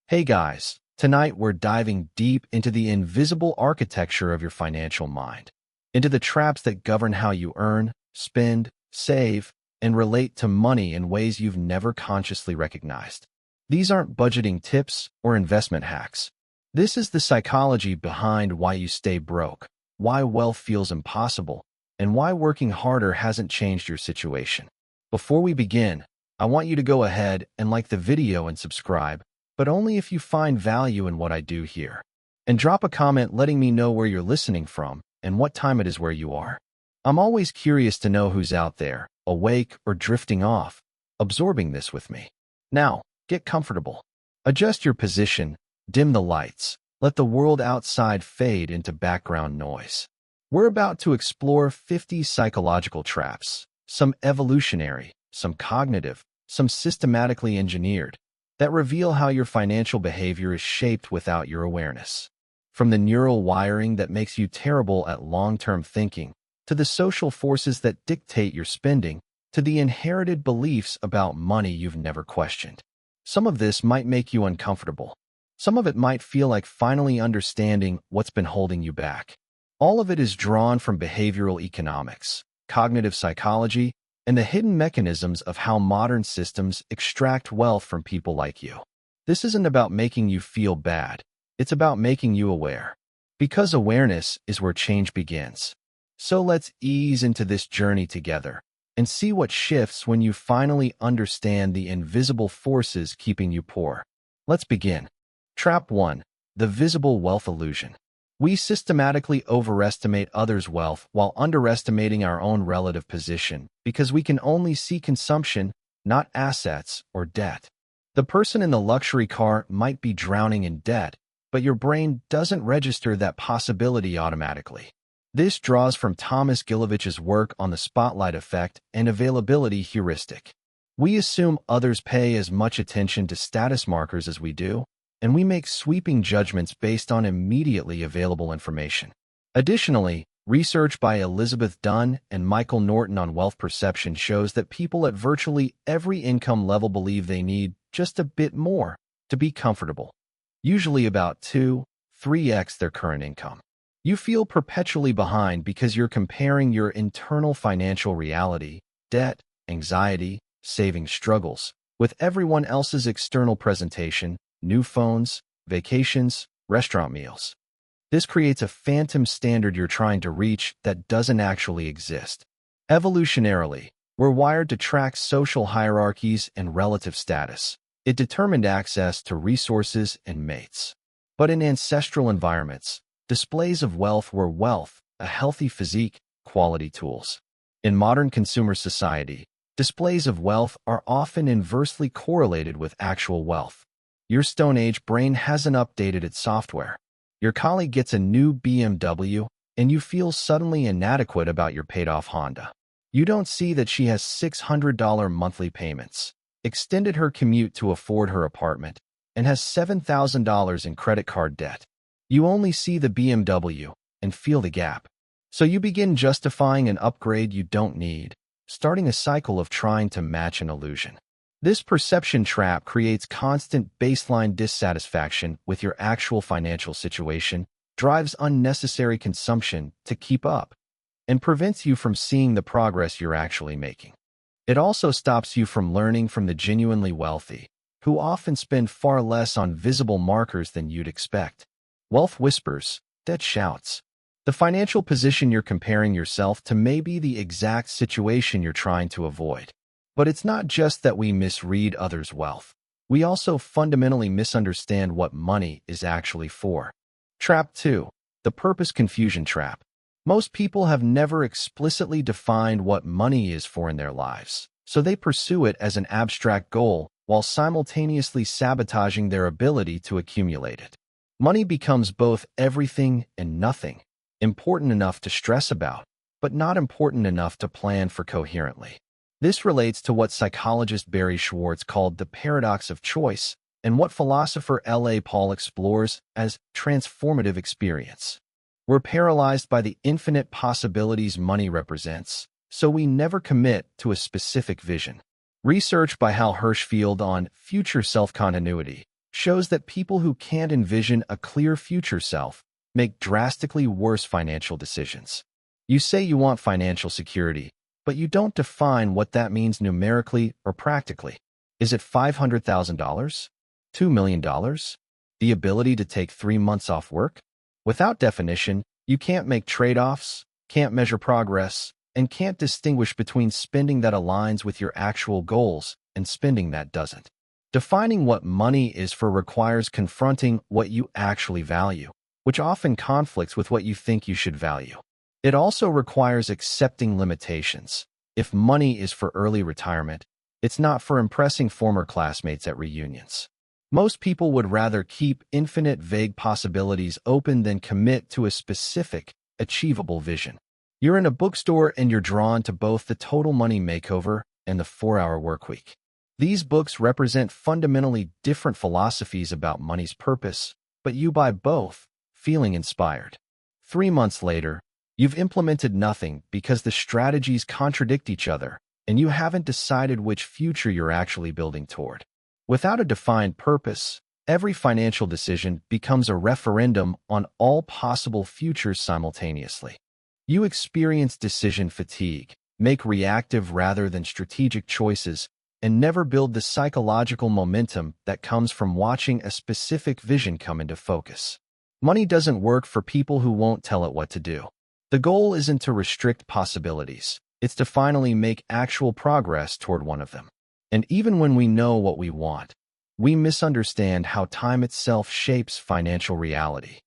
Hey guys, tonight we're diving deep into the invisible architecture of your financial mind, into the traps that govern how you earn, spend, save, and relate to money in ways you've never consciously recognized. These aren't budgeting tips or investment hacks. This is the psychology behind why you stay broke, why wealth feels impossible, and why working harder hasn't changed your situation. Before we begin, I want you to go ahead and like the video and subscribe, but only if you find value in what I do here. And drop a comment letting me know where you're listening from and what time it is where you are. I'm always curious to know who's out there, awake or drifting off, absorbing this with me. Now, get comfortable. Adjust your position, dim the lights, let the world outside fade into background noise. We're about to explore 50 psychological traps, some evolutionary, some cognitive, some systematically engineered, that reveal how your financial behavior is shaped without your awareness. From the neural wiring that makes you terrible at long-term thinking, to the social forces that dictate your spending, to the inherited beliefs about money you've never questioned. Some of this might make you uncomfortable. Some of it might feel like finally understanding what's been holding you back. All of it is drawn from behavioral economics, cognitive psychology, and the hidden mechanisms of how modern systems extract wealth from people like you. This isn't about making you feel bad. It's about making you aware. Because awareness is where change begins. So let's ease into this journey together and see what shifts when you finally understand the invisible forces keeping you poor. Let's begin. Trap 1. The visible wealth illusion. We systematically overestimate others' wealth while underestimating our own relative position because we can only see consumption, not assets or debt. The person in the luxury car might be drowning in debt, but your brain doesn't register that possibility automatically. This draws from Thomas Gilovich's work on the spotlight effect and availability heuristic. We assume others pay as much attention to status markers as we do, and we make sweeping judgments based on immediately available information. Additionally, research by Elizabeth Dunn and Michael Norton on wealth perception shows that people at virtually every income level believe they need just a bit more to be comfortable, usually about 2-3x their current income. You feel perpetually behind because you're comparing your internal financial reality, debt, anxiety, saving struggles, with everyone else's external presentation, new phones, vacations, restaurant meals. This creates a phantom standard you're trying to reach that doesn't actually exist. Evolutionarily, we're wired to track social hierarchies and relative status. It determined access to resources and mates. But in ancestral environments, displays of wealth were wealth, a healthy physique, quality tools. In modern consumer society, displays of wealth are often inversely correlated with actual wealth. Your Stone Age brain hasn't updated its software. Your colleague gets a new BMW, and you feel suddenly inadequate about your paid-off Honda. You don't see that she has $600 monthly payments, extended her commute to afford her apartment, and has $7,000 in credit card debt. You only see the BMW and feel the gap. So you begin justifying an upgrade you don't need, starting a cycle of trying to match an illusion. This perception trap creates constant baseline dissatisfaction with your actual financial situation, drives unnecessary consumption to keep up, and prevents you from seeing the progress you're actually making. It also stops you from learning from the genuinely wealthy, who often spend far less on visible markers than you'd expect. Wealth whispers, debt shouts. The financial position you're comparing yourself to may be the exact situation you're trying to avoid. But it's not just that we misread others' wealth. We also fundamentally misunderstand what money is actually for. Trap 2. The purpose confusion trap. Most people have never explicitly defined what money is for in their lives, so they pursue it as an abstract goal while simultaneously sabotaging their ability to accumulate it. Money becomes both everything and nothing, important enough to stress about, but not important enough to plan for coherently. This relates to what psychologist Barry Schwartz called the paradox of choice and what philosopher L.A. Paul explores as transformative experience. We're paralyzed by the infinite possibilities money represents, so we never commit to a specific vision. Research by Hal Hirschfield on future self-continuity shows that people who can't envision a clear future self make drastically worse financial decisions. You say you want financial security, but you don't define what that means numerically or practically. Is it $500,000? $2 million? The ability to take 3 months off work? Without definition, you can't make trade-offs, can't measure progress, and can't distinguish between spending that aligns with your actual goals and spending that doesn't. Defining what money is for requires confronting what you actually value, which often conflicts with what you think you should value. It also requires accepting limitations. If money is for early retirement, it's not for impressing former classmates at reunions. Most people would rather keep infinite vague possibilities open than commit to a specific, achievable vision. You're in a bookstore and you're drawn to both the Total Money Makeover and the 4-Hour Workweek. These books represent fundamentally different philosophies about money's purpose, but you buy both, feeling inspired. 3 months later, you've implemented nothing because the strategies contradict each other, and you haven't decided which future you're actually building toward. Without a defined purpose, every financial decision becomes a referendum on all possible futures simultaneously. You experience decision fatigue, make reactive rather than strategic choices, and never build the psychological momentum that comes from watching a specific vision come into focus. Money doesn't work for people who won't tell it what to do. The goal isn't to restrict possibilities, it's to finally make actual progress toward one of them. And even when we know what we want, we misunderstand how time itself shapes financial reality.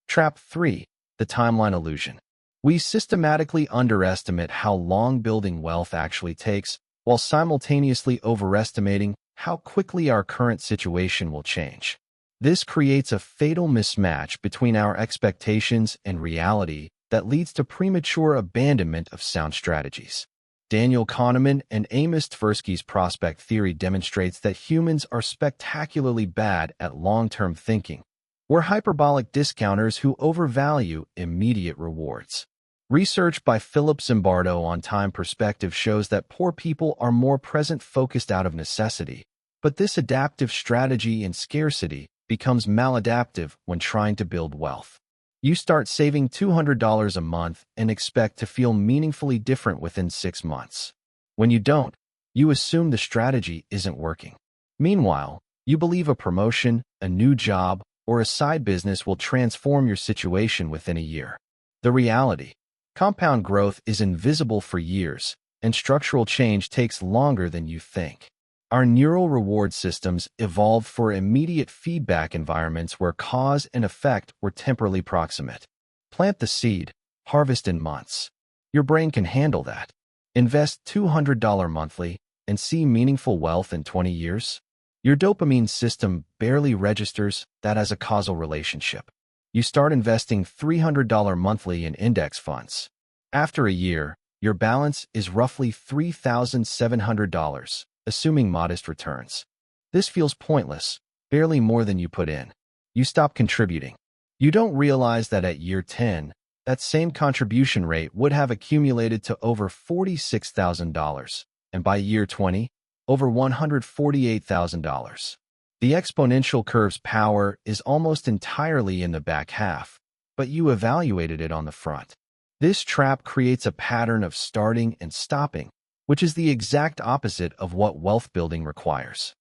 Trap 3. The timeline illusion. We systematically underestimate how long building wealth actually takes, while simultaneously overestimating how quickly our current situation will change. This creates a fatal mismatch between our expectations and reality that leads to premature abandonment of sound strategies. Daniel Kahneman and Amos Tversky's prospect theory demonstrates that humans are spectacularly bad at long-term thinking. We're hyperbolic discounters who overvalue immediate rewards. Research by Philip Zimbardo on time perspective shows that poor people are more present-focused out of necessity, but this adaptive strategy in scarcity becomes maladaptive when trying to build wealth. You start saving $200 a month and expect to feel meaningfully different within 6 months. When you don't, you assume the strategy isn't working. Meanwhile, you believe a promotion, a new job, or a side business will transform your situation within a year. The reality: compound growth is invisible for years, and structural change takes longer than you think. Our neural reward systems evolved for immediate feedback environments where cause and effect were temporally proximate. Plant the seed, harvest in months. Your brain can handle that. Invest $200 monthly and see meaningful wealth in 20 years. Your dopamine system barely registers that as a causal relationship. You start investing $300 monthly in index funds. After a year, your balance is roughly $3,700. Assuming modest returns. This feels pointless, barely more than you put in. You stop contributing. You don't realize that at year 10, that same contribution rate would have accumulated to over $46,000, and by year 20, over $148,000. The exponential curve's power is almost entirely in the back half, but you evaluated it on the front. This trap creates a pattern of starting and stopping, which is the exact opposite of what wealth building requires.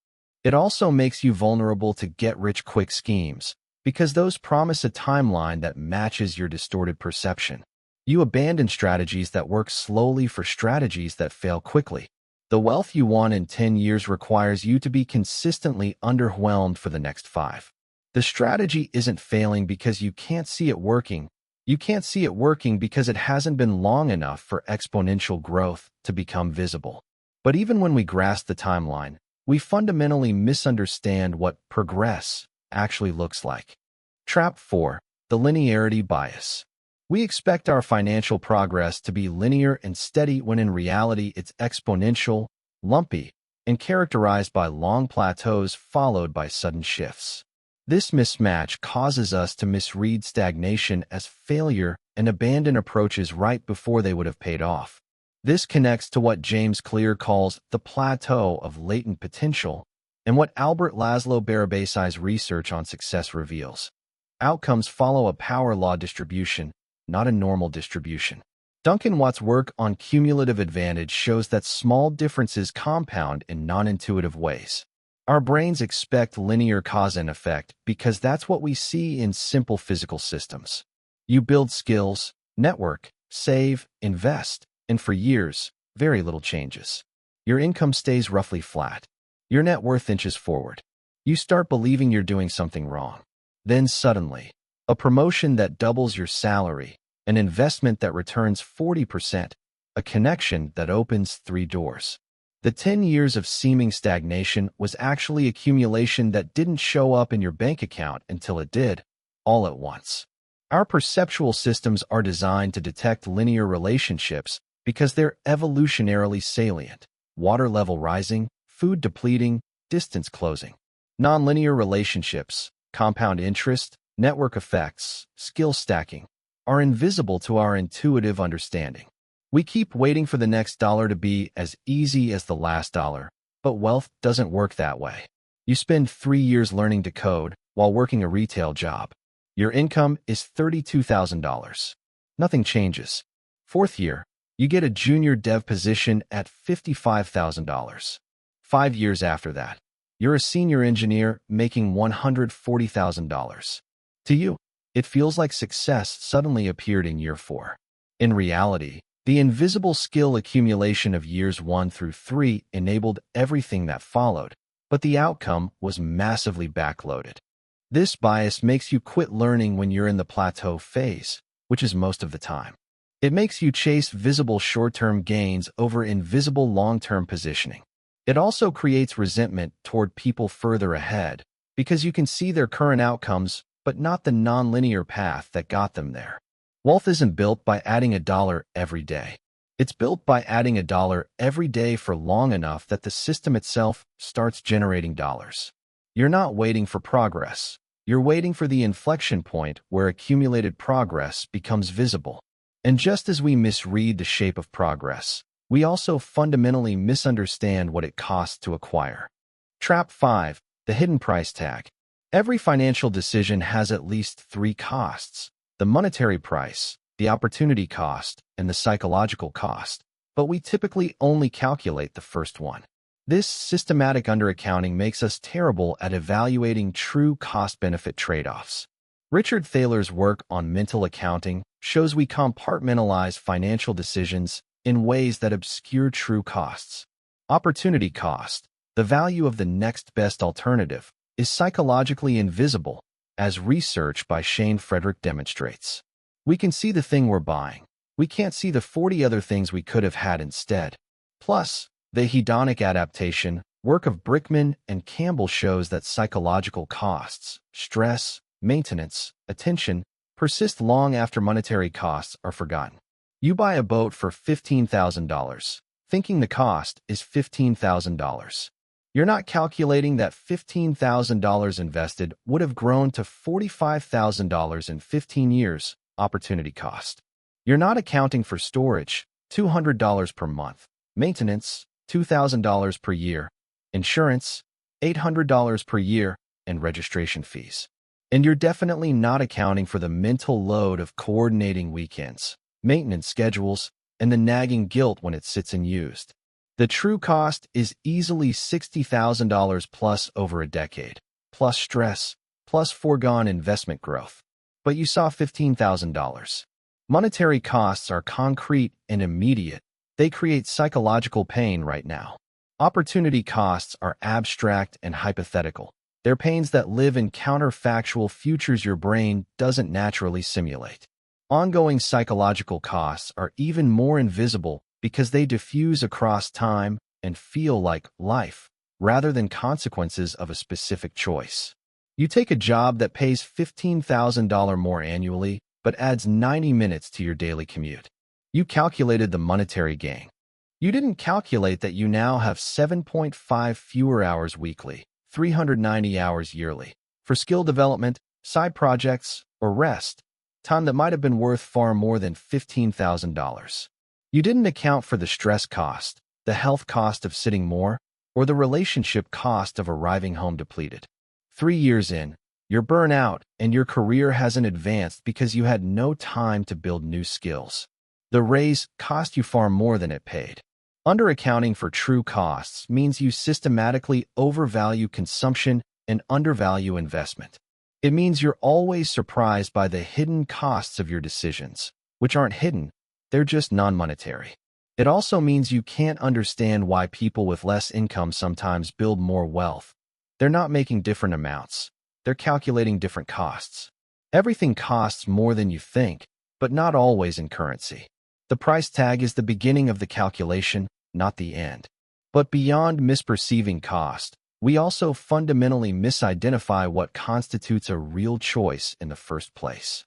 It also makes you vulnerable to get-rich-quick schemes, because those promise a timeline that matches your distorted perception. You abandon strategies that work slowly for strategies that fail quickly. The wealth you want in 10 years requires you to be consistently underwhelmed for the next 5. The strategy isn't failing because you can't see it working. You can't see it working because it hasn't been long enough for exponential growth to become visible. But even when we grasp the timeline, we fundamentally misunderstand what progress actually looks like. Trap 4. The linearity bias. We expect our financial progress to be linear and steady when in reality it's exponential, lumpy, and characterized by long plateaus followed by sudden shifts. This mismatch causes us to misread stagnation as failure and abandon approaches right before they would have paid off. This connects to what James Clear calls the plateau of latent potential, And what Albert Laszlo Barabasi's research on success reveals. Outcomes follow a power law distribution, not a normal distribution. Duncan Watt's work on cumulative advantage shows that small differences compound in non-intuitive ways. Our brains expect linear cause and effect because that's what we see in simple physical systems. You build skills, network, save, invest, and for years, very little changes. Your income stays roughly flat. Your net worth inches forward. You start believing you're doing something wrong. Then suddenly, a promotion that doubles your salary, an investment that returns 40%, a connection that opens 3 doors. The 10 years of seeming stagnation was actually accumulation that didn't show up in your bank account until it did, all at once. Our perceptual systems are designed to detect linear relationships because they're evolutionarily salient. Water level rising, food depleting, distance closing. Nonlinear relationships, compound interest, network effects, skill stacking, are invisible to our intuitive understanding. We keep waiting for the next dollar to be as easy as the last dollar, but wealth doesn't work that way. You spend 3 years learning to code while working a retail job. Your income is $32,000. Nothing changes. 4th year, you get a junior dev position at $55,000. 5 years after that, you're a senior engineer making $140,000. To you, it feels like success suddenly appeared in year 4. In reality, the invisible skill accumulation of years 1 through 3 enabled everything that followed, but the outcome was massively backloaded. This bias makes you quit learning when you're in the plateau phase, which is most of the time. It makes you chase visible short-term gains over invisible long-term positioning. It also creates resentment toward people further ahead because you can see their current outcomes but not the non-linear path that got them there. Wealth isn't built by adding $1 every day. It's built by adding $1 every day for long enough that the system itself starts generating dollars. You're not waiting for progress. You're waiting for the inflection point where accumulated progress becomes visible. And just as we misread the shape of progress, we also fundamentally misunderstand what it costs to acquire. Trap 5. The hidden price tag. Every financial decision has at least 3 costs: the monetary price, the opportunity cost, and the psychological cost. But we typically only calculate the first one. This systematic underaccounting makes us terrible at evaluating true cost-benefit trade-offs. Richard Thaler's work on mental accounting shows we compartmentalize financial decisions in ways that obscure true costs. Opportunity cost, the value of the next best alternative, is psychologically invisible, as research by Shane Frederick demonstrates. We can see the thing we're buying. We can't see the 40 other things we could have had instead. Plus, the hedonic adaptation work of Brickman and Campbell shows that psychological costs, stress, maintenance, attention, persist long after monetary costs are forgotten. You buy a boat for $15,000, thinking the cost is $15,000. You're not calculating that $15,000 invested would have grown to $45,000 in 15 years, opportunity cost. You're not accounting for storage, $200 per month, maintenance, $2,000 per year, insurance, $800 per year, and registration fees. And you're definitely not accounting for the mental load of coordinating weekends, maintenance schedules, and the nagging guilt when it sits unused. The true cost is easily $60,000 plus over a decade, plus stress, plus foregone investment growth. But you saw $15,000. Monetary costs are concrete and immediate. They create psychological pain right now. Opportunity costs are abstract and hypothetical. They're pains that live in counterfactual futures your brain doesn't naturally simulate. Ongoing psychological costs are even more invisible because they diffuse across time and feel like life, rather than consequences of a specific choice. You take a job that pays $15,000 more annually, but adds 90 minutes to your daily commute. You calculated the monetary gain. You didn't calculate that you now have 7.5 fewer hours weekly, 390 hours yearly, for skill development, side projects, or rest, time that might have been worth far more than $15,000. You didn't account for the stress cost, the health cost of sitting more, or the relationship cost of arriving home depleted. 3 years in, you're burnt out and your career hasn't advanced because you had no time to build new skills. The raise cost you far more than it paid. Underaccounting for true costs means you systematically overvalue consumption and undervalue investment. It means you're always surprised by the hidden costs of your decisions, which aren't hidden, they're just non-monetary. It also means you can't understand why people with less income sometimes build more wealth. They're not making different amounts. They're calculating different costs. Everything costs more than you think, but not always in currency. The price tag is the beginning of the calculation, not the end. But beyond misperceiving cost, we also fundamentally misidentify what constitutes a real choice in the first place.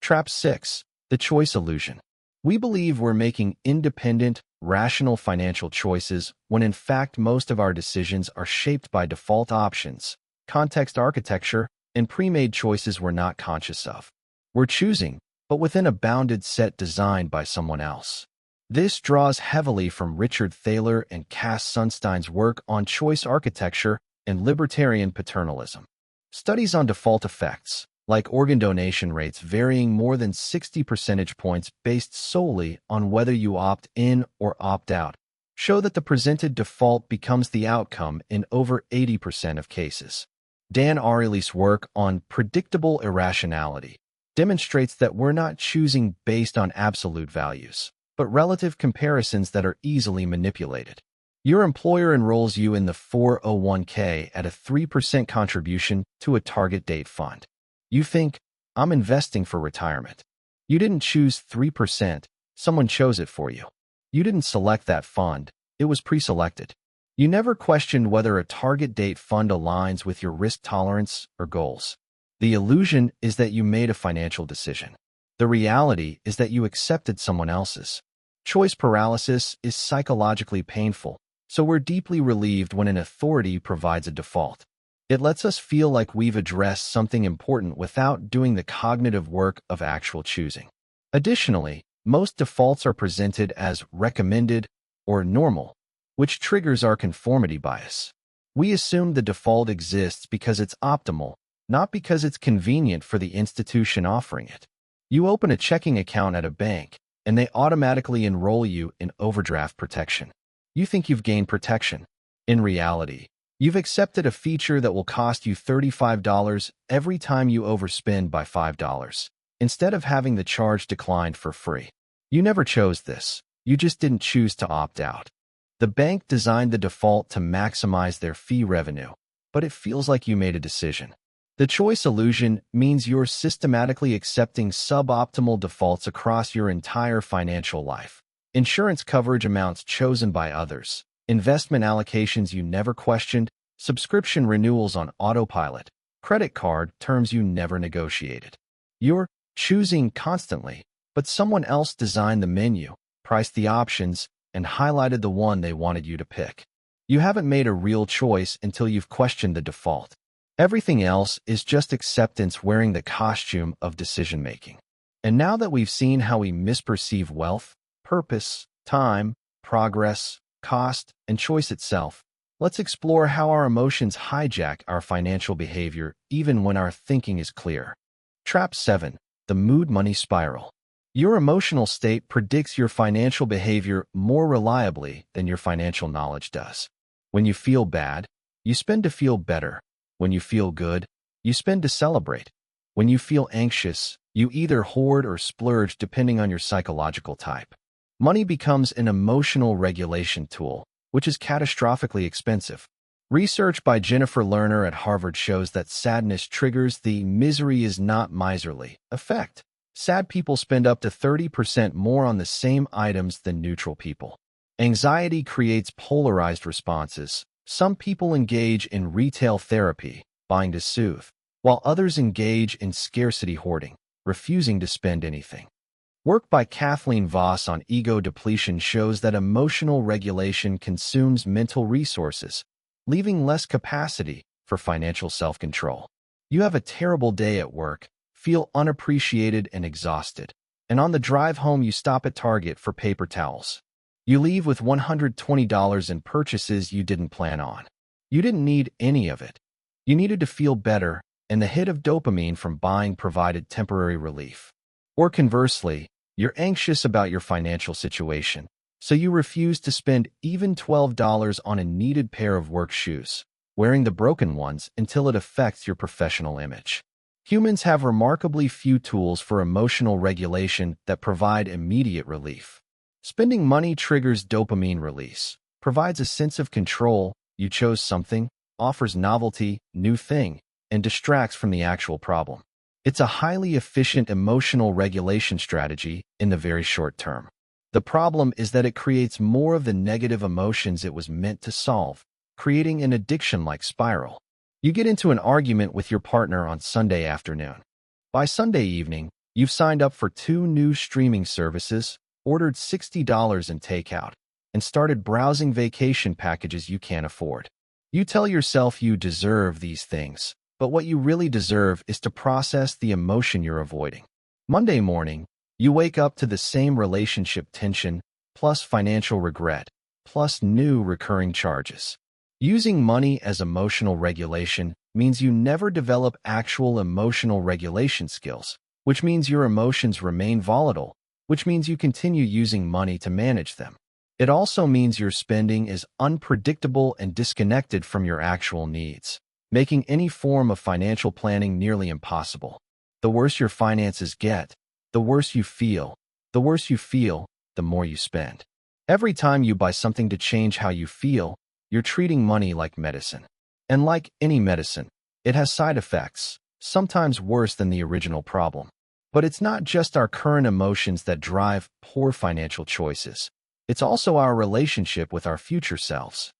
Trap 6. The choice illusion. We believe we're making independent, rational financial choices when in fact most of our decisions are shaped by default options, context architecture, and pre-made choices we're not conscious of. We're choosing, but within a bounded set designed by someone else. This draws heavily from Richard Thaler and Cass Sunstein's work on choice architecture and libertarian paternalism. Studies on default effects, like organ donation rates varying more than 60 percentage points based solely on whether you opt in or opt out, show that the presented default becomes the outcome in over 80% of cases. Dan Ariely's work on predictable irrationality demonstrates that we're not choosing based on absolute values, but relative comparisons that are easily manipulated. Your employer enrolls you in the 401k at a 3% contribution to a target date fund. You think, I'm investing for retirement. You didn't choose 3%, someone chose it for you. You didn't select that fund, it was pre-selected. You never questioned whether a target date fund aligns with your risk tolerance or goals. The illusion is that you made a financial decision. The reality is that you accepted someone else's. Choice paralysis is psychologically painful, so we're deeply relieved when an authority provides a default. It lets us feel like we've addressed something important without doing the cognitive work of actual choosing. Additionally, most defaults are presented as recommended or normal, which triggers our conformity bias. We assume the default exists because it's optimal, not because it's convenient for the institution offering it. You open a checking account at a bank, and they automatically enroll you in overdraft protection. You think you've gained protection. In reality, you've accepted a feature that will cost you $35 every time you overspend by $5, instead of having the charge declined for free. You never chose this. You just didn't choose to opt out. The bank designed the default to maximize their fee revenue, but it feels like you made a decision. The choice illusion means you're systematically accepting suboptimal defaults across your entire financial life. Insurance coverage amounts chosen by others, investment allocations you never questioned, subscription renewals on autopilot, credit card terms you never negotiated. You're choosing constantly, but someone else designed the menu, priced the options, and highlighted the one they wanted you to pick. You haven't made a real choice until you've questioned the default. Everything else is just acceptance wearing the costume of decision-making. And now that we've seen how we misperceive wealth, purpose, time, progress, cost, and choice itself, let's explore how our emotions hijack our financial behavior even when our thinking is clear. Trap 7. The mood-money spiral. Your emotional state predicts your financial behavior more reliably than your financial knowledge does. When you feel bad, you spend to feel better. When you feel good, you spend to celebrate. When you feel anxious, you either hoard or splurge depending on your psychological type. Money becomes an emotional regulation tool, which is catastrophically expensive. Research by Jennifer Lerner at Harvard shows that sadness triggers the misery is not miserly effect. Sad people spend up to 30% more on the same items than neutral people. Anxiety creates polarized responses. Some people engage in retail therapy, buying to soothe, while others engage in scarcity hoarding, refusing to spend anything. Work by Kathleen Voss on ego depletion shows that emotional regulation consumes mental resources, leaving less capacity for financial self-control. You have a terrible day at work, feel unappreciated and exhausted, and on the drive home you stop at Target for paper towels. You leave with $120 in purchases you didn't plan on. You didn't need any of it. You needed to feel better, and the hit of dopamine from buying provided temporary relief. Or conversely, you're anxious about your financial situation, so you refuse to spend even $12 on a needed pair of work shoes, wearing the broken ones until it affects your professional image. Humans have remarkably few tools for emotional regulation that provide immediate relief. Spending money triggers dopamine release, provides a sense of control, you chose something, offers novelty, new thing, and distracts from the actual problem. It's a highly efficient emotional regulation strategy in the very short term. The problem is that it creates more of the negative emotions it was meant to solve, creating an addiction-like spiral. You get into an argument with your partner on Sunday afternoon. By Sunday evening, you've signed up for 2 new streaming services, ordered $60 in takeout, and started browsing vacation packages you can't afford. You tell yourself you deserve these things, but what you really deserve is to process the emotion you're avoiding. Monday morning, you wake up to the same relationship tension, plus financial regret, plus new recurring charges. Using money as emotional regulation means you never develop actual emotional regulation skills, which means your emotions remain volatile, which means you continue using money to manage them. It also means your spending is unpredictable and disconnected from your actual needs, making any form of financial planning nearly impossible. The worse your finances get, the worse you feel. The worse you feel, the more you spend. Every time you buy something to change how you feel, you're treating money like medicine. And like any medicine, it has side effects, sometimes worse than the original problem. But it's not just our current emotions that drive poor financial choices. It's also our relationship with our future selves.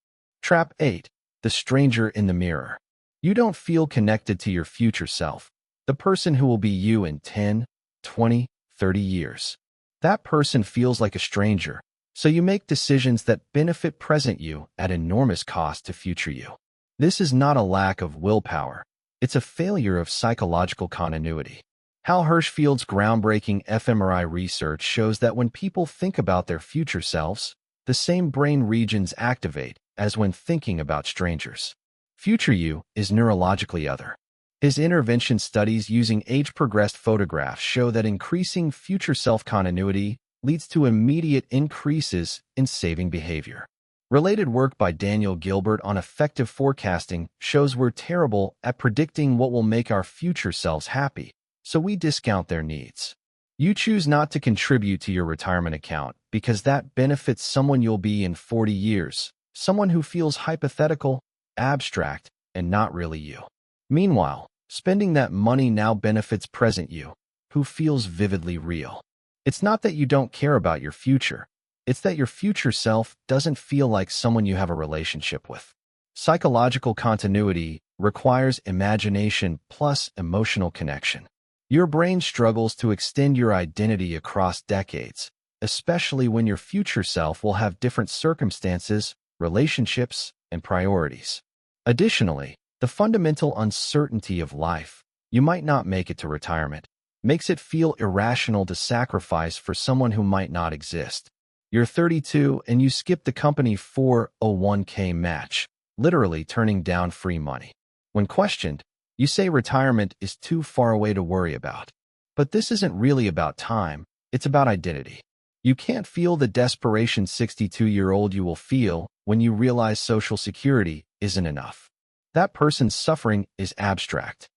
Trap 8. The stranger in the mirror. You don't feel connected to your future self, the person who will be you in 10, 20, 30 years. That person feels like a stranger, so you make decisions that benefit present you at enormous cost to future you. This is not a lack of willpower. It's a failure of psychological continuity. Hal Hershfield's groundbreaking fMRI research shows that when people think about their future selves, the same brain regions activate as when thinking about strangers. Future you is neurologically other. His intervention studies using age-progressed photographs show that increasing future self-continuity leads to immediate increases in saving behavior. Related work by Daniel Gilbert on effective forecasting shows we're terrible at predicting what will make our future selves happy, so we discount their needs. You choose not to contribute to your retirement account because that benefits someone you'll be in 40 years, someone who feels hypothetical, abstract, and not really you. Meanwhile, spending that money now benefits present you, who feels vividly real. It's not that you don't care about your future. It's that your future self doesn't feel like someone you have a relationship with. Psychological continuity requires imagination plus emotional connection. Your brain struggles to extend your identity across decades, especially when your future self will have different circumstances, relationships, and priorities. Additionally, the fundamental uncertainty of life, you might not make it to retirement, makes it feel irrational to sacrifice for someone who might not exist. You're 32 and you skip the company 401k match, literally turning down free money. When questioned, you say retirement is too far away to worry about. But this isn't really about time, it's about identity. You can't feel the desperation 62-year-old you will feel when you realize Social Security isn't enough. That person's suffering is abstract.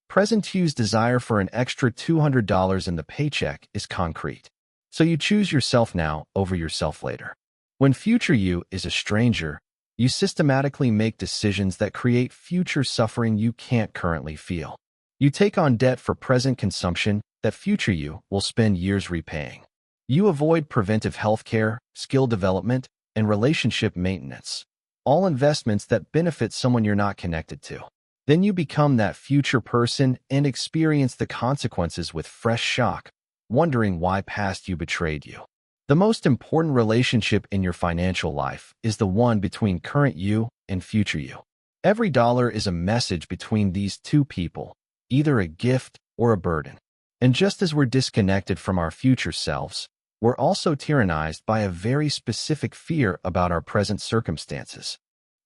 Present you's desire for an extra $200 in the paycheck is concrete. So you choose yourself now over yourself later. When future you is a stranger, you systematically make decisions that create future suffering you can't currently feel. You take on debt for present consumption that future you will spend years repaying. You avoid preventive health care, skill development, and relationship maintenance, all investments that benefit someone you're not connected to. Then you become that future person and experience the consequences with fresh shock, wondering why past you betrayed you. The most important relationship in your financial life is the one between current you and future you. Every dollar is a message between these two people, either a gift or a burden. And just as we're disconnected from our future selves, we're also tyrannized by a very specific fear about our present circumstances.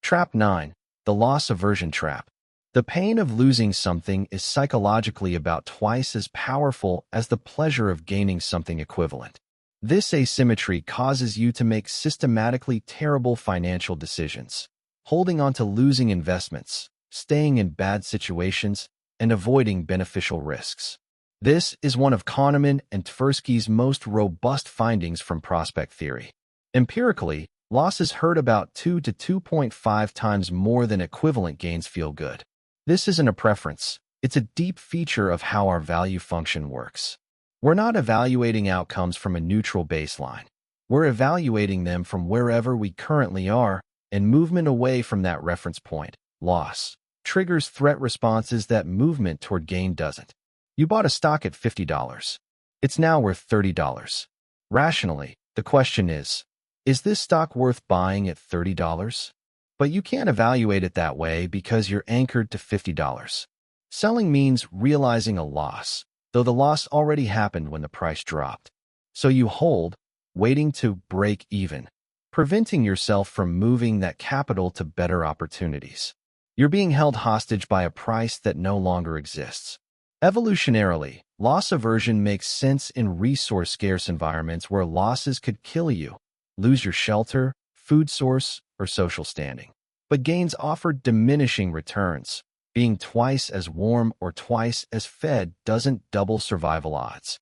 Trap 9. The loss aversion trap. The pain of losing something is psychologically about twice as powerful as the pleasure of gaining something equivalent. This asymmetry causes you to make systematically terrible financial decisions, holding on to losing investments, staying in bad situations, and avoiding beneficial risks. This is one of Kahneman and Tversky's most robust findings from prospect theory. Empirically, losses hurt about 2 to 2.5 times more than equivalent gains feel good. This isn't a preference. It's a deep feature of how our value function works. We're not evaluating outcomes from a neutral baseline. We're evaluating them from wherever we currently are, and movement away from that reference point, loss, triggers threat responses that movement toward gain doesn't. You bought a stock at $50. It's now worth $30. Rationally, the question is this stock worth buying at $30? But you can't evaluate it that way because you're anchored to $50. Selling means realizing a loss, though the loss already happened when the price dropped. So you hold, waiting to break even, preventing yourself from moving that capital to better opportunities. You're being held hostage by a price that no longer exists. Evolutionarily, loss aversion makes sense in resource-scarce environments where losses could kill you, lose your shelter, food source, or social standing. But gains offer diminishing returns. Being twice as warm or twice as fed doesn't double survival odds.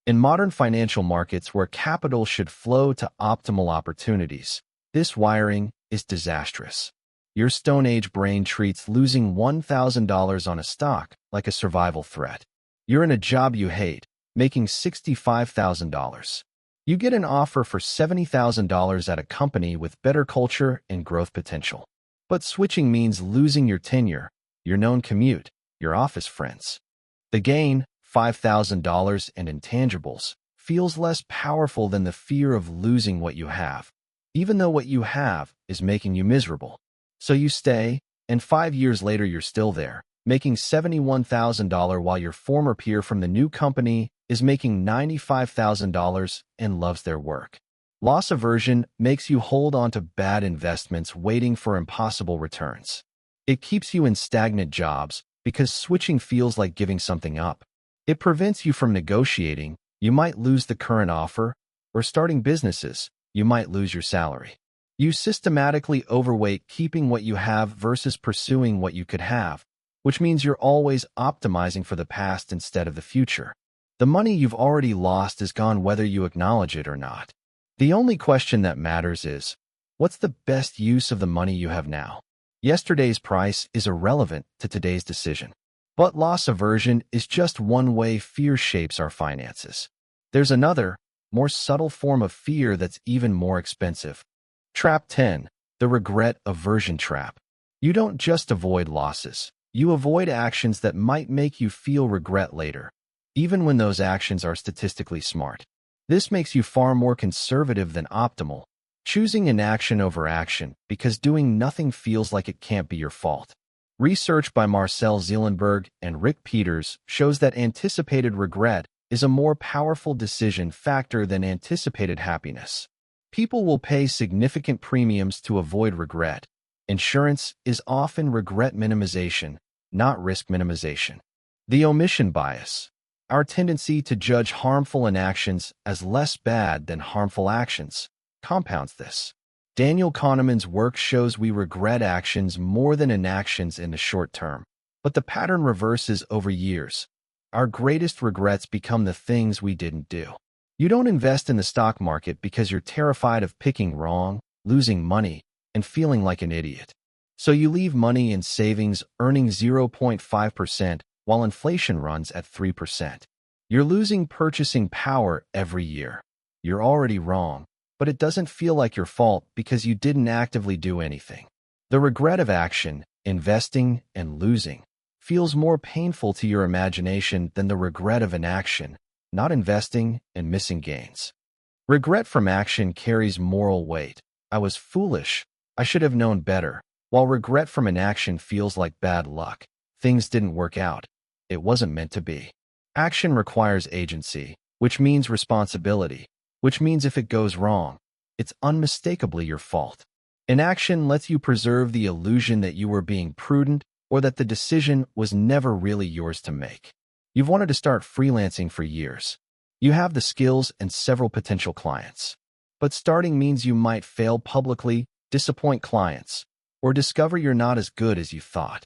In modern financial markets where capital should flow to optimal opportunities, this wiring is disastrous. Your Stone Age brain treats losing $1,000 on a stock like a survival threat. You're in a job you hate, making $65,000. You get an offer for $70,000 at a company with better culture and growth potential. But switching means losing your tenure, your known commute, your office friends. The gain, $5,000 and intangibles, feels less powerful than the fear of losing what you have, even though what you have is making you miserable. So you stay, and 5 years later you're still there, making $71,000 while your former peer from the new company is making $95,000 and loves their work. Loss aversion makes you hold on to bad investments waiting for impossible returns. It keeps you in stagnant jobs because switching feels like giving something up. It prevents you from negotiating. You might lose the current offer, or starting businesses, you might lose your salary. You systematically overweight keeping what you have versus pursuing what you could have, which means you're always optimizing for the past instead of the future. The money you've already lost is gone whether you acknowledge it or not. The only question that matters is, what's the best use of the money you have now? Yesterday's price is irrelevant to today's decision. But loss aversion is just one way fear shapes our finances. There's another, more subtle form of fear that's even more expensive. Trap 10. The regret aversion trap. You don't just avoid losses. You avoid actions that might make you feel regret later, even when those actions are statistically smart. This makes you far more conservative than optimal, choosing inaction over action because doing nothing feels like it can't be your fault. Research by Marcel Zeelenberg and Rick Peters shows that anticipated regret is a more powerful decision factor than anticipated happiness. People will pay significant premiums to avoid regret. Insurance is often regret minimization, not risk minimization. The omission bias. Our tendency to judge harmful inactions as less bad than harmful actions compounds this. Daniel Kahneman's work shows we regret actions more than inactions in the short term, but the pattern reverses over years. Our greatest regrets become the things we didn't do. You don't invest in the stock market because you're terrified of picking wrong, losing money, and feeling like an idiot. So you leave money in savings earning 0.5% while inflation runs at 3%. You're losing purchasing power every year. You're already wrong, but it doesn't feel like your fault because you didn't actively do anything. The regret of action, investing, and losing feels more painful to your imagination than the regret of inaction, not investing, and missing gains. Regret from action carries moral weight. I was foolish. I should have known better. While regret from inaction feels like bad luck. Things didn't work out. It wasn't meant to be. Action requires agency, which means responsibility. which means if it goes wrong, it's unmistakably your fault. Inaction lets you preserve the illusion that you were being prudent or that the decision was never really yours to make. You've wanted to start freelancing for years. You have the skills and several potential clients. But starting means you might fail publicly, disappoint clients, or discover you're not as good as you thought.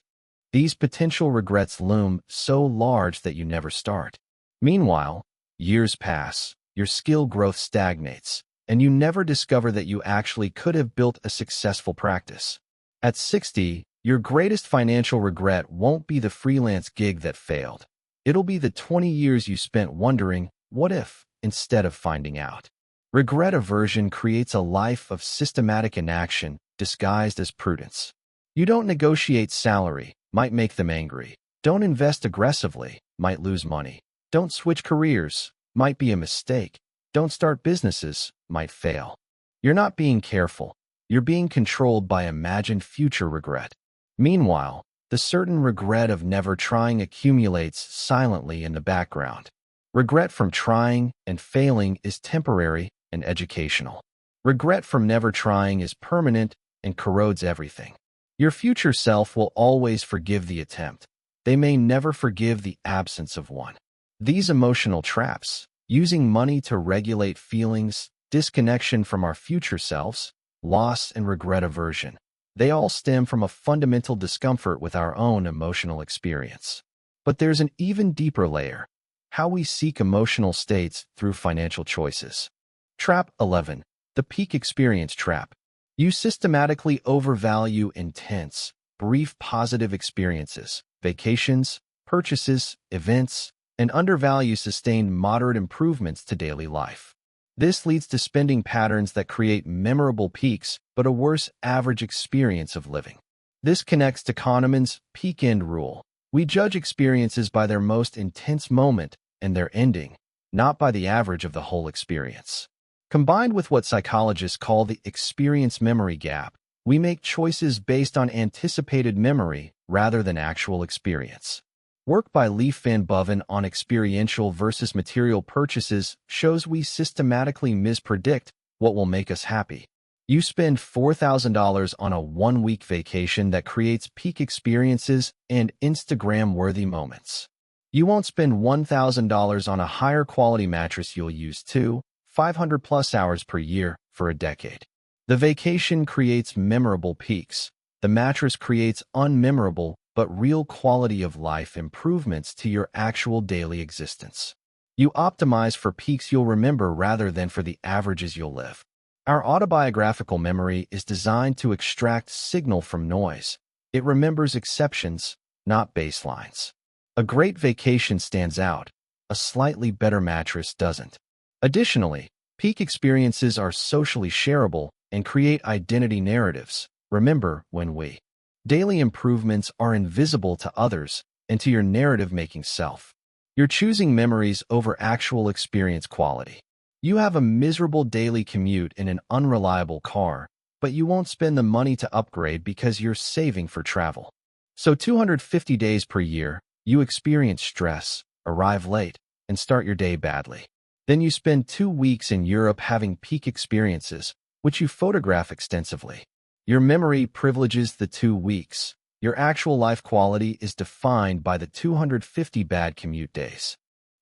These potential regrets loom so large that you never start. Meanwhile, years pass, your skill growth stagnates, and you never discover that you actually could have built a successful practice. At 60, your greatest financial regret won't be the freelance gig that failed. It'll be the 20 years you spent wondering, what if, instead of finding out. Regret aversion creates a life of systematic inaction disguised as prudence. You don't negotiate salary, might make them angry. Don't invest aggressively, might lose money. Don't switch careers, might be a mistake. Don't start businesses, might fail. You're not being careful. You're being controlled by imagined future regret. Meanwhile, the certain regret of never trying accumulates silently in the background. Regret from trying and failing is temporary and educational. Regret from never trying is permanent and corrodes everything. Your future self will always forgive the attempt. They may never forgive the absence of one. These emotional traps, using money to regulate feelings, disconnection from our future selves, loss and regret aversion, they all stem from a fundamental discomfort with our own emotional experience. But there's an even deeper layer: how we seek emotional states through financial choices. Trap 11. The peak experience trap. You systematically overvalue intense, brief positive experiences, vacations, purchases, events, and undervalue sustained moderate improvements to daily life. This leads to spending patterns that create memorable peaks but a worse average experience of living. This connects to Kahneman's peak end rule. We judge experiences by their most intense moment and their ending, not by the average of the whole experience. Combined with what psychologists call the experience memory gap, we make choices based on anticipated memory rather than actual experience. Work by Leif Van Boven on experiential versus material purchases shows we systematically mispredict what will make us happy. You spend $4,000 on a one-week vacation that creates peak experiences and Instagram-worthy moments. You won't spend $1,000 on a higher quality mattress you'll use 500+ hours per year for a decade. The vacation creates memorable peaks. The mattress creates unmemorable but real quality of life improvements to your actual daily existence. You optimize for peaks you'll remember rather than for the averages you'll live. Our autobiographical memory is designed to extract signal from noise. It remembers exceptions, not baselines. A great vacation stands out. A slightly better mattress doesn't. Additionally, peak experiences are socially shareable and create identity narratives. Remember when we. Daily improvements are invisible to others and to your narrative-making self. You're choosing memories over actual experience quality. You have a miserable daily commute in an unreliable car, but you won't spend the money to upgrade because you're saving for travel. So 250 days per year, you experience stress, arrive late, and start your day badly. Then you spend 2 weeks in Europe having peak experiences, which you photograph extensively. Your memory privileges the 2 weeks. Your actual life quality is defined by the 250 bad commute days.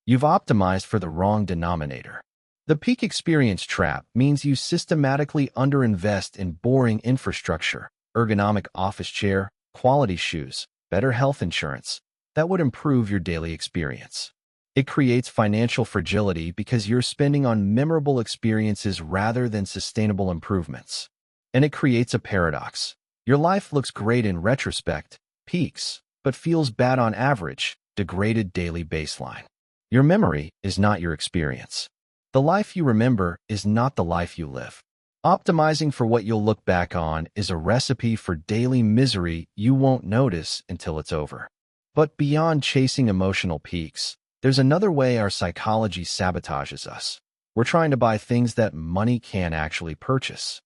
You've optimized for the wrong denominator. The peak experience trap means you systematically underinvest in boring infrastructure, ergonomic office chair, quality shoes, better health insurance that would improve your daily experience. It creates financial fragility because you're spending on memorable experiences rather than sustainable improvements. And it creates a paradox. Your life looks great in retrospect, peaks, but feels bad on average, degraded daily baseline. Your memory is not your experience. The life you remember is not the life you live. Optimizing for what you'll look back on is a recipe for daily misery you won't notice until it's over. But beyond chasing emotional peaks, there's another way our psychology sabotages us. We're trying to buy things that money can't actually purchase.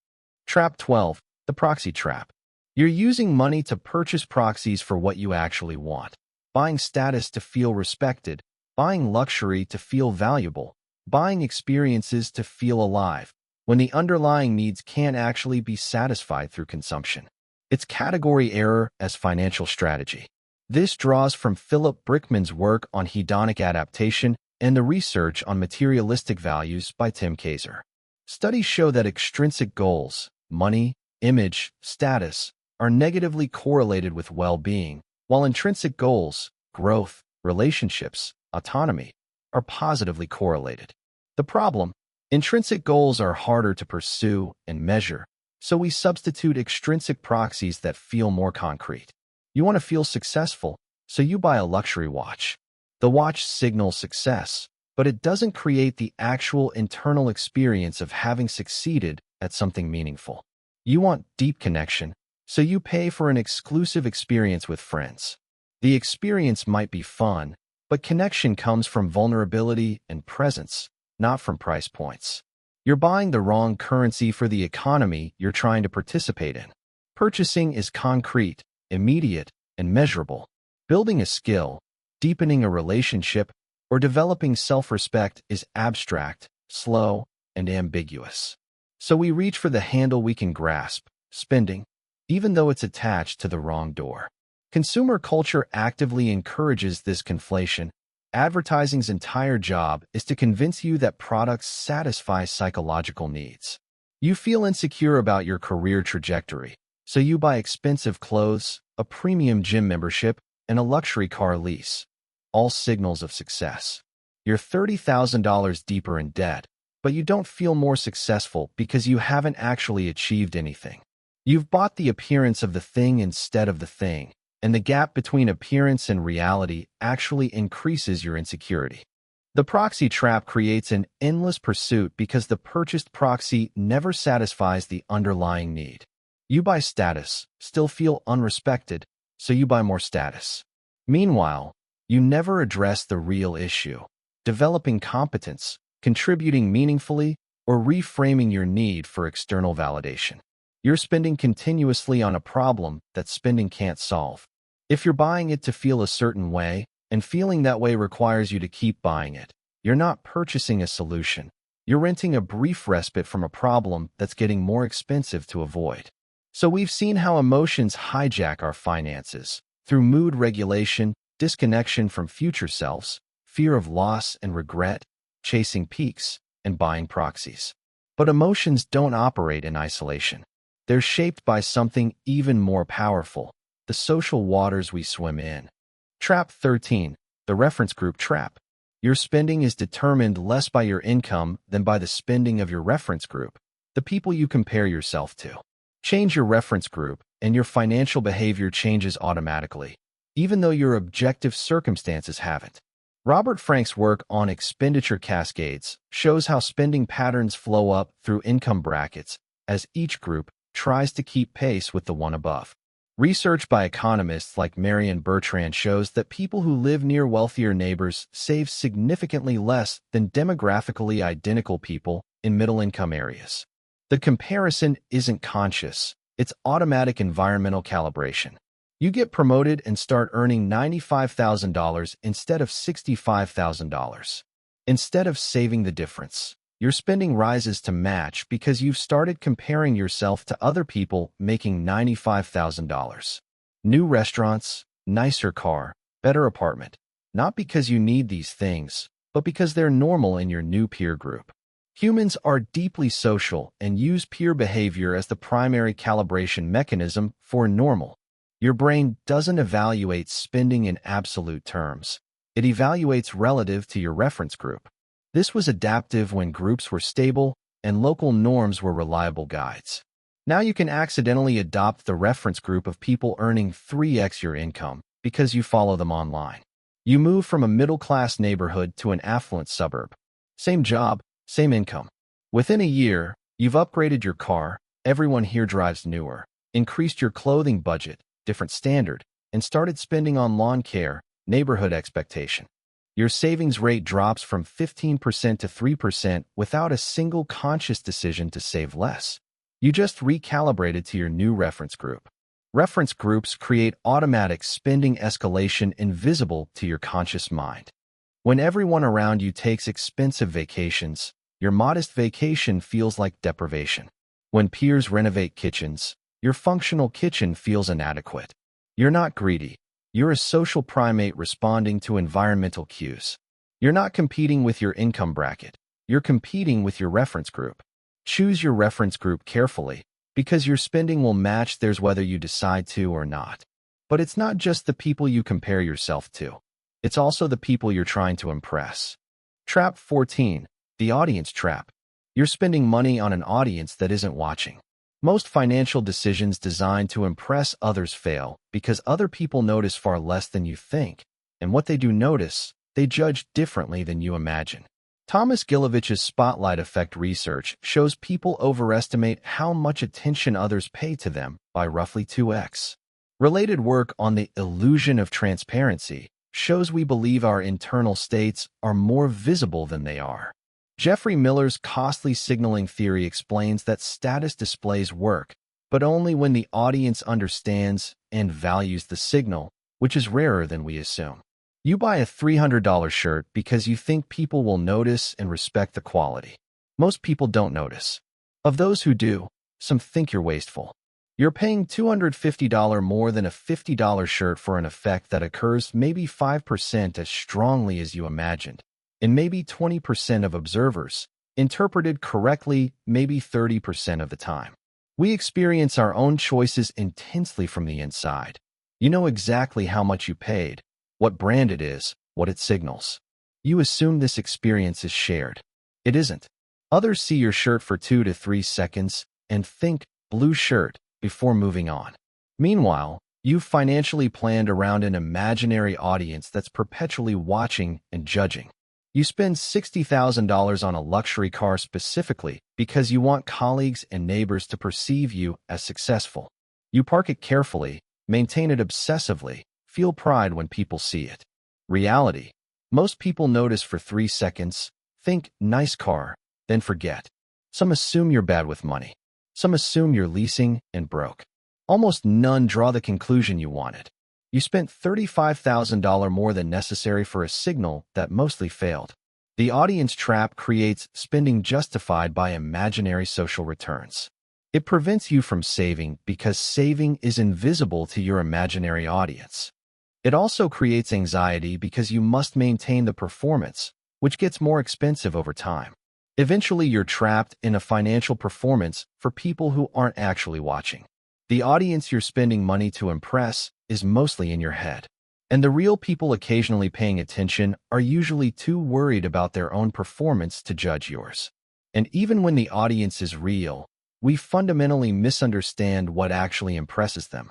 Trap 12. The proxy trap. You're using money to purchase proxies for what you actually want. Buying status to feel respected, buying luxury to feel valuable, buying experiences to feel alive, when the underlying needs can't actually be satisfied through consumption. It's category error as financial strategy. This draws from Philip Brickman's work on hedonic adaptation and the research on materialistic values by Tim Kaiser. Studies show that extrinsic goals, money, image, status, are negatively correlated with well-being, while intrinsic goals, growth, relationships, autonomy, are positively correlated. The problem: intrinsic goals are harder to pursue and measure, so we substitute extrinsic proxies that feel more concrete. You want to feel successful, so you buy a luxury watch. The watch signals success, but it doesn't create the actual internal experience of having succeeded at something meaningful. You want deep connection, so you pay for an exclusive experience with friends. The experience might be fun, but connection comes from vulnerability and presence, not from price points. You're buying the wrong currency for the economy you're trying to participate in. Purchasing is concrete, immediate, and measurable. Building a skill, deepening a relationship, or developing self-respect is abstract, slow, and ambiguous. So we reach for the handle we can grasp, spending, even though it's attached to the wrong door. Consumer culture actively encourages this conflation. Advertising's entire job is to convince you that products satisfy psychological needs. You feel insecure about your career trajectory, so you buy expensive clothes, a premium gym membership, and a luxury car lease. All signals of success. You're $30,000 deeper in debt, but you don't feel more successful because you haven't actually achieved anything. You've bought the appearance of the thing instead of the thing, and the gap between appearance and reality actually increases your insecurity. The proxy trap creates an endless pursuit because the purchased proxy never satisfies the underlying need. You buy status, still feel unrespected, so you buy more status. Meanwhile, you never address the real issue: developing competence, contributing meaningfully, or reframing your need for external validation. You're spending continuously on a problem that spending can't solve. If you're buying it to feel a certain way, and feeling that way requires you to keep buying it, you're not purchasing a solution. You're renting a brief respite from a problem that's getting more expensive to avoid. So we've seen how emotions hijack our finances through mood regulation, disconnection from future selves, fear of loss and regret, chasing peaks, and buying proxies. But emotions don't operate in isolation. They're shaped by something even more powerful: the social waters we swim in. Trap 13, the reference group trap. Your spending is determined less by your income than by the spending of your reference group, the people you compare yourself to. Change your reference group, and your financial behavior changes automatically, even though your objective circumstances haven't. Robert Frank's work on expenditure cascades shows how spending patterns flow up through income brackets as each group tries to keep pace with the one above. Research by economists like Marion Bertrand shows that people who live near wealthier neighbors save significantly less than demographically identical people in middle-income areas. The comparison isn't conscious, it's automatic environmental calibration. You get promoted and start earning $95,000 instead of $65,000. Instead of saving the difference, your spending rises to match because you've started comparing yourself to other people making $95,000. New restaurants, nicer car, better apartment. Not because you need these things, but because they're normal in your new peer group. Humans are deeply social and use peer behavior as the primary calibration mechanism for normal. Your brain doesn't evaluate spending in absolute terms. It evaluates relative to your reference group. This was adaptive when groups were stable and local norms were reliable guides. Now you can accidentally adopt the reference group of people earning 3x your income because you follow them online. You move from a middle-class neighborhood to an affluent suburb. Same job, same income. Within a year, you've upgraded your car, everyone here drives newer, increased your clothing budget, different standard, and started spending on lawn care, neighborhood expectation. Your savings rate drops from 15% to 3% without a single conscious decision to save less. You just recalibrated to your new reference group. Reference groups create automatic spending escalation invisible to your conscious mind. When everyone around you takes expensive vacations, your modest vacation feels like deprivation. When peers renovate kitchens, your functional kitchen feels inadequate. You're not greedy. You're a social primate responding to environmental cues. You're not competing with your income bracket. You're competing with your reference group. Choose your reference group carefully, because your spending will match theirs whether you decide to or not. But it's not just the people you compare yourself to. It's also the people you're trying to impress. Trap 14. The audience trap. You're spending money on an audience that isn't watching. Most financial decisions designed to impress others fail because other people notice far less than you think, and what they do notice, they judge differently than you imagine. Thomas Gilovich's spotlight effect research shows people overestimate how much attention others pay to them by roughly 2x. Related work on the illusion of transparency shows we believe our internal states are more visible than they are. Jeffrey Miller's costly signaling theory explains that status displays work, but only when the audience understands and values the signal, which is rarer than we assume. You buy a $300 shirt because you think people will notice and respect the quality. Most people don't notice. Of those who do, some think you're wasteful. You're paying $250 more than a $50 shirt for an effect that occurs maybe 5% as strongly as you imagined, and maybe 20% of observers, interpreted correctly maybe 30% of the time. We experience our own choices intensely from the inside. You know exactly how much you paid, what brand it is, what it signals. You assume this experience is shared. It isn't. Others see your shirt for 2 to 3 seconds and think, blue shirt, before moving on. Meanwhile, you've financially planned around an imaginary audience that's perpetually watching and judging. You spend $60,000 on a luxury car specifically because you want colleagues and neighbors to perceive you as successful. You park it carefully, maintain it obsessively, feel pride when people see it. Reality. Most people notice for 3 seconds, think, nice car, then forget. Some assume you're bad with money. Some assume you're leasing and broke. Almost none draw the conclusion you wanted. You spent $35,000 more than necessary for a signal that mostly failed. The audience trap creates spending justified by imaginary social returns. It prevents you from saving because saving is invisible to your imaginary audience. It also creates anxiety because you must maintain the performance, which gets more expensive over time. Eventually, you're trapped in a financial performance for people who aren't actually watching. The audience you're spending money to impress is mostly in your head. And the real people occasionally paying attention are usually too worried about their own performance to judge yours. And even when the audience is real, we fundamentally misunderstand what actually impresses them.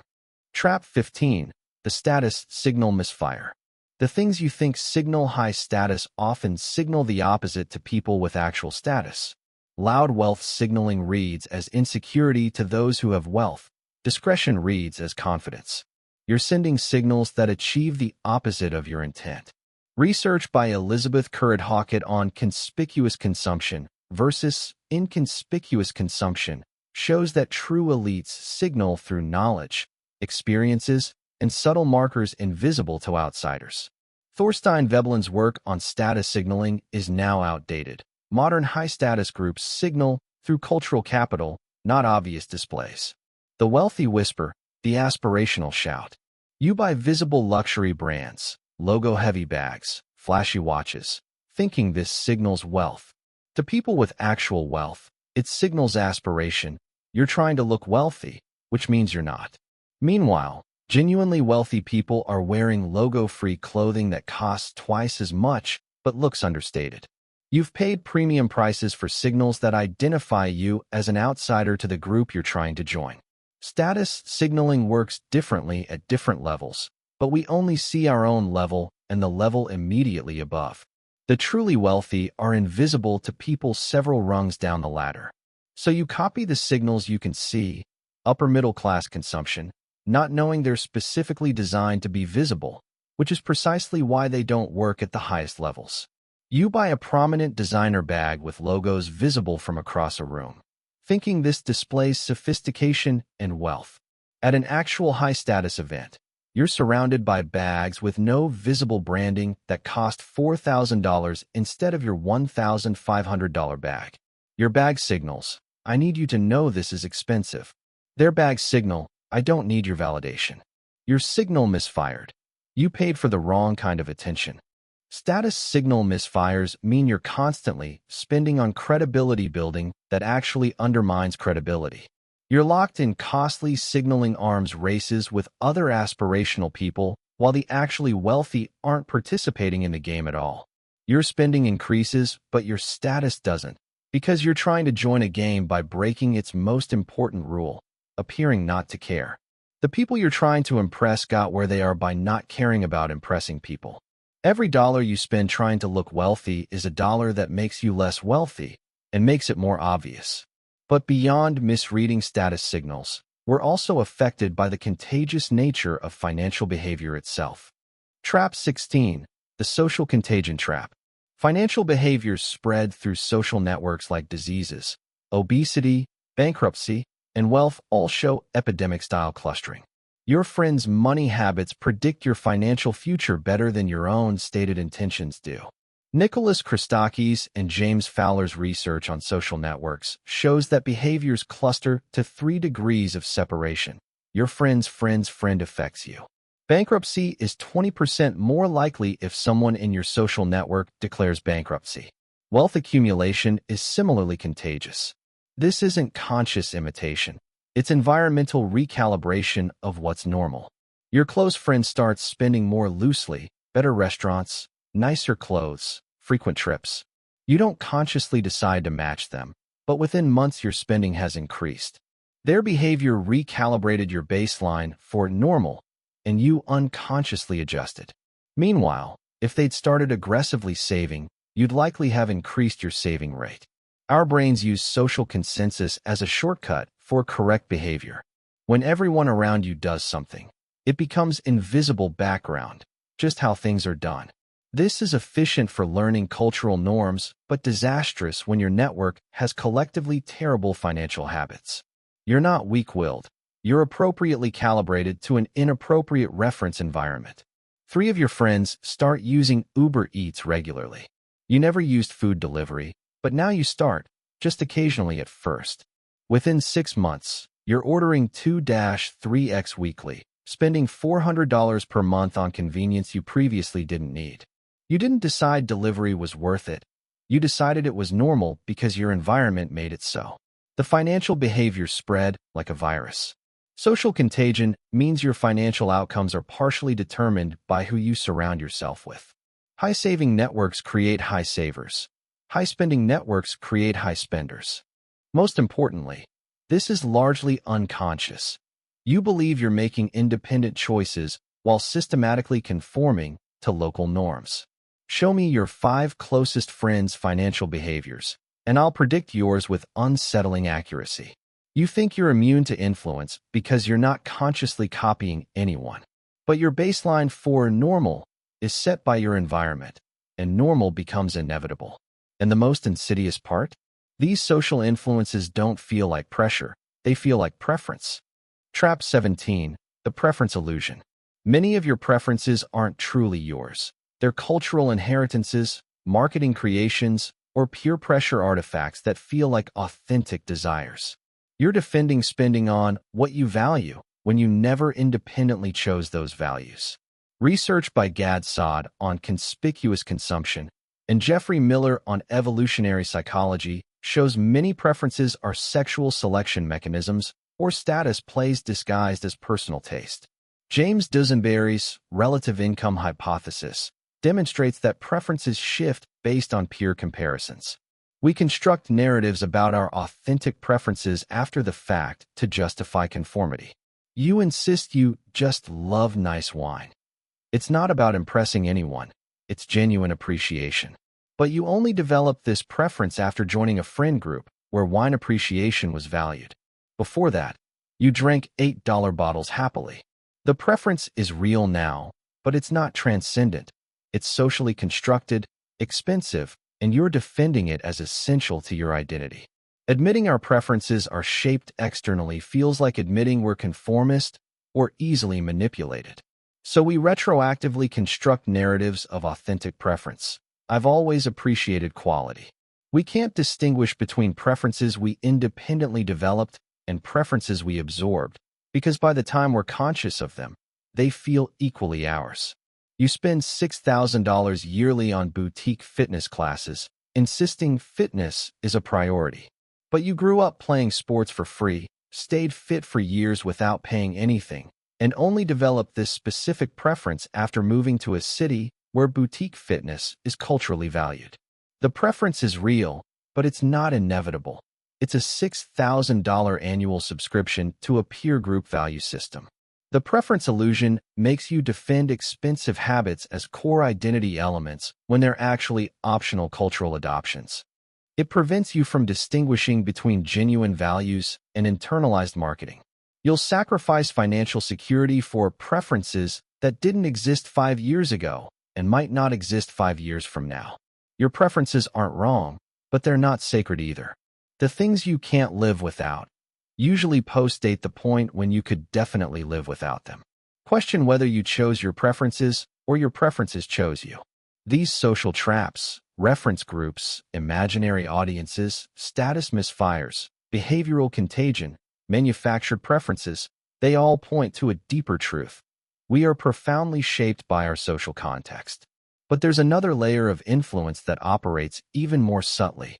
Trap 15. The status signal misfire. The things you think signal high status often signal the opposite to people with actual status. Loud wealth signaling reads as insecurity to those who have wealth. Discretion reads as confidence. You're sending signals that achieve the opposite of your intent. Research by Elizabeth Currid-Hawkett on conspicuous consumption versus inconspicuous consumption shows that true elites signal through knowledge, experiences, and subtle markers invisible to outsiders. Thorstein Veblen's work on status signaling is now outdated. Modern high-status groups signal through cultural capital, not obvious displays. The wealthy whisper, the aspirational shout. You buy visible luxury brands, logo-heavy bags, flashy watches, thinking this signals wealth. To people with actual wealth, it signals aspiration. You're trying to look wealthy, which means you're not. Meanwhile, genuinely wealthy people are wearing logo-free clothing that costs twice as much but looks understated. You've paid premium prices for signals that identify you as an outsider to the group you're trying to join. Status signaling works differently at different levels, but we only see our own level and the level immediately above. The truly wealthy are invisible to people several rungs down the ladder. So you copy the signals you can see, upper middle class consumption, not knowing they're specifically designed to be visible, which is precisely why they don't work at the highest levels. You buy a prominent designer bag with logos visible from across a room, thinking this displays sophistication and wealth. At an actual high-status event, You're surrounded by bags with no visible branding that cost $4,000 instead of your $1,500 bag. Your bag signals, I need you to know this is expensive. Their bags signal, I don't need your validation. Your signal misfired. You paid for the wrong kind of attention. Status signal misfires mean you're constantly spending on credibility building that actually undermines credibility. You're locked in costly signaling arms races with other aspirational people while the actually wealthy aren't participating in the game at all. Your spending increases, but your status doesn't, because you're trying to join a game by breaking its most important rule, appearing not to care. The people you're trying to impress got where they are by not caring about impressing people. Every dollar you spend trying to look wealthy is a dollar that makes you less wealthy and makes it more obvious. But beyond misreading status signals, we're also affected by the contagious nature of financial behavior itself. Trap 16, the social contagion trap. Financial behaviors spread through social networks like diseases, obesity, bankruptcy, and wealth all show epidemic-style clustering. Your friends' money habits predict your financial future better than your own stated intentions do. Nicholas Christakis and James Fowler's research on social networks shows that behaviors cluster to 3 degrees of separation. Your friend's friend's friend affects you. Bankruptcy is 20% more likely if someone in your social network declares bankruptcy. Wealth accumulation is similarly contagious. This isn't conscious imitation. It's environmental recalibration of what's normal. Your close friend starts spending more loosely, better restaurants, nicer clothes, frequent trips. You don't consciously decide to match them, but within months your spending has increased. Their behavior recalibrated your baseline for normal, and you unconsciously adjusted. Meanwhile, if they'd started aggressively saving, you'd likely have increased your saving rate. Our brains use social consensus as a shortcut for correct behavior. When everyone around you does something, it becomes invisible background, just how things are done. This is efficient for learning cultural norms, but disastrous when your network has collectively terrible financial habits. You're not weak-willed. You're appropriately calibrated to an inappropriate reference environment. 3 of your friends start using Uber Eats regularly. You never used food delivery, but now you start, just occasionally at first. Within 6 months, you're ordering 2-3x weekly, spending $400 per month on convenience you previously didn't need. You didn't decide delivery was worth it. You decided it was normal because your environment made it so. The financial behavior spread like a virus. Social contagion means your financial outcomes are partially determined by who you surround yourself with. High-saving networks create high savers. High-spending networks create high spenders. Most importantly, this is largely unconscious. You believe you're making independent choices while systematically conforming to local norms. Show me your 5 closest friends' financial behaviors, and I'll predict yours with unsettling accuracy. You think you're immune to influence because you're not consciously copying anyone. But your baseline for normal is set by your environment, and normal becomes inevitable. And the most insidious part? These social influences don't feel like pressure, they feel like preference. Trap 17, the preference illusion. Many of your preferences aren't truly yours. They're cultural inheritances, marketing creations, or peer pressure artifacts that feel like authentic desires. You're defending spending on what you value when you never independently chose those values. Research by Gad Saad on conspicuous consumption and Jeffrey Miller on evolutionary psychology shows many preferences are sexual selection mechanisms or status plays disguised as personal taste. James Dusenberry's relative income hypothesis demonstrates that preferences shift based on peer comparisons. We construct narratives about our authentic preferences after the fact to justify conformity. You insist you just love nice wine. It's not about impressing anyone, it's genuine appreciation. But you only developed this preference after joining a friend group where wine appreciation was valued. Before that, you drank $8 bottles happily. The preference is real now, but it's not transcendent. It's socially constructed, expensive, and you're defending it as essential to your identity. Admitting our preferences are shaped externally feels like admitting we're conformist or easily manipulated. So we retroactively construct narratives of authentic preference. I've always appreciated quality. We can't distinguish between preferences we independently developed and preferences we absorbed, because by the time we're conscious of them, they feel equally ours. You spend $6,000 yearly on boutique fitness classes, insisting fitness is a priority. But you grew up playing sports for free, stayed fit for years without paying anything, and only developed this specific preference after moving to a city where boutique fitness is culturally valued. The preference is real, but it's not inevitable. It's a $6,000 annual subscription to a peer group value system. The preference illusion makes you defend expensive habits as core identity elements when they're actually optional cultural adoptions. It prevents you from distinguishing between genuine values and internalized marketing. You'll sacrifice financial security for preferences that didn't exist 5 years ago and might not exist 5 years from now. Your preferences aren't wrong, but they're not sacred either. The things you can't live without usually post-date the point when you could definitely live without them. Question whether you chose your preferences or your preferences chose you. These social traps, reference groups, imaginary audiences, status misfires, behavioral contagion, manufactured preferences, they all point to a deeper truth. We are profoundly shaped by our social context. But there's another layer of influence that operates even more subtly.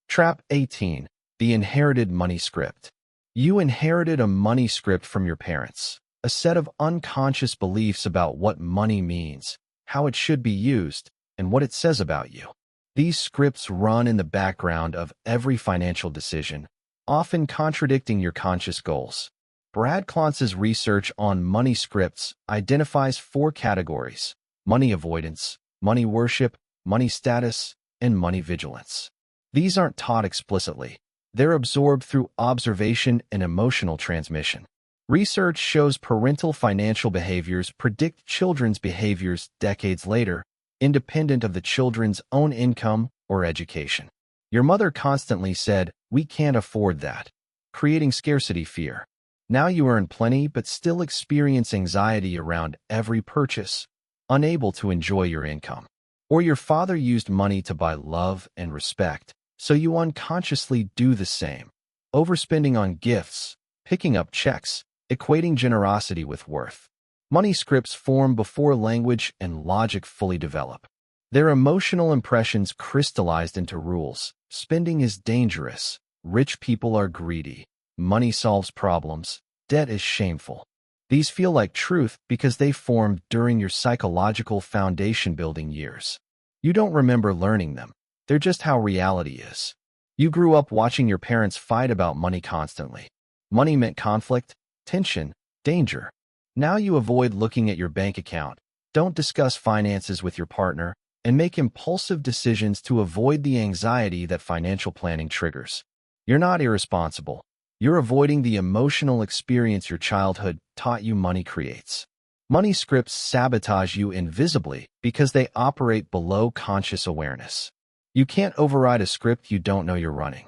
Trap 18, the inherited money script. You inherited a money script from your parents, a set of unconscious beliefs about what money means, how it should be used, and what it says about you. These scripts run in the background of every financial decision, often contradicting your conscious goals. Brad Clontze's research on money scripts identifies 4 categories: money avoidance, money worship, money status, and money vigilance. These aren't taught explicitly. They're absorbed through observation and emotional transmission. Research shows parental financial behaviors predict children's behaviors decades later, independent of the children's own income or education. Your mother constantly said, "We can't afford that," creating scarcity fear. Now you earn plenty but still experience anxiety around every purchase, unable to enjoy your income. Or your father used money to buy love and respect, so you unconsciously do the same, overspending on gifts, picking up checks, equating generosity with worth. Money scripts form before language and logic fully develop. Their emotional impressions crystallized into rules. Spending is dangerous. Rich people are greedy. Money solves problems. Debt is shameful. These feel like truth because they formed during your psychological foundation-building years. You don't remember learning them. They're just how reality is. You grew up watching your parents fight about money constantly. Money meant conflict, tension, danger. Now you avoid looking at your bank account, don't discuss finances with your partner, and make impulsive decisions to avoid the anxiety that financial planning triggers. You're not irresponsible. You're avoiding the emotional experience your childhood taught you money creates. Money scripts sabotage you invisibly because they operate below conscious awareness. You can't override a script you don't know you're running.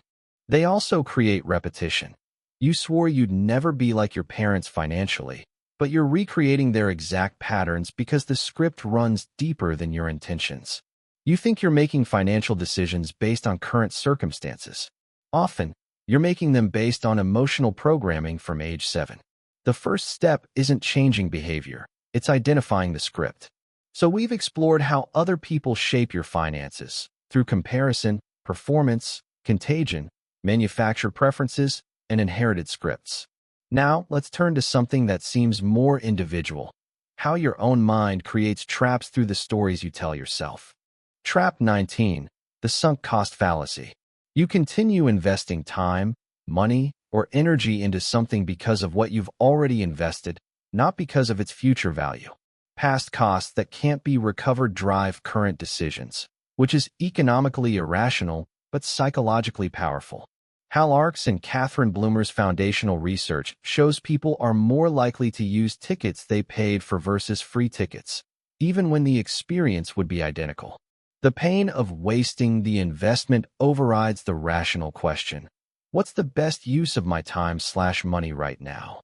They also create repetition. You swore you'd never be like your parents financially, but you're recreating their exact patterns because the script runs deeper than your intentions. You think you're making financial decisions based on current circumstances. Often, you're making them based on emotional programming from age 7. The first step isn't changing behavior, it's identifying the script. So we've explored how other people shape your finances through comparison, performance, contagion, manufactured preferences, and inherited scripts. Now, let's turn to something that seems more individual: how your own mind creates traps through the stories you tell yourself. Trap 19, the sunk cost fallacy. You continue investing time, money, or energy into something because of what you've already invested, not because of its future value. Past costs that can't be recovered drive current decisions, which is economically irrational but psychologically powerful. Hal Ark's and Catherine Bloomer's foundational research shows people are more likely to use tickets they paid for versus free tickets, even when the experience would be identical. The pain of wasting the investment overrides the rational question: what's the best use of my time/money right now?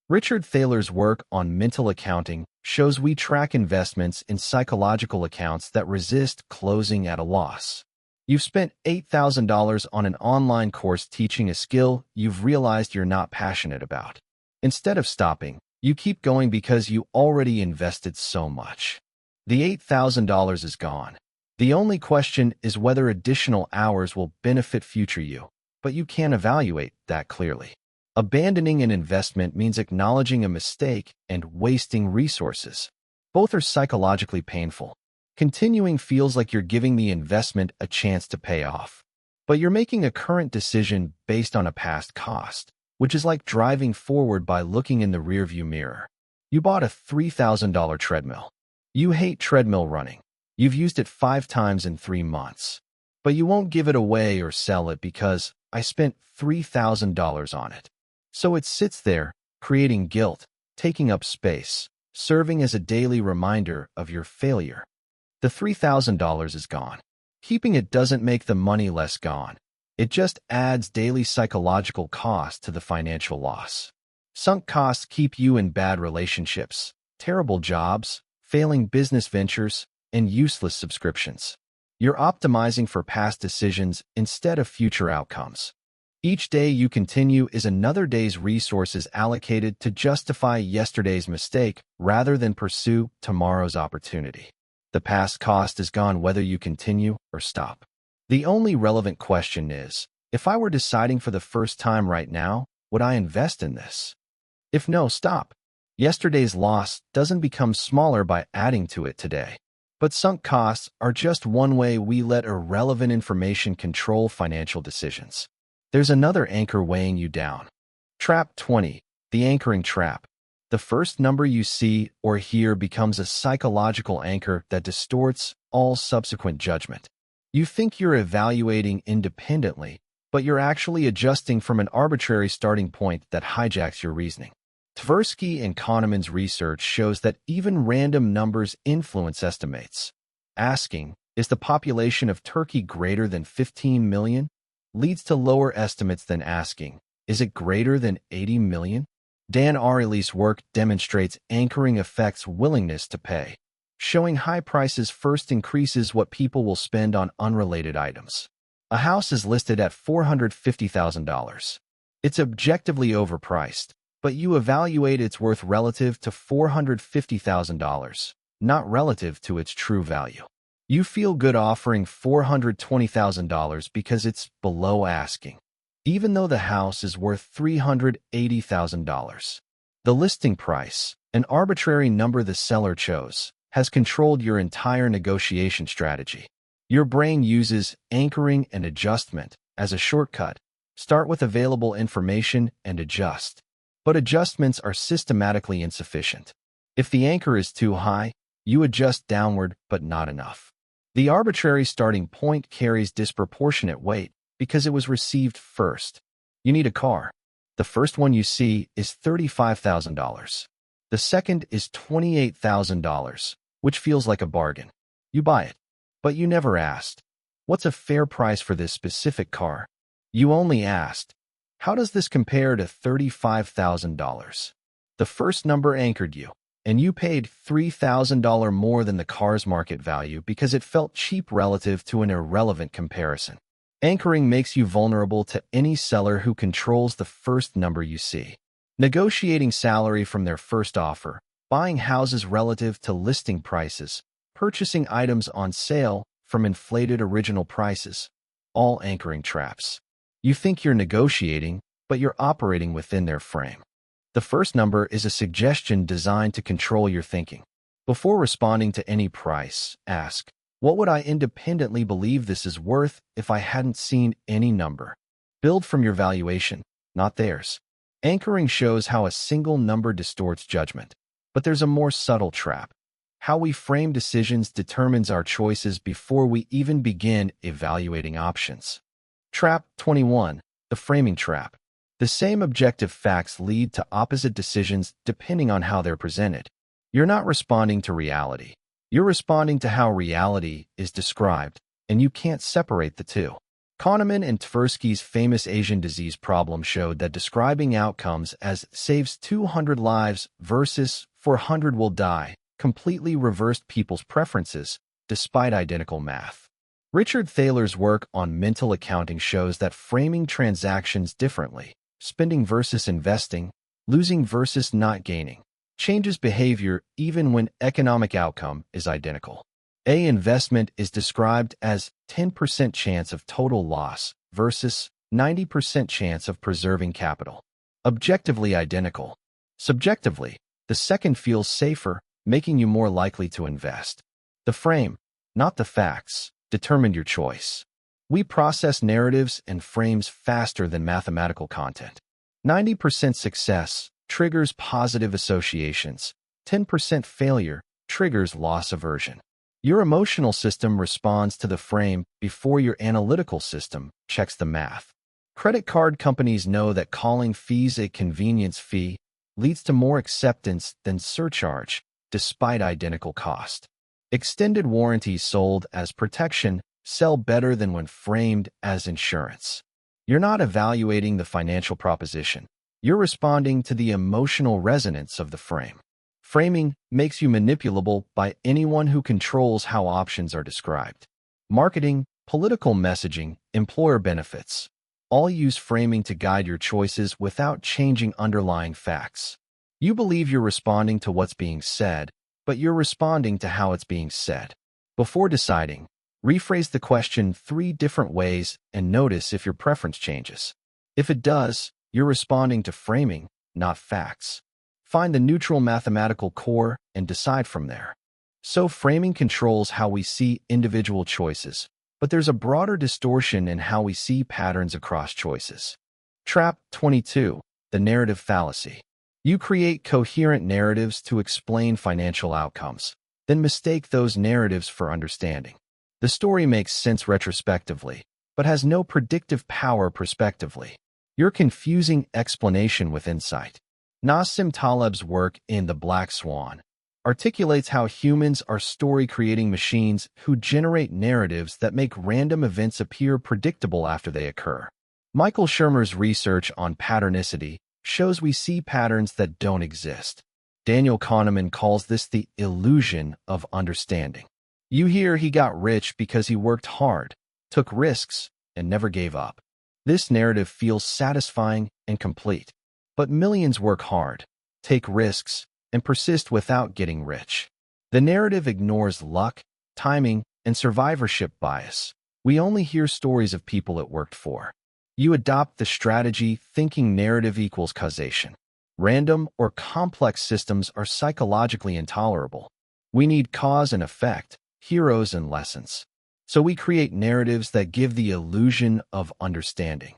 Richard Thaler's work on mental accounting shows we track investments in psychological accounts that resist closing at a loss. You've spent $8,000 on an online course teaching a skill you've realized you're not passionate about. Instead of stopping, you keep going because you already invested so much. The $8,000 is gone. The only question is whether additional hours will benefit future you, but you can't evaluate that clearly. Abandoning an investment means acknowledging a mistake and wasting resources. Both are psychologically painful. Continuing feels like you're giving the investment a chance to pay off. But you're making a current decision based on a past cost, which is like driving forward by looking in the rearview mirror. You bought a $3,000 treadmill. You hate treadmill running. You've used it 5 times in 3 months. But you won't give it away or sell it because I spent $3,000 on it. So it sits there, creating guilt, taking up space, serving as a daily reminder of your failure. The $3,000 is gone. Keeping it doesn't make the money less gone. It just adds daily psychological cost to the financial loss. Sunk costs keep you in bad relationships, terrible jobs, failing business ventures, and useless subscriptions. You're optimizing for past decisions instead of future outcomes. Each day you continue is another day's resources allocated to justify yesterday's mistake rather than pursue tomorrow's opportunity. The past cost is gone whether you continue or stop. The only relevant question is, if I were deciding for the first time right now, would I invest in this? If no, stop. Yesterday's loss doesn't become smaller by adding to it today. But sunk costs are just one way we let irrelevant information control financial decisions. There's another anchor weighing you down. Trap 20, the anchoring trap. The first number you see or hear becomes a psychological anchor that distorts all subsequent judgment. You think you're evaluating independently, but you're actually adjusting from an arbitrary starting point that hijacks your reasoning. Tversky and Kahneman's research shows that even random numbers influence estimates. Asking, is the population of Turkey greater than 15 million? Leads to lower estimates than asking, is it greater than 80 million? Dan Ariely's work demonstrates anchoring affects willingness to pay. Showing high prices first increases what people will spend on unrelated items. A house is listed at $450,000. It's objectively overpriced, but you evaluate its worth relative to $450,000, not relative to its true value. You feel good offering $420,000 because it's below asking, even though the house is worth $380,000. The listing price, an arbitrary number the seller chose, has controlled your entire negotiation strategy. Your brain uses anchoring and adjustment as a shortcut. Start with available information and adjust. But adjustments are systematically insufficient. If the anchor is too high, you adjust downward, but not enough. The arbitrary starting point carries disproportionate weight because it was received first. You need a car. The first one you see is $35,000. The second is $28,000, which feels like a bargain. You buy it. But you never asked, what's a fair price for this specific car? You only asked, how does this compare to $35,000? The first number anchored you, and you paid $3,000 more than the car's market value because it felt cheap relative to an irrelevant comparison. Anchoring makes you vulnerable to any seller who controls the first number you see. Negotiating salary from their first offer, buying houses relative to listing prices, purchasing items on sale from inflated original prices, all anchoring traps. You think you're negotiating, but you're operating within their frame. The first number is a suggestion designed to control your thinking. Before responding to any price, ask, what would I independently believe this is worth if I hadn't seen any number? Build from your valuation, not theirs. Anchoring shows how a single number distorts judgment. But there's a more subtle trap. How we frame decisions determines our choices before we even begin evaluating options. Trap 21, the framing trap. The same objective facts lead to opposite decisions depending on how they're presented. You're not responding to reality. You're responding to how reality is described, and you can't separate the two. Kahneman and Tversky's famous Asian disease problem showed that describing outcomes as saves 200 lives versus 400 will die, completely reversed people's preferences, despite identical math. Richard Thaler's work on mental accounting shows that framing transactions differently, spending versus investing, losing versus not gaining, changes behavior even when economic outcome is identical. A investment is described as 10% chance of total loss versus 90% chance of preserving capital. Objectively identical. Subjectively, the second feels safer, making you more likely to invest. The frame, not the facts, determined your choice. We process narratives and frames faster than mathematical content. 90% success triggers positive associations. 10% failure triggers loss aversion. Your emotional system responds to the frame before your analytical system checks the math. Credit card companies know that calling fees a convenience fee leads to more acceptance than surcharge, despite identical cost. Extended warranties sold as protection sell better than when framed as insurance. You're not evaluating the financial proposition. You're responding to the emotional resonance of the frame. Framing makes you manipulable by anyone who controls how options are described. Marketing, political messaging, employer benefits all use framing to guide your choices without changing underlying facts. You believe you're responding to what's being said, but you're responding to how it's being said. Before deciding, rephrase the question 3 different ways and notice if your preference changes. If it does, you're responding to framing, not facts. Find the neutral mathematical core and decide from there. So framing controls how we see individual choices, but there's a broader distortion in how we see patterns across choices. Trap 22. The narrative fallacy. You create coherent narratives to explain financial outcomes, then mistake those narratives for understanding. The story makes sense retrospectively, but has no predictive power prospectively. You're confusing explanation with insight. Nassim Taleb's work in The Black Swan articulates how humans are story-creating machines who generate narratives that make random events appear predictable after they occur. Michael Shermer's research on patternicity shows we see patterns that don't exist. Daniel Kahneman calls this the illusion of understanding. You hear he got rich because he worked hard, took risks, and never gave up. This narrative feels satisfying and complete. But millions work hard, take risks, and persist without getting rich. The narrative ignores luck, timing, and survivorship bias. We only hear stories of people it worked for. You adopt the strategy thinking narrative equals causation. Random or complex systems are psychologically intolerable. We need cause and effect, heroes and lessons. So we create narratives that give the illusion of understanding.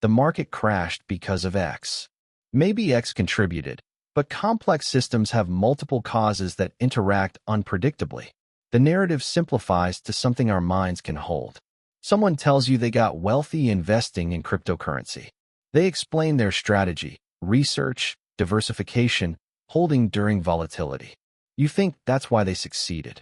The market crashed because of X. Maybe X contributed, but complex systems have multiple causes that interact unpredictably. The narrative simplifies to something our minds can hold. Someone tells you they got wealthy investing in cryptocurrency. They explain their strategy, research, diversification, holding during volatility. You think that's why they succeeded.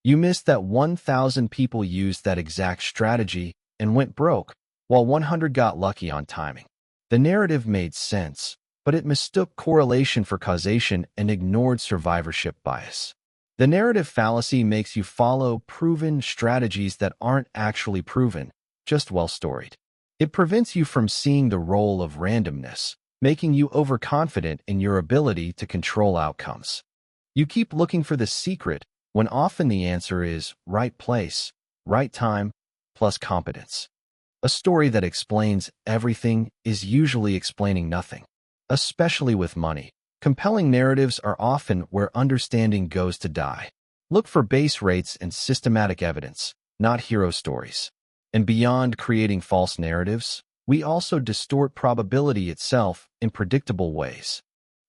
You miss that 1,000 people used that exact strategy and went broke, while 100 got lucky on timing. The narrative made sense, but it mistook correlation for causation and ignored survivorship bias. The narrative fallacy makes you follow proven strategies that aren't actually proven, just well-storied. It prevents you from seeing the role of randomness, making you overconfident in your ability to control outcomes. You keep looking for the secret when often the answer is right place, right time, plus competence. A story that explains everything is usually explaining nothing. Especially with money, compelling narratives are often where understanding goes to die. Look for base rates and systematic evidence, not hero stories. And beyond creating false narratives, we also distort probability itself in predictable ways.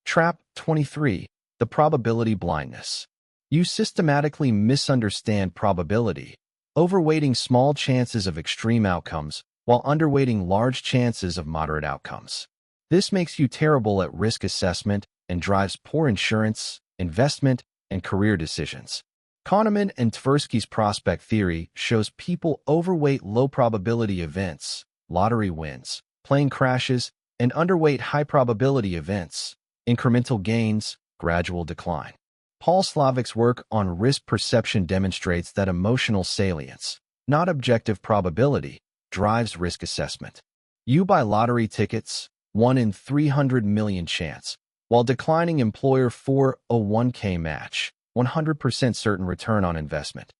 Trap 23. The probability blindness. You systematically misunderstand probability, overweighting small chances of extreme outcomes while underweighting large chances of moderate outcomes. This makes you terrible at risk assessment and drives poor insurance, investment, and career decisions. Kahneman and Tversky's prospect theory shows people overweight low-probability events, lottery wins, plane crashes, and underweight high-probability events, incremental gains, gradual decline. Paul Slavic's work on risk perception demonstrates that emotional salience, not objective probability, drives risk assessment. You buy lottery tickets, 1 in 300 million chance, while declining employer 401k match, 100% certain return on investment.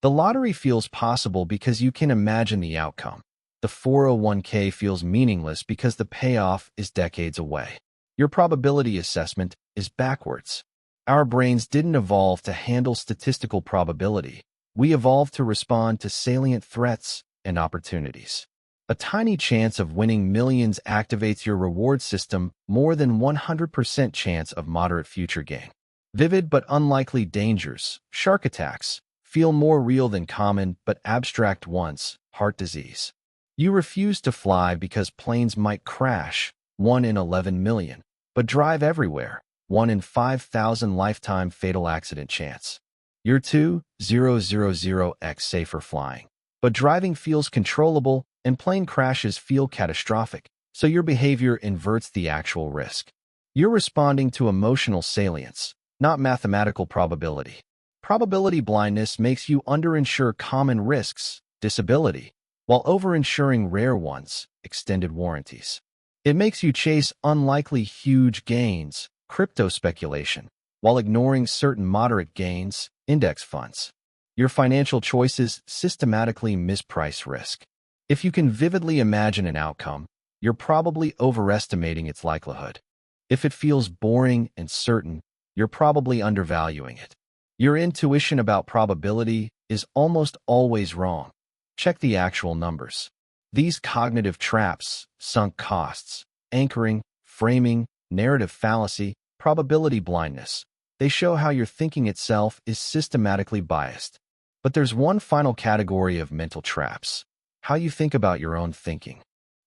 The lottery feels possible because you can imagine the outcome. The 401k feels meaningless because the payoff is decades away. Your probability assessment is backwards. Our brains didn't evolve to handle statistical probability. We evolved to respond to salient threats and opportunities. A tiny chance of winning millions activates your reward system more than 100% chance of moderate future gain. Vivid but unlikely dangers, shark attacks, feel more real than common but abstract ones, heart disease. You refuse to fly because planes might crash, 1 in 11 million, but drive everywhere, 1 in 5,000 lifetime fatal accident chance. You're 2,000x safer flying. But driving feels controllable and plane crashes feel catastrophic, so your behavior inverts the actual risk. You're responding to emotional salience, not mathematical probability. Probability blindness makes you underinsure common risks, disability, while overinsuring rare ones, extended warranties. It makes you chase unlikely huge gains, crypto speculation, while ignoring certain moderate gains, index funds. Your financial choices systematically misprice risk. If you can vividly imagine an outcome, you're probably overestimating its likelihood. If it feels boring and certain, you're probably undervaluing it. Your intuition about probability is almost always wrong. Check the actual numbers. These cognitive traps, sunk costs, anchoring, framing, narrative fallacy, probability blindness, they show how your thinking itself is systematically biased. But there's one final category of mental traps: how you think about your own thinking.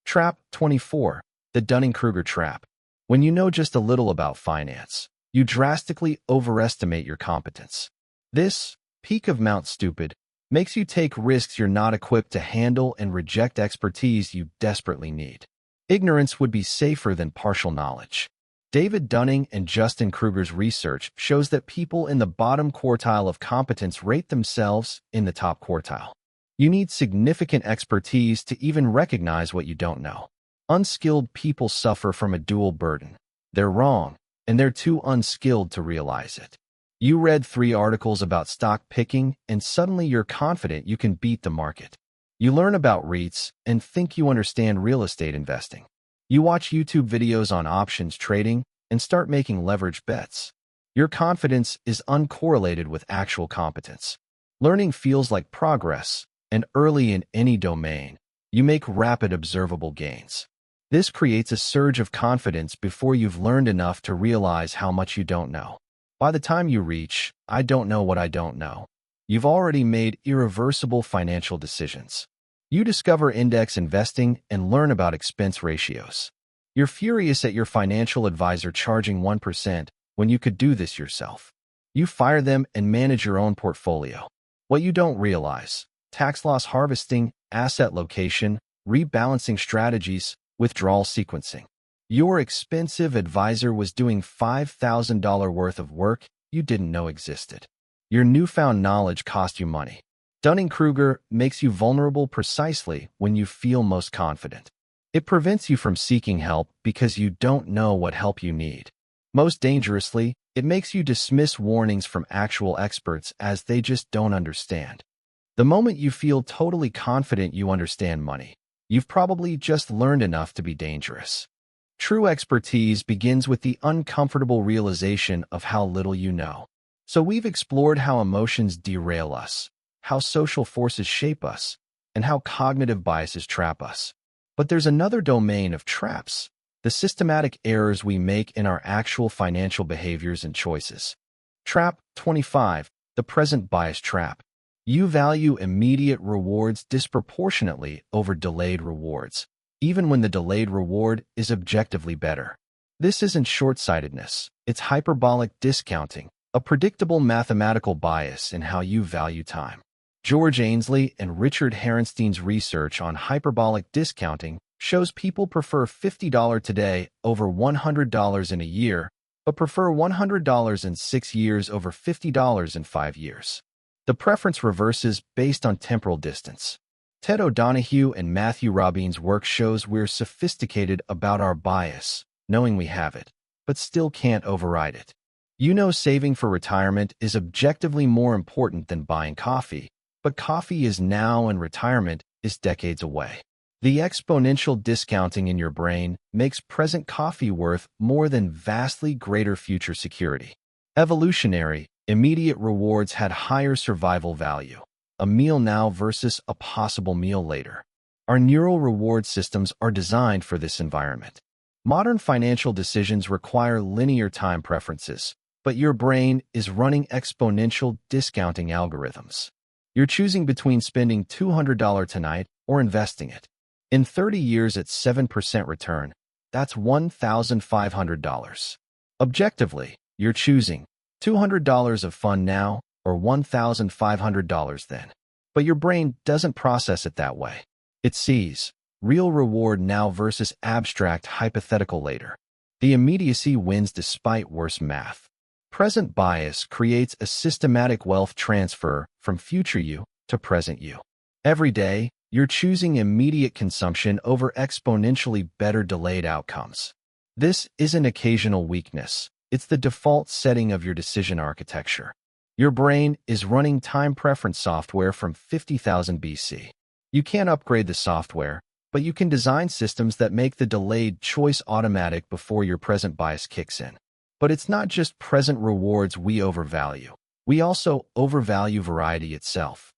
Trap 24, the Dunning-Kruger trap. When you know just a little about finance, you drastically overestimate your competence. This, peak of Mount Stupid, makes you take risks you're not equipped to handle and reject expertise you desperately need. Ignorance would be safer than partial knowledge. David Dunning and Justin Kruger's research shows that people in the bottom quartile of competence rate themselves in the top quartile. You need significant expertise to even recognize what you don't know. Unskilled people suffer from a dual burden. They're wrong, and they're too unskilled to realize it. You read 3 articles about stock picking, and suddenly you're confident you can beat the market. You learn about REITs and think you understand real estate investing. You watch YouTube videos on options trading and start making leveraged bets. Your confidence is uncorrelated with actual competence. Learning feels like progress, and early in any domain, you make rapid observable gains. This creates a surge of confidence before you've learned enough to realize how much you don't know. By the time you reach, "I don't know what I don't know," you've already made irreversible financial decisions. You discover index investing and learn about expense ratios. You're furious at your financial advisor charging 1% when you could do this yourself. You fire them and manage your own portfolio. What you don't realize: tax loss harvesting, asset location, rebalancing strategies, withdrawal sequencing. Your expensive advisor was doing $5,000 worth of work you didn't know existed. Your newfound knowledge cost you money. Dunning-Kruger makes you vulnerable precisely when you feel most confident. It prevents you from seeking help because you don't know what help you need. Most dangerously, it makes you dismiss warnings from actual experts as they just don't understand. The moment you feel totally confident you understand money, you've probably just learned enough to be dangerous. True expertise begins with the uncomfortable realization of how little you know. So we've explored how emotions derail us, how social forces shape us, and how cognitive biases trap us. But there's another domain of traps: the systematic errors we make in our actual financial behaviors and choices. Trap 25, the present bias trap. You value immediate rewards disproportionately over delayed rewards, even when the delayed reward is objectively better. This isn't short-sightedness, it's hyperbolic discounting, a predictable mathematical bias in how you value time. George Ainsley and Richard Herenstein's research on hyperbolic discounting shows people prefer $50 today over $100 in a year but prefer $100 in 6 years over $50 in 5 years. The preference reverses based on temporal distance. Ted O'Donohue and Matthew Robbins' work shows we're sophisticated about our bias, knowing we have it, but still can't override it. You know saving for retirement is objectively more important than buying coffee, but coffee is now and retirement is decades away. The exponential discounting in your brain makes present coffee worth more than vastly greater future security. Evolutionary, immediate rewards had higher survival value. A meal now versus a possible meal later. Our neural reward systems are designed for this environment. Modern financial decisions require linear time preferences, but your brain is running exponential discounting algorithms. You're choosing between spending $200 tonight or investing it. In 30 years at 7% return, that's $1,500. Objectively, you're choosing $200 of fun now or $1,500 then. But your brain doesn't process it that way. It sees real reward now versus abstract hypothetical later. The immediacy wins despite worse math. Present bias creates a systematic wealth transfer from future you to present you. Every day, you're choosing immediate consumption over exponentially better delayed outcomes. This isn't occasional weakness. It's the default setting of your decision architecture. Your brain is running time preference software from 50,000 BC. You can't upgrade the software, but you can design systems that make the delayed choice automatic before your present bias kicks in. But it's not just present rewards we overvalue. We also overvalue variety itself.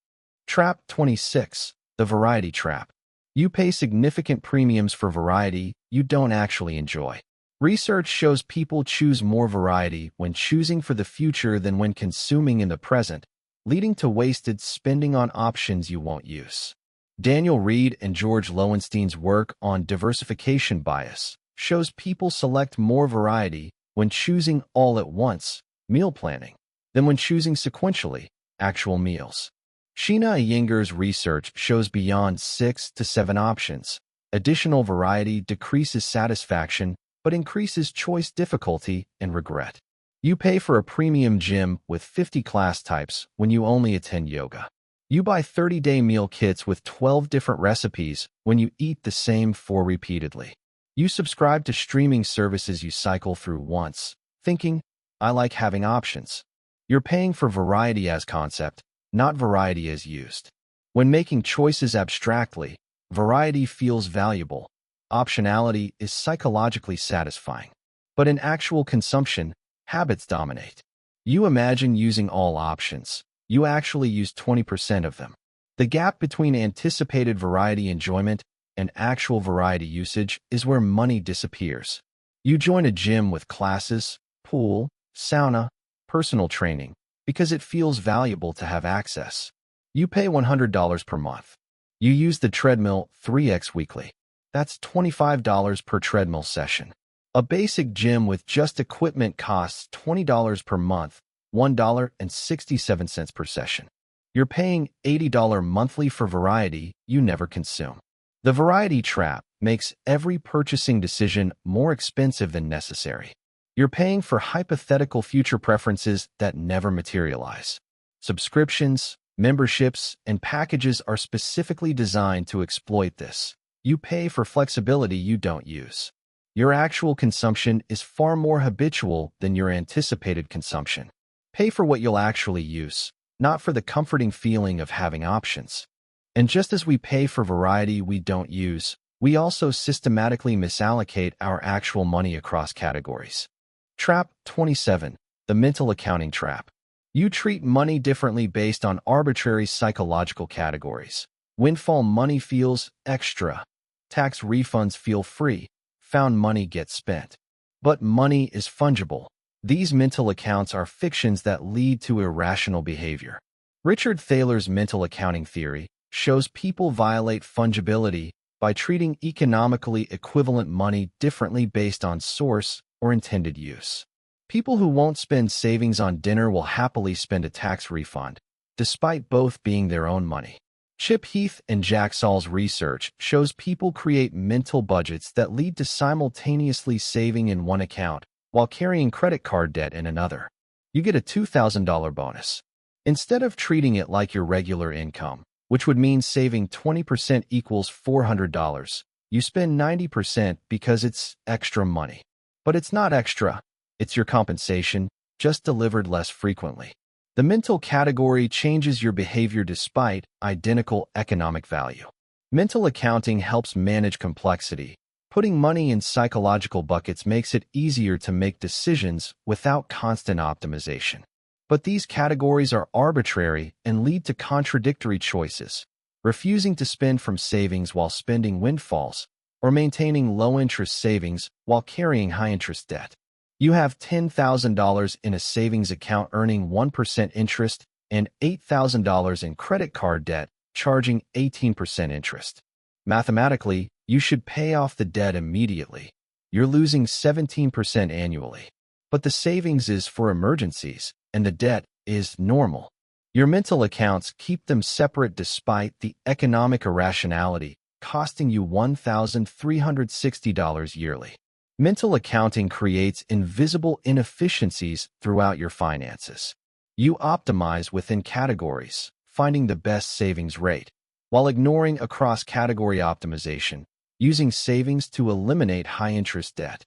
Trap 26, the variety trap. You pay significant premiums for variety you don't actually enjoy. Research shows people choose more variety when choosing for the future than when consuming in the present, leading to wasted spending on options you won't use. Daniel Reed and George Lowenstein's work on diversification bias shows people select more variety when choosing all at once, meal planning, than when choosing sequentially, actual meals. Sheena Iyinger's research shows beyond 6 to 7 options, additional variety decreases satisfaction but increases choice difficulty and regret. You pay for a premium gym with 50 class types when you only attend yoga. You buy 30-day meal kits with 12 different recipes when you eat the same 4 repeatedly. You subscribe to streaming services you cycle through once, thinking, I like having options. You're paying for variety as concept, not variety as used. When making choices abstractly, variety feels valuable. Optionality is psychologically satisfying. But in actual consumption, habits dominate. You imagine using all options. You actually use 20% of them. The gap between anticipated variety enjoyment and actual variety usage is where money disappears. You join a gym with classes, pool, sauna, personal training, because it feels valuable to have access. You pay $100 per month. You use the treadmill 3x weekly. That's $25 per treadmill session. A basic gym with just equipment costs $20 per month, $1.67 per session. You're paying $80 monthly for variety you never consume. The variety trap makes every purchasing decision more expensive than necessary. You're paying for hypothetical future preferences that never materialize. Subscriptions, memberships, and packages are specifically designed to exploit this. You pay for flexibility you don't use. Your actual consumption is far more habitual than your anticipated consumption. Pay for what you'll actually use, not for the comforting feeling of having options. And just as we pay for variety we don't use, we also systematically misallocate our actual money across categories. Trap 27, the mental accounting trap. You treat money differently based on arbitrary psychological categories. Windfall money feels extra. Tax refunds feel free. Found money gets spent. But money is fungible. These mental accounts are fictions that lead to irrational behavior. Richard Thaler's mental accounting theory shows people violate fungibility by treating economically equivalent money differently based on source or intended use. People who won't spend savings on dinner will happily spend a tax refund, despite both being their own money. Chip Heath and Jack Saul's research shows people create mental budgets that lead to simultaneously saving in one account while carrying credit card debt in another. You get a $2,000 bonus. Instead of treating it like your regular income, which would mean saving 20% equals $400, you spend 90% because it's extra money. But it's not extra. It's your compensation, just delivered less frequently. The mental category changes your behavior despite identical economic value. Mental accounting helps manage complexity. Putting money in psychological buckets makes it easier to make decisions without constant optimization. But these categories are arbitrary and lead to contradictory choices, refusing to spend from savings while spending windfalls, or maintaining low-interest savings while carrying high-interest debt. You have $10,000 in a savings account earning 1% interest and $8,000 in credit card debt charging 18% interest. Mathematically, you should pay off the debt immediately. You're losing 17% annually. But the savings is for emergencies, and the debt is normal. Your mental accounts keep them separate despite the economic irrationality, costing you $1,360 yearly. Mental accounting creates invisible inefficiencies throughout your finances. You optimize within categories, finding the best savings rate, while ignoring across-category optimization, using savings to eliminate high-interest debt.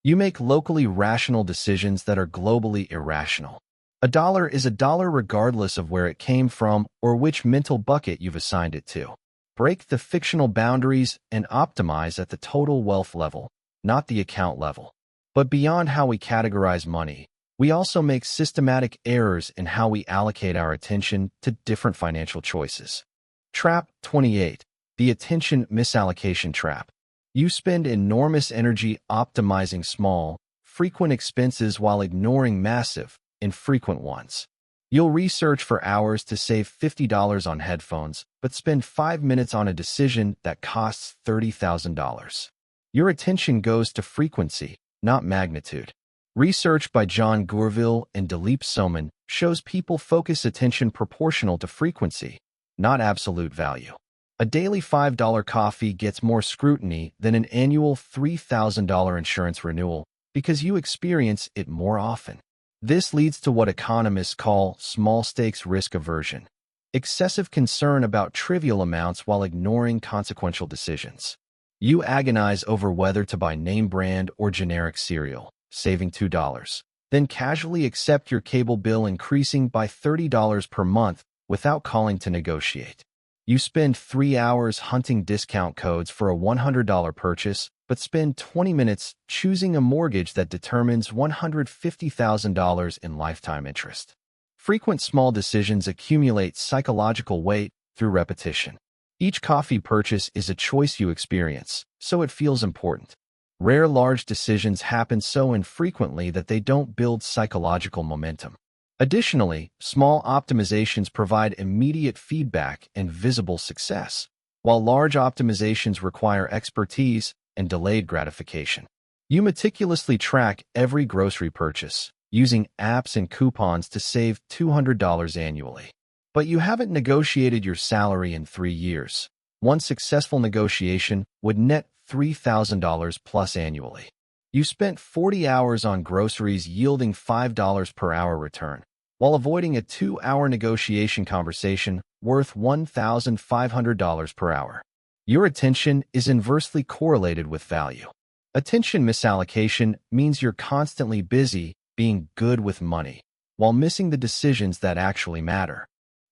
You make locally rational decisions that are globally irrational. A dollar is a dollar regardless of where it came from or which mental bucket you've assigned it to. Break the fictional boundaries and optimize at the total wealth level, not the account level. But beyond how we categorize money, we also make systematic errors in how we allocate our attention to different financial choices. Trap 28. The attention misallocation trap. You spend enormous energy optimizing small, frequent expenses while ignoring massive, infrequent ones. You'll research for hours to save $50 on headphones, but spend 5 minutes on a decision that costs $30,000. Your attention goes to frequency, not magnitude. Research by John Gourville and Dilip Soman shows people focus attention proportional to frequency, not absolute value. A daily $5 coffee gets more scrutiny than an annual $3,000 insurance renewal because you experience it more often. This leads to what economists call small-stakes risk aversion, excessive concern about trivial amounts while ignoring consequential decisions. You agonize over whether to buy name brand or generic cereal, saving $2, then casually accept your cable bill increasing by $30 per month without calling to negotiate. You spend 3 hours hunting discount codes for a $100 purchase, but spend 20 minutes choosing a mortgage that determines $150,000 in lifetime interest. Frequent small decisions accumulate psychological weight through repetition. Each coffee purchase is a choice you experience, so it feels important. Rare large decisions happen so infrequently that they don't build psychological momentum. Additionally, small optimizations provide immediate feedback and visible success, while large optimizations require expertise and delayed gratification. You meticulously track every grocery purchase, using apps and coupons to save $200 annually. But you haven't negotiated your salary in 3 years. One successful negotiation would net $3,000 plus annually. You spent 40 hours on groceries yielding $5 per hour return, while avoiding a 2-hour negotiation conversation worth $1,500 per hour. Your attention is inversely correlated with value. Attention misallocation means you're constantly busy being good with money, while missing the decisions that actually matter.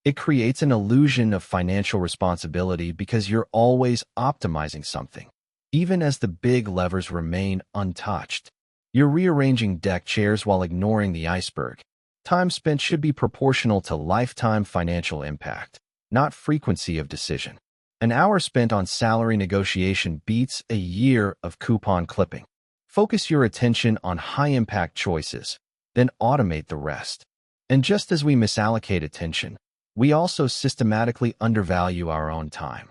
It creates an illusion of financial responsibility because you're always optimizing something, even as the big levers remain untouched. You're rearranging deck chairs while ignoring the iceberg. Time spent should be proportional to lifetime financial impact, not frequency of decision. An hour spent on salary negotiation beats a year of coupon clipping. Focus your attention on high-impact choices, then automate the rest. And just as we misallocate attention, we also systematically undervalue our own time.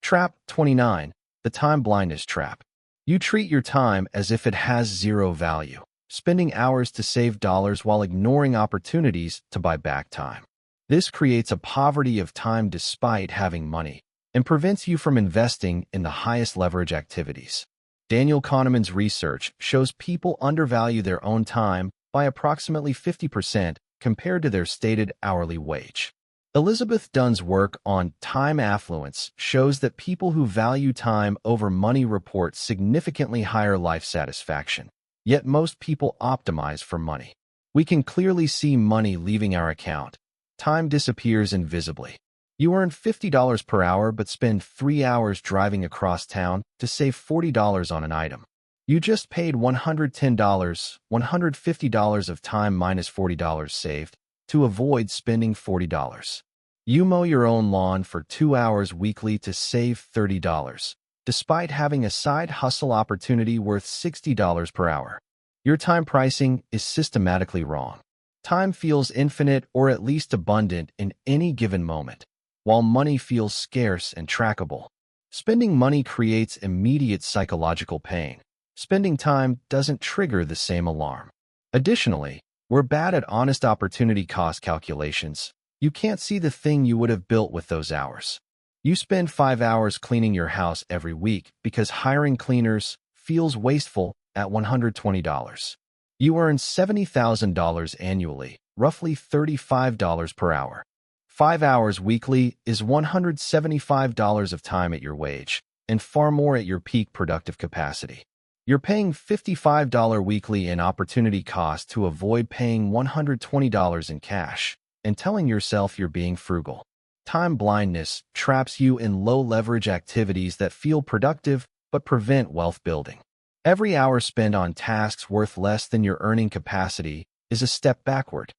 Trap 29. The time blindness trap. You treat your time as if it has zero value, spending hours to save dollars while ignoring opportunities to buy back time. This creates a poverty of time despite having money, and prevents you from investing in the highest leverage activities. Daniel Kahneman's research shows people undervalue their own time by approximately 50% compared to their stated hourly wage. Elizabeth Dunn's work on time affluence shows that people who value time over money report significantly higher life satisfaction. Yet most people optimize for money. We can clearly see money leaving our account. Time disappears invisibly. You earn $50 per hour but spend 3 hours driving across town to save $40 on an item. You just paid $110, $150 of time minus $40 saved to avoid spending $40. You mow your own lawn for 2 hours weekly to save $30, despite having a side hustle opportunity worth $60 per hour. Your time pricing is systematically wrong. Time feels infinite or at least abundant in any given moment, while money feels scarce and trackable. Spending money creates immediate psychological pain. Spending time doesn't trigger the same alarm. Additionally, we're bad at honest opportunity cost calculations. You can't see the thing you would have built with those hours. You spend 5 hours cleaning your house every week because hiring cleaners feels wasteful at $120. You earn $70,000 annually, roughly $35 per hour. 5 hours weekly is $175 of time at your wage, and far more at your peak productive capacity. You're paying $55 weekly in opportunity cost to avoid paying $120 in cash, and telling yourself you're being frugal. Time blindness traps you in low-leverage activities that feel productive but prevent wealth building. Every hour spent on tasks worth less than your earning capacity is a step backward.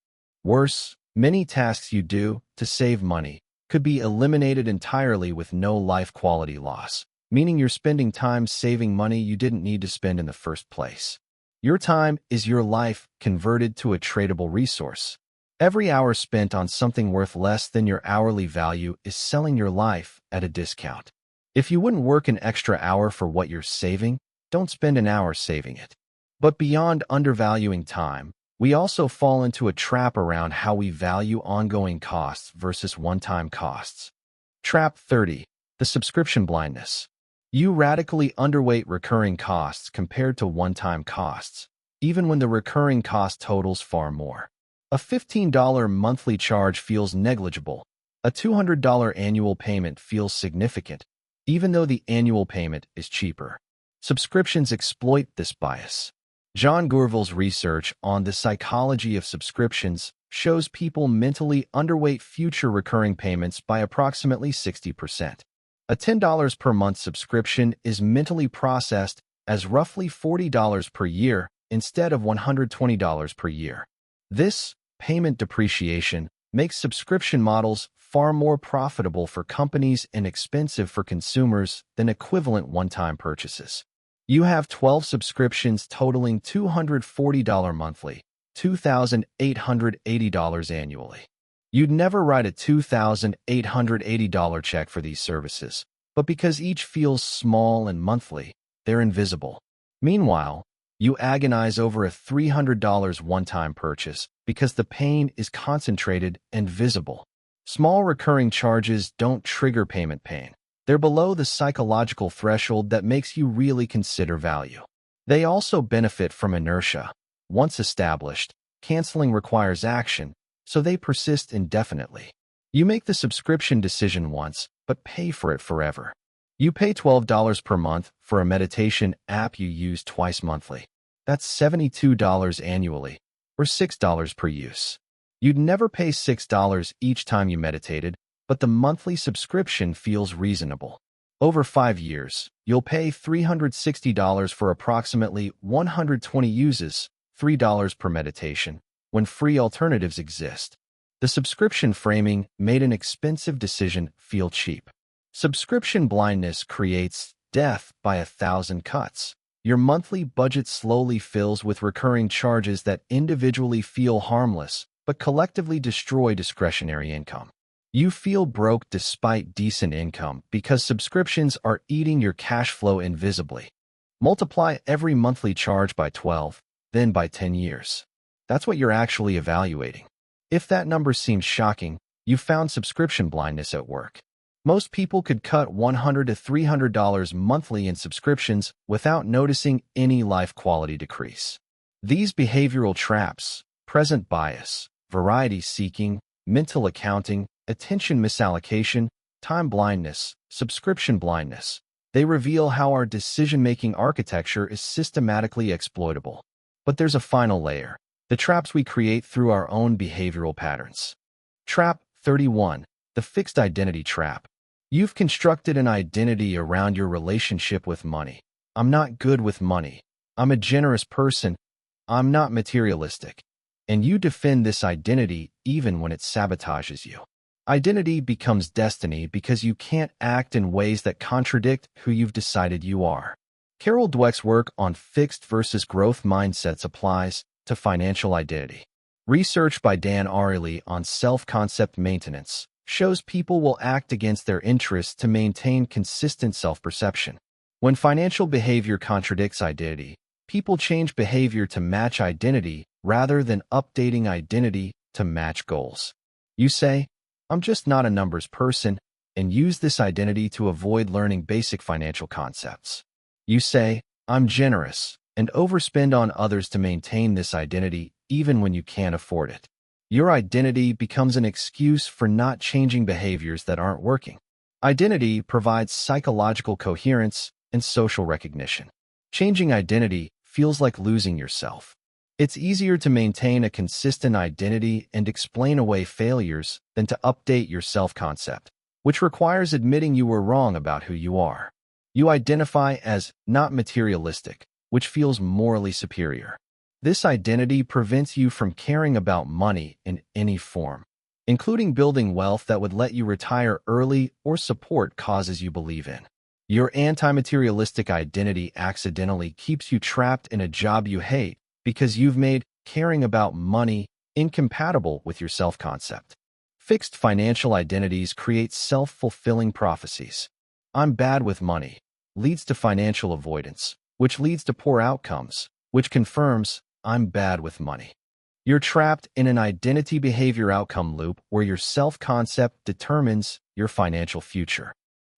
Worse, many tasks you do to save money could be eliminated entirely with no life quality loss, meaning you're spending time saving money you didn't need to spend in the first place. Your time is your life converted to a tradable resource. Every hour spent on something worth less than your hourly value is selling your life at a discount. If you wouldn't work an extra hour for what you're saving, don't spend an hour saving it. But beyond undervaluing time, we also fall into a trap around how we value ongoing costs versus one-time costs. Trap 30. The subscription blindness. You radically underweight recurring costs compared to one-time costs, even when the recurring cost totals far more. A $15 monthly charge feels negligible. A $200 annual payment feels significant, even though the annual payment is cheaper. Subscriptions exploit this bias. John Gurville's research on the psychology of subscriptions shows people mentally underweight future recurring payments by approximately 60%. A $10 per month subscription is mentally processed as roughly $40 per year instead of $120 per year. This payment depreciation makes subscription models far more profitable for companies and expensive for consumers than equivalent one-time purchases. You have 12 subscriptions totaling $240 monthly, $2,880 annually. You'd never write a $2,880 check for these services, but because each feels small and monthly, they're invisible. Meanwhile, you agonize over a $300 one-time purchase because the pain is concentrated and visible. Small recurring charges don't trigger payment pain. They're below the psychological threshold that makes you really consider value. They also benefit from inertia. Once established, canceling requires action, so they persist indefinitely. You make the subscription decision once, but pay for it forever. You pay $12 per month for a meditation app you use twice monthly. That's $72 annually, or $6 per use. You'd never pay $6 each time you meditated, but the monthly subscription feels reasonable. Over 5 years, you'll pay $360 for approximately 120 uses, $3 per meditation, when free alternatives exist. The subscription framing made an expensive decision feel cheap. Subscription blindness creates death by 1,000 cuts. Your monthly budget slowly fills with recurring charges that individually feel harmless, but collectively destroy discretionary income. You feel broke despite decent income because subscriptions are eating your cash flow invisibly. Multiply every monthly charge by 12, then by 10 years. That's what you're actually evaluating. If that number seems shocking, you found subscription blindness at work. Most people could cut $100 to $300 monthly in subscriptions without noticing any life quality decrease. These behavioral traps, present bias, variety seeking, mental accounting, attention misallocation, time blindness, subscription blindness, they reveal how our decision-making architecture is systematically exploitable. But there's a final layer: the traps we create through our own behavioral patterns. Trap 31. The fixed identity trap. You've constructed an identity around your relationship with money. I'm not good with money. I'm a generous person. I'm not materialistic. And you defend this identity even when it sabotages you. Identity becomes destiny because you can't act in ways that contradict who you've decided you are. Carol Dweck's work on fixed versus growth mindsets applies to financial identity. Research by Dan Ariely on self-concept maintenance shows people will act against their interests to maintain consistent self-perception. When financial behavior contradicts identity, people change behavior to match identity rather than updating identity to match goals. You say, "I'm just not a numbers person," and use this identity to avoid learning basic financial concepts. You say, "I'm generous," and overspend on others to maintain this identity even when you can't afford it. Your identity becomes an excuse for not changing behaviors that aren't working. Identity provides psychological coherence and social recognition. Changing identity feels like losing yourself. It's easier to maintain a consistent identity and explain away failures than to update your self-concept, which requires admitting you were wrong about who you are. You identify as not materialistic, which feels morally superior. This identity prevents you from caring about money in any form, including building wealth that would let you retire early or support causes you believe in. Your anti-materialistic identity accidentally keeps you trapped in a job you hate because you've made caring about money incompatible with your self-concept. Fixed financial identities create self-fulfilling prophecies. "I'm bad with money" leads to financial avoidance, which leads to poor outcomes, which confirms "I'm bad with money." You're trapped in an identity behavior outcome loop where your self-concept determines your financial future.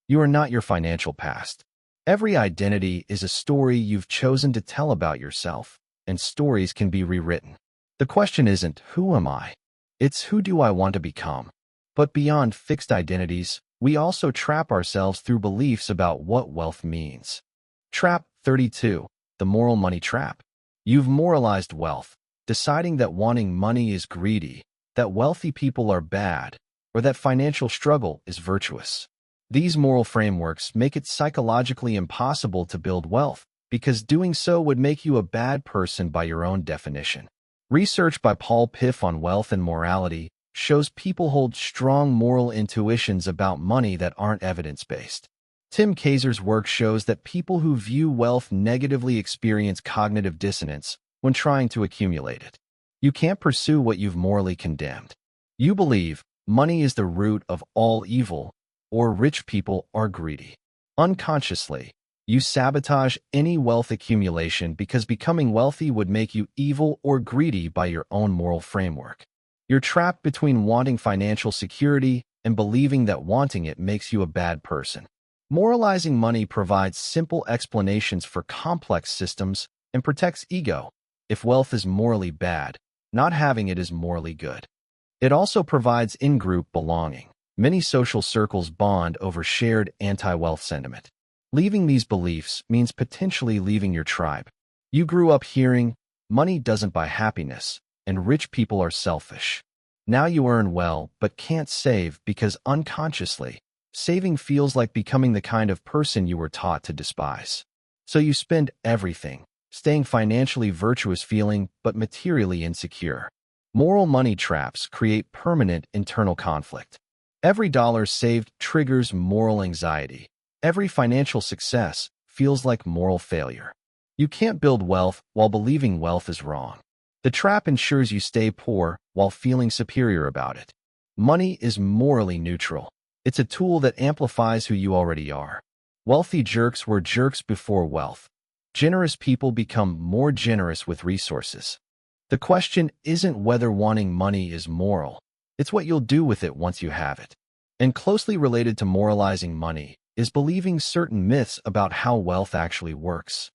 You are not your financial past. Every identity is a story you've chosen to tell about yourself, and stories can be rewritten. The question isn't, "Who am I?" It's, "Who do I want to become?" But beyond fixed identities, we also trap ourselves through beliefs about what wealth means. Trap 32. The moral money trap. You've moralized wealth, deciding that wanting money is greedy, that wealthy people are bad, or that financial struggle is virtuous. These moral frameworks make it psychologically impossible to build wealth, because doing so would make you a bad person by your own definition. Research by Paul Piff on wealth and morality shows people hold strong moral intuitions about money that aren't evidence-based. Tim Kaiser's work shows that people who view wealth negatively experience cognitive dissonance when trying to accumulate it. You can't pursue what you've morally condemned. You believe money is the root of all evil, or rich people are greedy. Unconsciously, you sabotage any wealth accumulation because becoming wealthy would make you evil or greedy by your own moral framework. You're trapped between wanting financial security and believing that wanting it makes you a bad person. Moralizing money provides simple explanations for complex systems and protects ego. If wealth is morally bad, not having it is morally good. It also provides in-group belonging. Many social circles bond over shared anti-wealth sentiment. Leaving these beliefs means potentially leaving your tribe. You grew up hearing, "Money doesn't buy happiness," and "rich people are selfish." Now you earn well but can't save because unconsciously, saving feels like becoming the kind of person you were taught to despise. So you spend everything, staying financially virtuous feeling but materially insecure. Moral money traps create permanent internal conflict. Every dollar saved triggers moral anxiety. Every financial success feels like moral failure. You can't build wealth while believing wealth is wrong. The trap ensures you stay poor while feeling superior about it. Money is morally neutral. It's a tool that amplifies who you already are. Wealthy jerks were jerks before wealth. Generous people become more generous with resources. The question isn't whether wanting money is moral. It's what you'll do with it once you have it. And closely related to moralizing money is believing certain myths about how wealth actually works.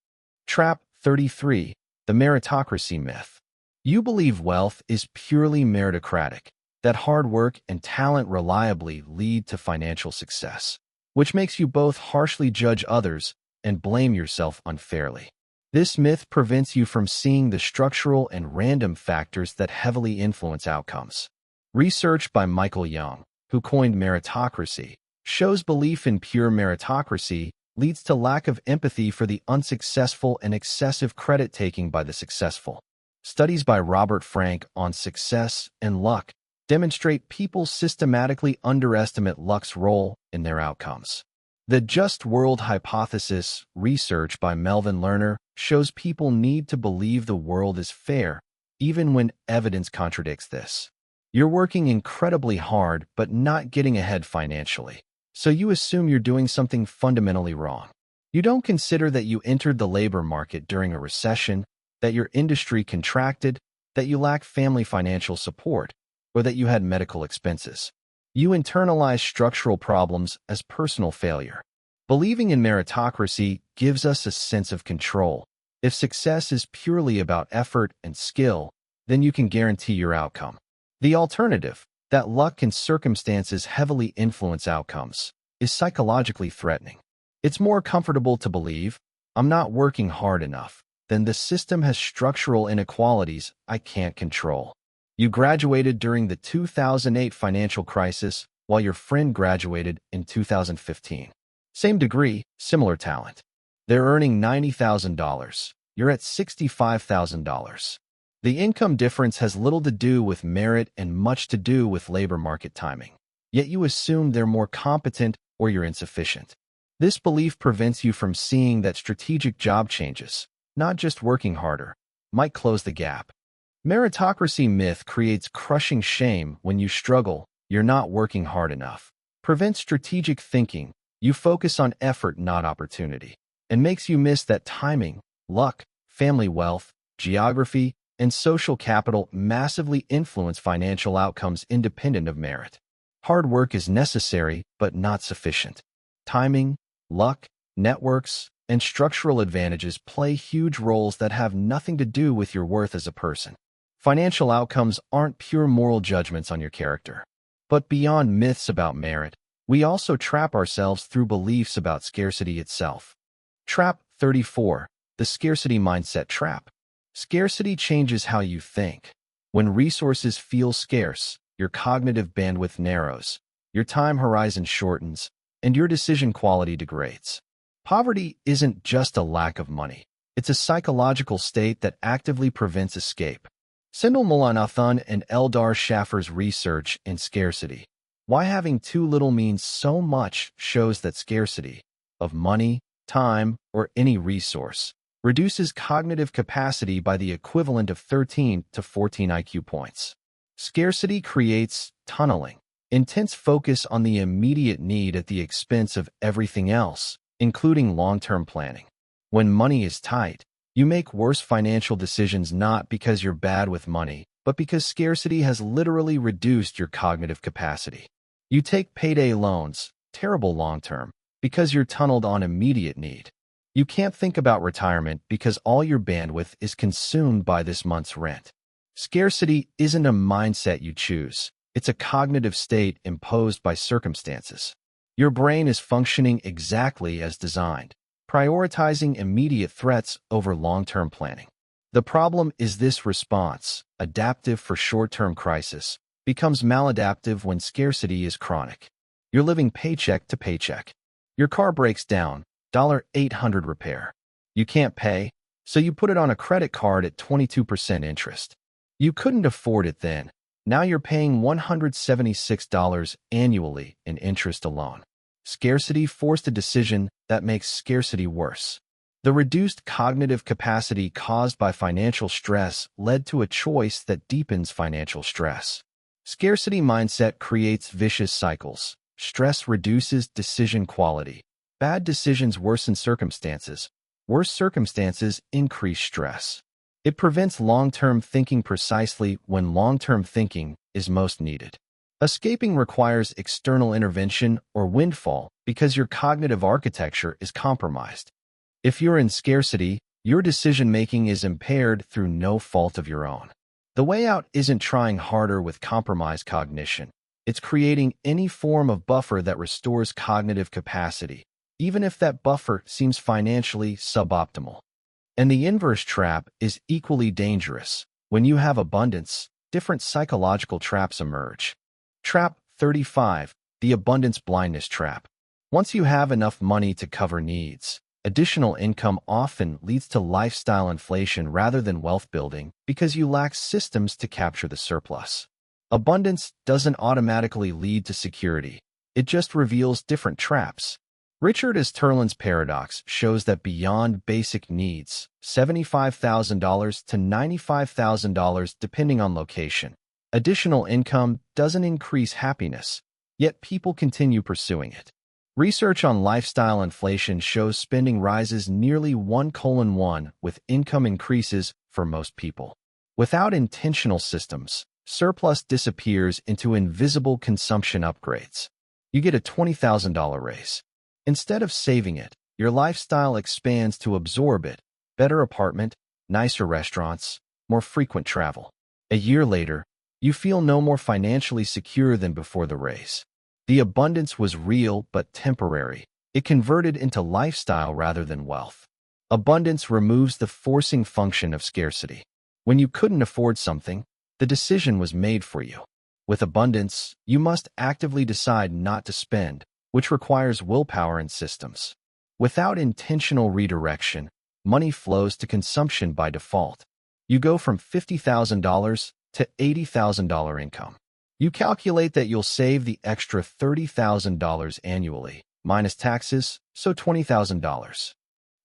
Trap 33. The meritocracy myth. You believe wealth is purely meritocratic, that hard work and talent reliably lead to financial success, which makes you both harshly judge others and blame yourself unfairly. This myth prevents you from seeing the structural and random factors that heavily influence outcomes. Research by Michael Young, who coined meritocracy, shows belief in pure meritocracy leads to lack of empathy for the unsuccessful and excessive credit-taking by the successful. Studies by Robert Frank on success and luck demonstrate people systematically underestimate luck's role in their outcomes. The just world hypothesis, research by Melvin Lerner, shows people need to believe the world is fair, even when evidence contradicts this. You're working incredibly hard but not getting ahead financially, so you assume you're doing something fundamentally wrong. You don't consider that you entered the labor market during a recession, that your industry contracted, that you lack family financial support, or that you had medical expenses. You internalize structural problems as personal failure. Believing in meritocracy gives us a sense of control. If success is purely about effort and skill, then you can guarantee your outcome. The alternative, that luck and circumstances heavily influence outcomes, is psychologically threatening. It's more comfortable to believe, I'm not working hard enough, than the system has structural inequalities I can't control. You graduated during the 2008 financial crisis while your friend graduated in 2015. Same degree, similar talent. They're earning $90,000. You're at $65,000. The income difference has little to do with merit and much to do with labor market timing. Yet you assume they're more competent or you're insufficient. This belief prevents you from seeing that strategic job changes, not just working harder, might close the gap. Meritocracy myth creates crushing shame when you struggle, you're not working hard enough. Prevents strategic thinking, you focus on effort not opportunity, and makes you miss that timing, luck, family wealth, geography, and social capital massively influence financial outcomes independent of merit. Hard work is necessary, but not sufficient. Timing, luck, networks, and structural advantages play huge roles that have nothing to do with your worth as a person. Financial outcomes aren't pure moral judgments on your character. But beyond myths about merit, we also trap ourselves through beliefs about scarcity itself. Trap 34. The scarcity mindset trap. Scarcity changes how you think. When resources feel scarce, your cognitive bandwidth narrows, your time horizon shortens, and your decision quality degrades. Poverty isn't just a lack of money. It's a psychological state that actively prevents escape. Sindel Mullainathan and Eldar Schaffer's research in scarcity. Why having too little means so much shows that scarcity of money, time, or any resource reduces cognitive capacity by the equivalent of 13 to 14 IQ points. Scarcity creates tunneling, intense focus on the immediate need at the expense of everything else, including long-term planning. When money is tight, you make worse financial decisions not because you're bad with money, but because scarcity has literally reduced your cognitive capacity. You take payday loans, terrible long-term, because you're tunneled on immediate need. You can't think about retirement because all your bandwidth is consumed by this month's rent. Scarcity isn't a mindset you choose. It's a cognitive state imposed by circumstances. Your brain is functioning exactly as designed, prioritizing immediate threats over long-term planning. The problem is this response, adaptive for short-term crisis, becomes maladaptive when scarcity is chronic. You're living paycheck to paycheck. Your car breaks down, $800 repair. You can't pay, so you put it on a credit card at 22% interest. You couldn't afford it then. Now you're paying $176 annually in interest alone. Scarcity forced a decision that makes scarcity worse. The reduced cognitive capacity caused by financial stress led to a choice that deepens financial stress. Scarcity mindset creates vicious cycles. Stress reduces decision quality. Bad decisions worsen circumstances. Worse circumstances increase stress. It prevents long-term thinking precisely when long-term thinking is most needed. Escaping requires external intervention or windfall because your cognitive architecture is compromised. If you're in scarcity, your decision-making is impaired through no fault of your own. The way out isn't trying harder with compromised cognition. It's creating any form of buffer that restores cognitive capacity, even if that buffer seems financially suboptimal. And the inverse trap is equally dangerous. When you have abundance, different psychological traps emerge. Trap 35, the abundance blindness trap. Once you have enough money to cover needs, additional income often leads to lifestyle inflation rather than wealth building because you lack systems to capture the surplus. Abundance doesn't automatically lead to security. It just reveals different traps. Richard S. Turlin's paradox shows that beyond basic needs, $75,000 to $95,000 depending on location, additional income doesn't increase happiness, yet people continue pursuing it. Research on lifestyle inflation shows spending rises nearly 1:1 with income increases for most people. Without intentional systems, surplus disappears into invisible consumption upgrades. You get a $20,000 raise. Instead of saving it, your lifestyle expands to absorb it. Better apartment, nicer restaurants, more frequent travel. A year later, you feel no more financially secure than before the raise. The abundance was real but temporary. It converted into lifestyle rather than wealth. Abundance removes the forcing function of scarcity. When you couldn't afford something, the decision was made for you. With abundance, you must actively decide not to spend, which requires willpower and systems. Without intentional redirection, money flows to consumption by default. You go from $50,000 to $80,000 income. You calculate that you'll save the extra $30,000 annually, minus taxes, so $20,000.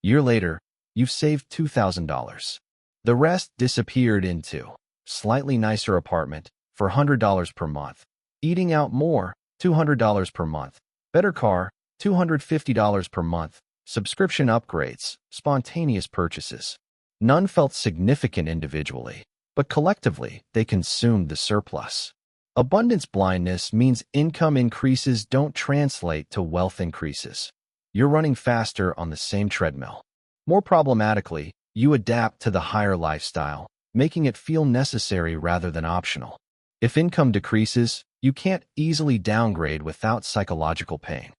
Year later, you've saved $2,000. The rest disappeared into slightly nicer apartment for $100 per month, eating out more, $200 per month, better car, $250 per month, subscription upgrades, spontaneous purchases. None felt significant individually, but collectively they consumed the surplus. Abundance blindness means income increases don't translate to wealth increases. You're running faster on the same treadmill. More problematically, you adapt to the higher lifestyle, making it feel necessary rather than optional. If income decreases, you can't easily downgrade without psychological pain.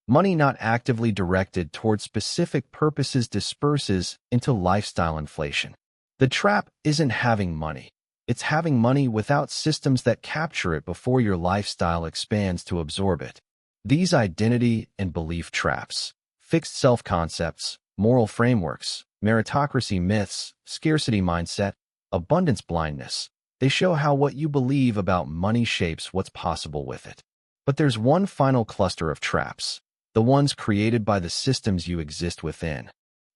Money not actively directed toward specific purposes disperses into lifestyle inflation. The trap isn't having money. It's having money without systems that capture it before your lifestyle expands to absorb it. These identity and belief traps, fixed self-concepts, moral frameworks, meritocracy myths, scarcity mindset, abundance blindness, they show how what you believe about money shapes what's possible with it. But there's one final cluster of traps, the ones created by the systems you exist within.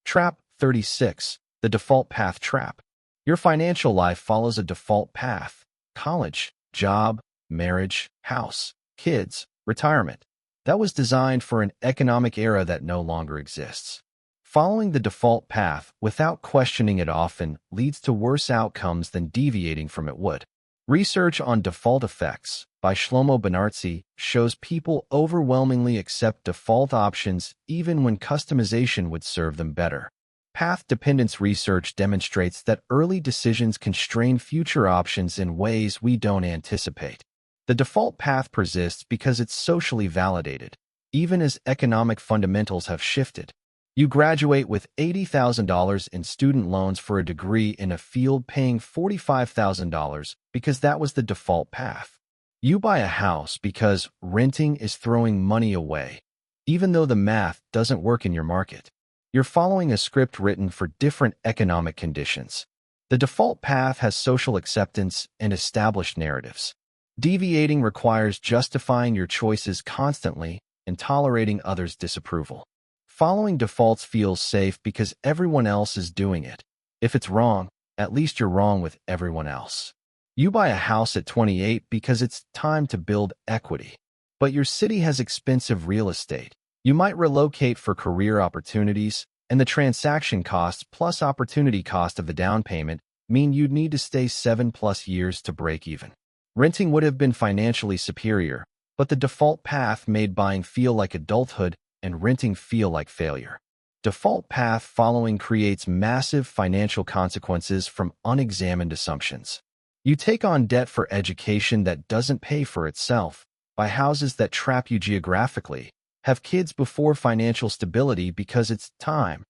Trap 36, the default path trap. Your financial life follows a default path: college, job, marriage, house, kids, retirement. That was designed for an economic era that no longer exists. Following the default path without questioning it often leads to worse outcomes than deviating from it would. Research on default effects by Shlomo Benartzi shows people overwhelmingly accept default options even when customization would serve them better. Path dependence research demonstrates that early decisions constrain future options in ways we don't anticipate. The default path persists because it's socially validated, even as economic fundamentals have shifted. You graduate with $80,000 in student loans for a degree in a field paying $45,000 because that was the default path. You buy a house because renting is throwing money away, even though the math doesn't work in your market. You're following a script written for different economic conditions. The default path has social acceptance and established narratives. Deviating requires justifying your choices constantly and tolerating others' disapproval. Following defaults feels safe because everyone else is doing it. If it's wrong, at least you're wrong with everyone else. You buy a house at 28 because it's time to build equity. But your city has expensive real estate. You might relocate for career opportunities, and the transaction costs plus opportunity cost of the down payment mean you'd need to stay 7+ years to break even. Renting would have been financially superior, but the default path made buying feel like adulthood and renting feel like failure. Default path following creates massive financial consequences from unexamined assumptions. You take on debt for education that doesn't pay for itself, buy houses that trap you geographically, have kids before financial stability because it's time,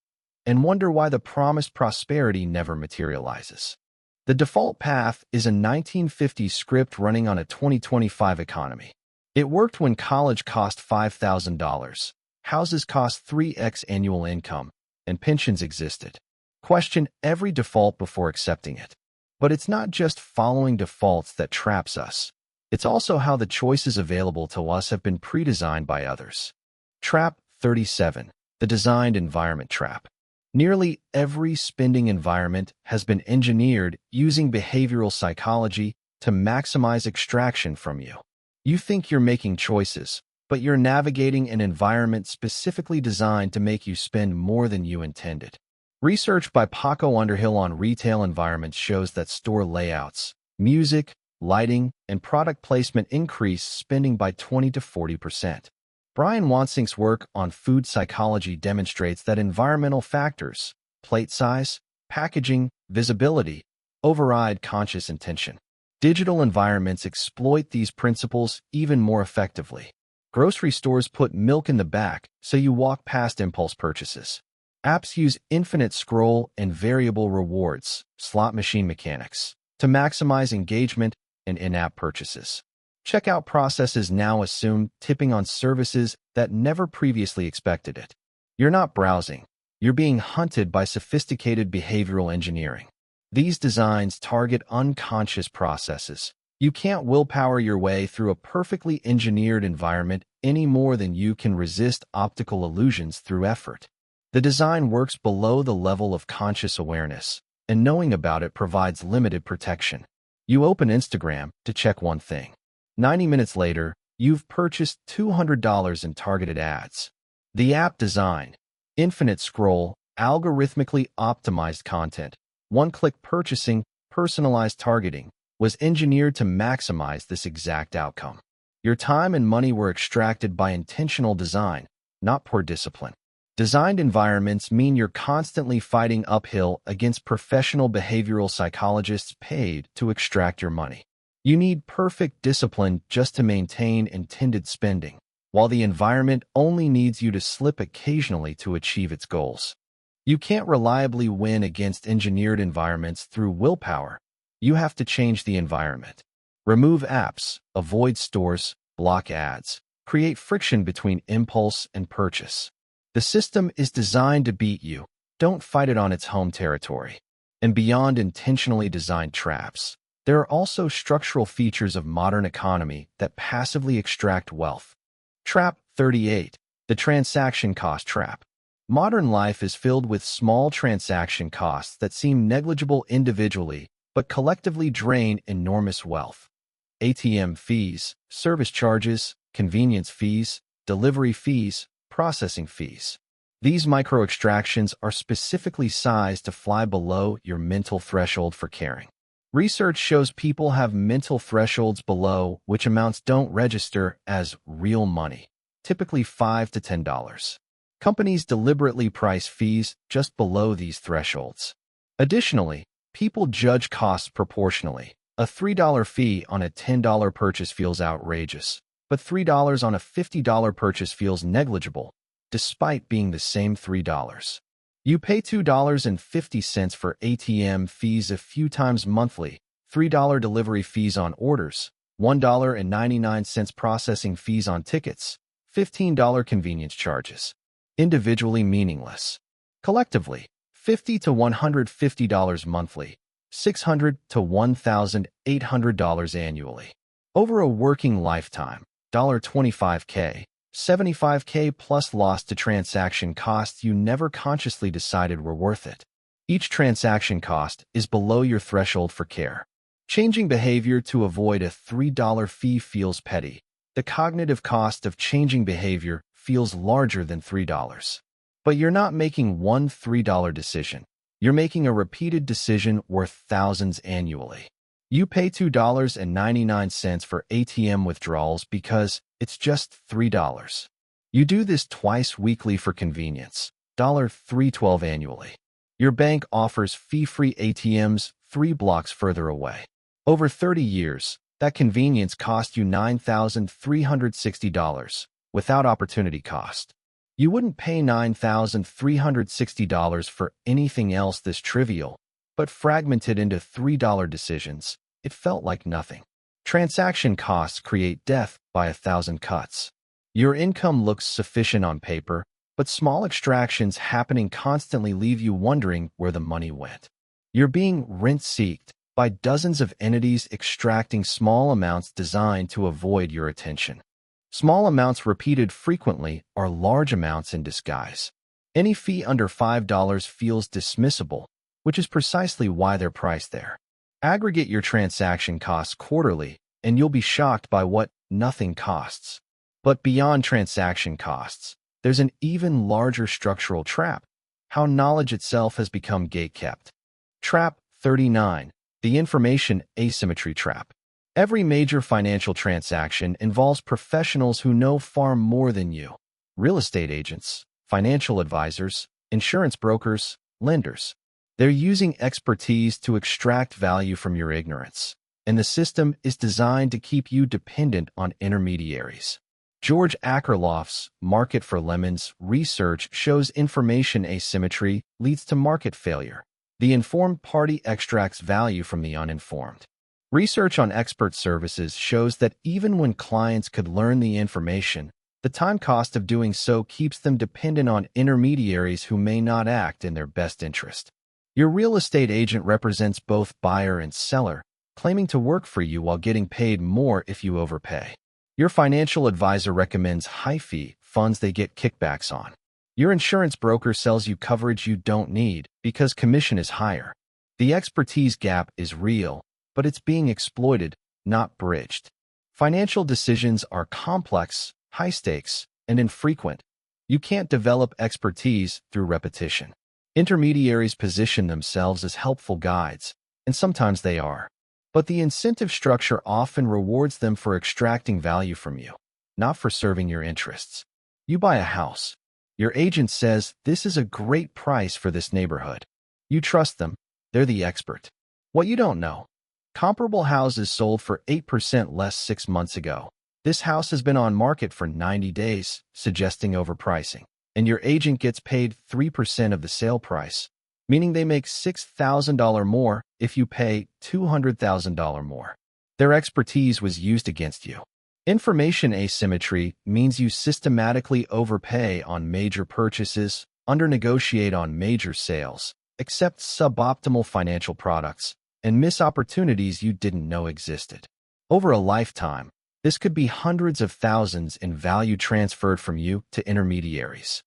and wonder why the promised prosperity never materializes. The default path is a 1950s script running on a 2025 economy. It worked when college cost $5,000, houses cost 3x annual income, and pensions existed. Question every default before accepting it. But it's not just following defaults that traps us. It's also how the choices available to us have been pre-designed by others. Trap 37. The designed environment trap. Nearly every spending environment has been engineered using behavioral psychology to maximize extraction from you. You think you're making choices, but you're navigating an environment specifically designed to make you spend more than you intended. Research by Paco Underhill on retail environments shows that store layouts, music, lighting, and product placement increase spending by 20 to 40%. Brian Wansink's work on food psychology demonstrates that environmental factors, plate size, packaging, visibility, override conscious intention. Digital environments exploit these principles even more effectively. Grocery stores put milk in the back so you walk past impulse purchases. Apps use infinite scroll and variable rewards, slot machine mechanics, to maximize engagement and in-app purchases. Checkout processes now assume tipping on services that never previously expected it. You're not browsing. You're being hunted by sophisticated behavioral engineering. These designs target unconscious processes. You can't willpower your way through a perfectly engineered environment any more than you can resist optical illusions through effort. The design works below the level of conscious awareness, and knowing about it provides limited protection. You open Instagram to check one thing. 90 minutes later, you've purchased $200 in targeted ads. The app design, infinite scroll, algorithmically optimized content, one-click purchasing, personalized targeting, was engineered to maximize this exact outcome. Your time and money were extracted by intentional design, not poor discipline. Designed environments mean you're constantly fighting uphill against professional behavioral psychologists paid to extract your money. You need perfect discipline just to maintain intended spending, while the environment only needs you to slip occasionally to achieve its goals. You can't reliably win against engineered environments through willpower. You have to change the environment. Remove apps, avoid stores, block ads, create friction between impulse and purchase. The system is designed to beat you. Don't fight it on its home territory. And beyond intentionally designed traps, there are also structural features of modern economy that passively extract wealth. Trap 38. The transaction cost trap. Modern life is filled with small transaction costs that seem negligible individually, but collectively drain enormous wealth. ATM fees, service charges, convenience fees, delivery fees, processing fees. These micro-extractions are specifically sized to fly below your mental threshold for caring. Research shows people have mental thresholds below which amounts don't register as real money, typically $5 to $10. Companies deliberately price fees just below these thresholds. Additionally, people judge costs proportionally. A $3 fee on a $10 purchase feels outrageous, but $3 on a $50 purchase feels negligible, despite being the same $3. You pay $2.50 for ATM fees a few times monthly, $3 delivery fees on orders, $1.99 processing fees on tickets, $15 convenience charges. Individually meaningless. Collectively, $50 to $150 monthly, $600 to $1,800 annually. Over a working lifetime, $25K, $75K plus loss to transaction costs you never consciously decided were worth it. Each transaction cost is below your threshold for care. Changing behavior to avoid a $3 fee feels petty. The cognitive cost of changing behavior feels larger than $3. But you're not making one $3 decision. You're making a repeated decision worth thousands annually. You pay $2.99 for ATM withdrawals because it's just $3. You do this twice weekly for convenience, $3.12 annually. Your bank offers fee-free ATMs 3 blocks further away. Over 30 years, that convenience cost you $9,360 without opportunity cost. You wouldn't pay $9,360 for anything else this trivial, but fragmented into $3 decisions, it felt like nothing. Transaction costs create death by 1,000 cuts. Your income looks sufficient on paper, but small extractions happening constantly leave you wondering where the money went. You're being rent-seeked by dozens of entities extracting small amounts designed to avoid your attention. Small amounts repeated frequently are large amounts in disguise. Any fee under $5 feels dismissible, which is precisely why they're priced there. Aggregate your transaction costs quarterly, and you'll be shocked by what nothing costs. But beyond transaction costs, there's an even larger structural trap: how knowledge itself has become gatekept. Trap 39. The information asymmetry trap. Every major financial transaction involves professionals who know far more than you. Real estate agents, financial advisors, insurance brokers, lenders. They're using expertise to extract value from your ignorance, and the system is designed to keep you dependent on intermediaries. George Akerlof's Market for Lemons research shows information asymmetry leads to market failure. The informed party extracts value from the uninformed. Research on expert services shows that even when clients could learn the information, the time cost of doing so keeps them dependent on intermediaries who may not act in their best interest. Your real estate agent represents both buyer and seller, claiming to work for you while getting paid more if you overpay. Your financial advisor recommends high-fee funds they get kickbacks on. Your insurance broker sells you coverage you don't need because commission is higher. The expertise gap is real, but it's being exploited, not bridged. Financial decisions are complex, high stakes, and infrequent. You can't develop expertise through repetition. Intermediaries position themselves as helpful guides, and sometimes they are. But the incentive structure often rewards them for extracting value from you, not for serving your interests. You buy a house. Your agent says, "This is a great price for this neighborhood." You trust them. They're the expert. What you don't know: comparable houses sold for 8% less 6 months ago. This house has been on market for 90 days, suggesting overpricing. And your agent gets paid 3% of the sale price, meaning they make $6,000 more if you pay $200,000 more. Their expertise was used against you. Information asymmetry means you systematically overpay on major purchases, undernegotiate on major sales, accept suboptimal financial products, and miss opportunities you didn't know existed. Over a lifetime, this could be hundreds of thousands in value transferred from you to intermediaries.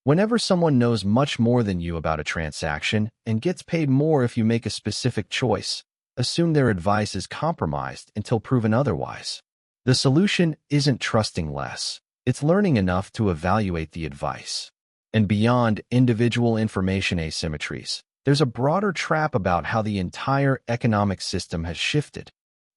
Whenever someone knows much more than you about a transaction and gets paid more if you make a specific choice, assume their advice is compromised until proven otherwise. The solution isn't trusting less, it's learning enough to evaluate the advice. And beyond individual information asymmetries, there's a broader trap about how the entire economic system has shifted.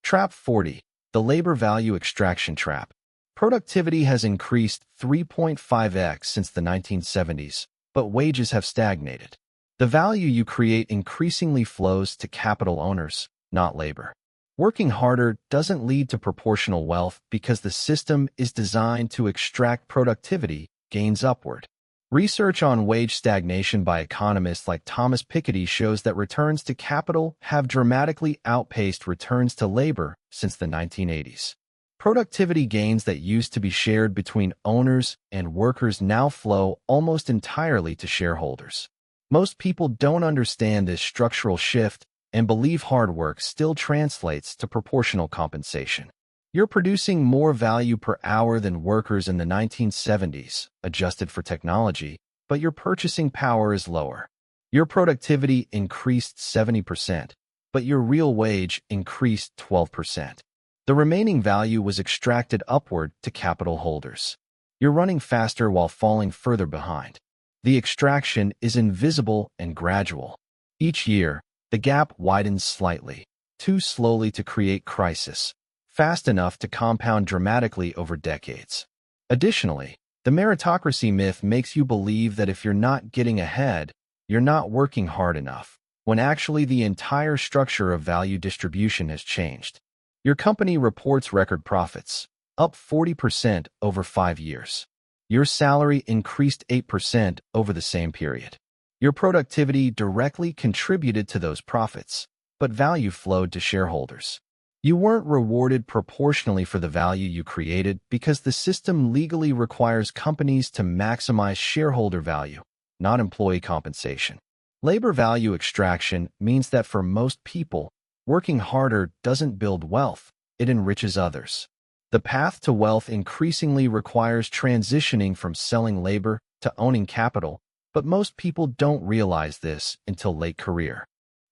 Trap 40. The labor value extraction trap. Productivity has increased 3.5x since the 1970s, but wages have stagnated. The value you create increasingly flows to capital owners, not labor. Working harder doesn't lead to proportional wealth because the system is designed to extract productivity gains upward. Research on wage stagnation by economists like Thomas Piketty shows that returns to capital have dramatically outpaced returns to labor since the 1980s. Productivity gains that used to be shared between owners and workers now flow almost entirely to shareholders. Most people don't understand this structural shift and believe hard work still translates to proportional compensation. You're producing more value per hour than workers in the 1970s, adjusted for technology, but your purchasing power is lower. Your productivity increased 70%, but your real wage increased 12%. The remaining value was extracted upward to capital holders. You're running faster while falling further behind. The extraction is invisible and gradual. Each year, the gap widens slightly. too slowly to create crisis, fast enough to compound dramatically over decades. Additionally, the meritocracy myth makes you believe that if you're not getting ahead, you're not working hard enough, when actually the entire structure of value distribution has changed. Your company reports record profits, up 40% over 5 years. Your salary increased 8% over the same period. Your productivity directly contributed to those profits, but value flowed to shareholders. You weren't rewarded proportionally for the value you created because the system legally requires companies to maximize shareholder value, not employee compensation. Labor value extraction means that for most people, working harder doesn't build wealth, it enriches others. The path to wealth increasingly requires transitioning from selling labor to owning capital, but most people don't realize this until late career.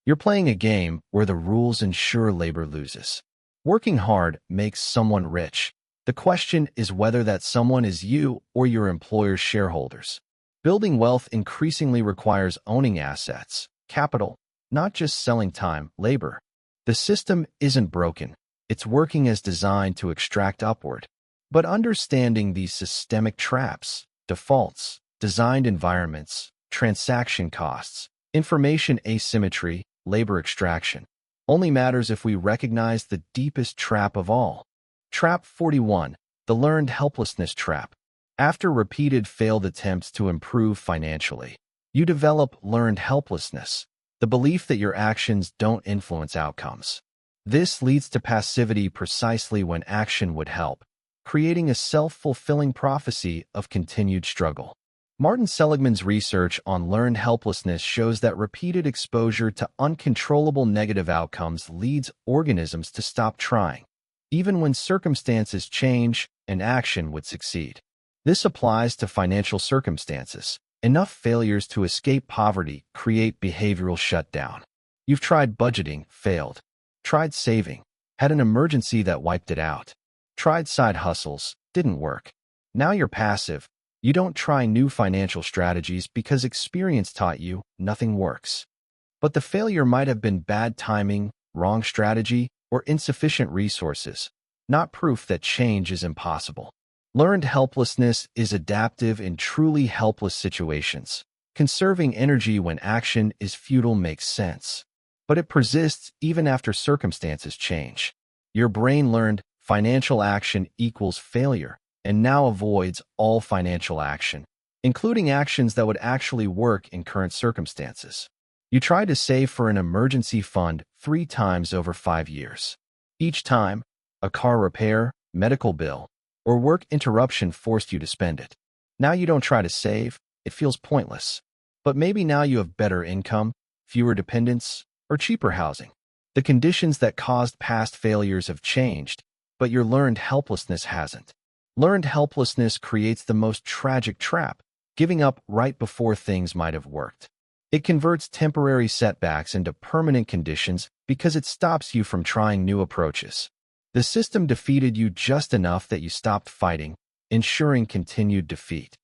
You're playing a game where the rules ensure labor loses. Working hard makes someone rich. The question is whether that someone is you or your employer's shareholders. Building wealth increasingly requires owning assets, capital, not just selling time, labor. The system isn't broken. It's working as designed to extract upward. But understanding these systemic traps, defaults, designed environments, transaction costs, information asymmetry, labor extraction, only matters if we recognize the deepest trap of all. Trap 41, the learned helplessness trap. After repeated failed attempts to improve financially, you develop learned helplessness, the belief that your actions don't influence outcomes. This leads to passivity precisely when action would help, creating a self-fulfilling prophecy of continued struggle. Martin Seligman's research on learned helplessness shows that repeated exposure to uncontrollable negative outcomes leads organisms to stop trying, even when circumstances change and action would succeed. This applies to financial circumstances. Enough failures to escape poverty create behavioral shutdown. You've tried budgeting, failed. Tried saving, had an emergency that wiped it out. Tried side hustles, didn't work. Now you're passive. You don't try new financial strategies because experience taught you nothing works. But the failure might have been bad timing, wrong strategy, or insufficient resources, not proof that change is impossible. Learned helplessness is adaptive in truly helpless situations. Conserving energy when action is futile makes sense. But it persists even after circumstances change. Your brain learned financial action equals failure, and now avoids all financial action, including actions that would actually work in current circumstances. You tried to save for an emergency fund 3 times over 5 years. Each time, a car repair, medical bill, or work interruption forced you to spend it. Now you don't try to save, it feels pointless. But maybe now you have better income, fewer dependents, or cheaper housing. The conditions that caused past failures have changed, but your learned helplessness hasn't. Learned helplessness creates the most tragic trap, giving up right before things might have worked. It converts temporary setbacks into permanent conditions because it stops you from trying new approaches. The system defeated you just enough that you stopped fighting, ensuring continued defeat.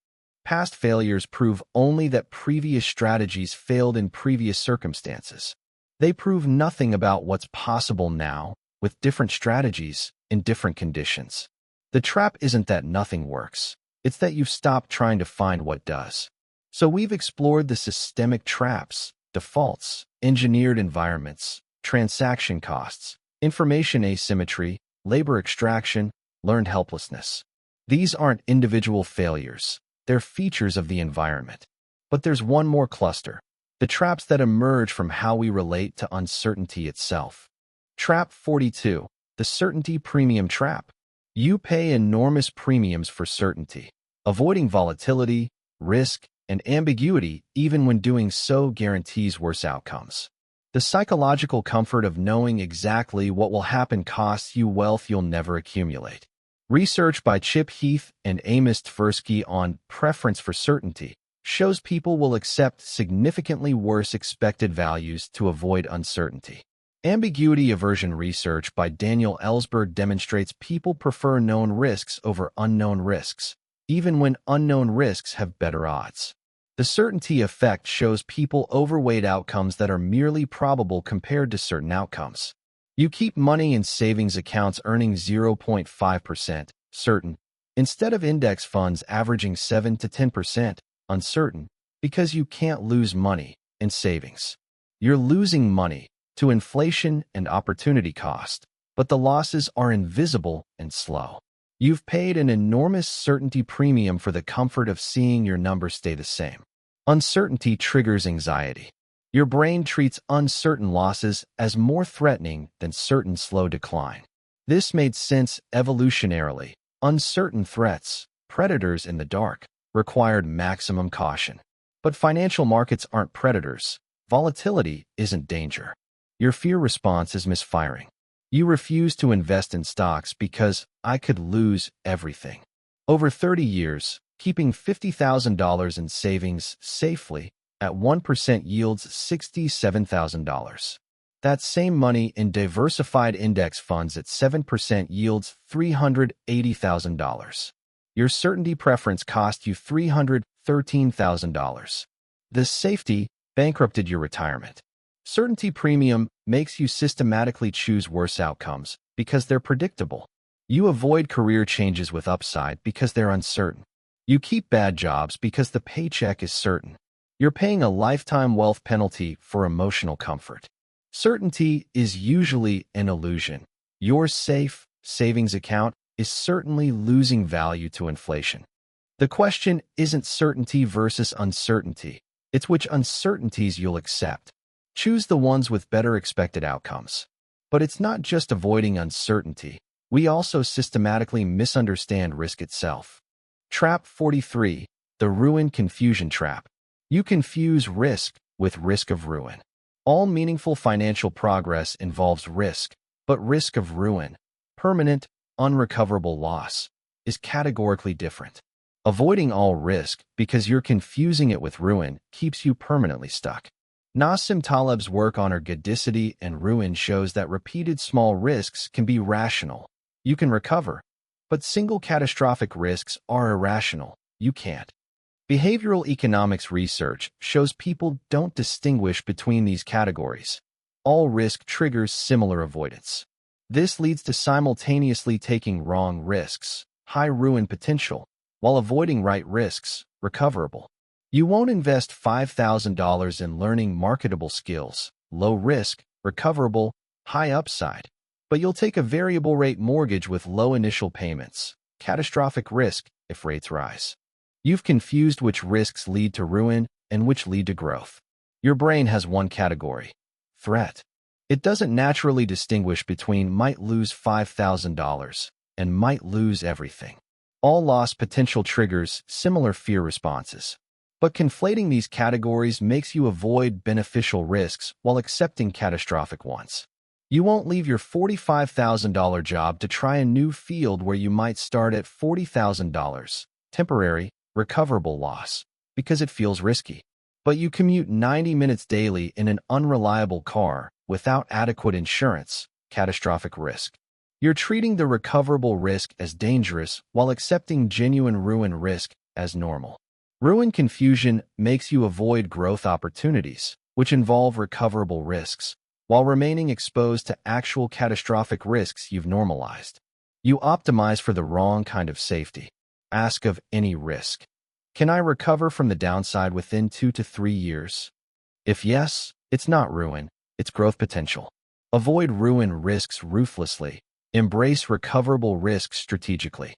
Past failures prove only that previous strategies failed in previous circumstances. They prove nothing about what's possible now, with different strategies, in different conditions. The trap isn't that nothing works, it's that you've stopped trying to find what does. So we've explored the systemic traps, defaults, engineered environments, transaction costs, information asymmetry, labor extraction, learned helplessness. These aren't individual failures, they're features of the environment. But there's one more cluster, the traps that emerge from how we relate to uncertainty itself. Trap 42, the certainty premium trap. You pay enormous premiums for certainty, avoiding volatility, risk, and ambiguity even when doing so guarantees worse outcomes. The psychological comfort of knowing exactly what will happen costs you wealth you'll never accumulate. Research by Chip Heath and Amos Tversky on preference for certainty shows people will accept significantly worse expected values to avoid uncertainty. Ambiguity aversion research by Daniel Ellsberg demonstrates people prefer known risks over unknown risks, even when unknown risks have better odds. The certainty effect shows people overweight outcomes that are merely probable compared to certain outcomes. You keep money in savings accounts earning 0.5% certain, instead of index funds averaging 7 to 10% uncertain, because you can't lose money in savings. You're losing money to inflation and opportunity cost, but the losses are invisible and slow. You've paid an enormous certainty premium for the comfort of seeing your numbers stay the same. Uncertainty triggers anxiety. Your brain treats uncertain losses as more threatening than certain slow decline. This made sense evolutionarily. Uncertain threats, predators in the dark, required maximum caution. But financial markets aren't predators. Volatility isn't danger. Your fear response is misfiring. You refuse to invest in stocks because I could lose everything. Over 30 years, keeping $50,000 in savings safely at 1% yields $67,000. That same money in diversified index funds at 7% yields $380,000. Your certainty preference cost you $313,000. This safety bankrupted your retirement. Certainty premium makes you systematically choose worse outcomes because they're predictable. You avoid career changes with upside because they're uncertain. You keep bad jobs because the paycheck is certain. You're paying a lifetime wealth penalty for emotional comfort. Certainty is usually an illusion. Your safe savings account is certainly losing value to inflation. The question isn't certainty versus uncertainty. It's which uncertainties you'll accept. Choose the ones with better expected outcomes. But it's not just avoiding uncertainty. We also systematically misunderstand risk itself. Trap 43, the ruin confusion trap. You confuse risk with risk of ruin. All meaningful financial progress involves risk, but risk of ruin, permanent, unrecoverable loss, is categorically different. Avoiding all risk because you're confusing it with ruin keeps you permanently stuck. Nassim Taleb's work on ergodicity and ruin shows that repeated small risks can be rational. You can recover, but single catastrophic risks are irrational. You can't. Behavioral economics research shows people don't distinguish between these categories. All risk triggers similar avoidance. This leads to simultaneously taking wrong risks, high ruin potential, while avoiding right risks, recoverable. You won't invest $5,000 in learning marketable skills, low risk, recoverable, high upside. But you'll take a variable rate mortgage with low initial payments, catastrophic risk if rates rise. You've confused which risks lead to ruin and which lead to growth. Your brain has one category, threat. It doesn't naturally distinguish between might lose $5,000 and might lose everything. All loss potential triggers similar fear responses. But conflating these categories makes you avoid beneficial risks while accepting catastrophic ones. You won't leave your $45,000 job to try a new field where you might start at $40,000, temporary, recoverable loss, because it feels risky. But you commute 90 minutes daily in an unreliable car without adequate insurance, catastrophic risk. You're treating the recoverable risk as dangerous while accepting genuine ruin risk as normal. Ruin confusion makes you avoid growth opportunities, which involve recoverable risks, while remaining exposed to actual catastrophic risks you've normalized. You optimize for the wrong kind of safety. Ask of any risk. Can I recover from the downside within 2 to 3 years? If yes, it's not ruin, it's growth potential. Avoid ruin risks ruthlessly. Embrace recoverable risks strategically.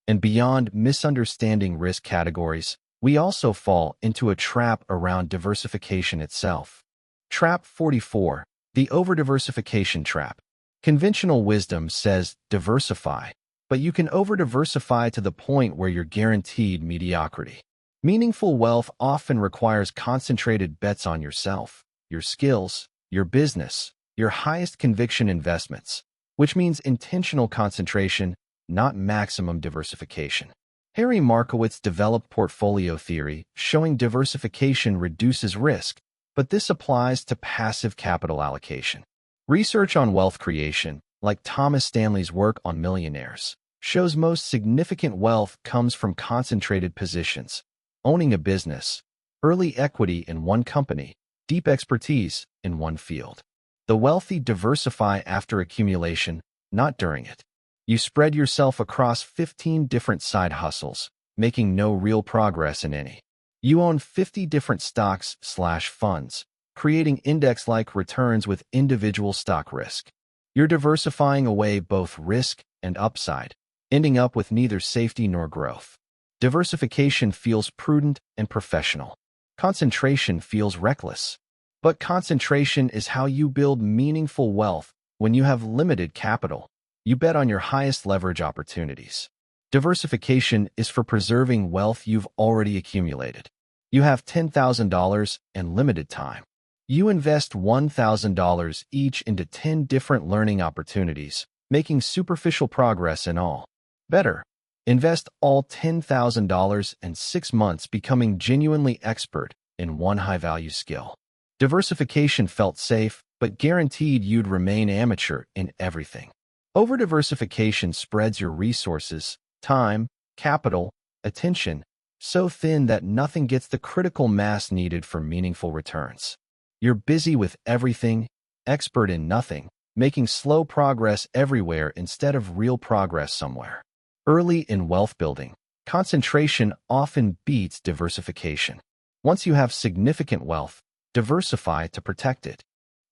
And beyond misunderstanding risk categories, we also fall into a trap around diversification itself. Trap 44, the over-diversification trap. Conventional wisdom says diversify, but you over over-diversify to the point where you're guaranteed mediocrity. Meaningful wealth often requires concentrated bets on yourself, your skills, your business, your highest conviction investments, which means intentional concentration, not maximum diversification. Harry Markowitz developed portfolio theory, showing diversification reduces risk, but this applies to passive capital allocation. Research on wealth creation, like Thomas Stanley's work on millionaires, shows most significant wealth comes from concentrated positions, owning a business, early equity in one company, deep expertise in one field. The wealthy diversify after accumulation, not during it. You spread yourself across 15 different side hustles, making no real progress in any. You own 50 different stocks/funds, creating index-like returns with individual stock risk. You're diversifying away both risk and upside, ending up with neither safety nor growth. Diversification feels prudent and professional. Concentration feels reckless. But concentration is how you build meaningful wealth when you have limited capital. You bet on your highest leverage opportunities. Diversification is for preserving wealth you've already accumulated. You have $10,000 and limited time. You invest $1,000 each into 10 different learning opportunities, making superficial progress in all. Better, invest all $10,000 in 6 months becoming genuinely expert in one high-value skill. Diversification felt safe, but guaranteed you'd remain amateur in everything. Over-diversification spreads your resources, time, capital, attention, so thin that nothing gets the critical mass needed for meaningful returns. You're busy with everything, expert in nothing, making slow progress everywhere instead of real progress somewhere. Early in wealth building, concentration often beats diversification. Once you have significant wealth, diversify to protect it.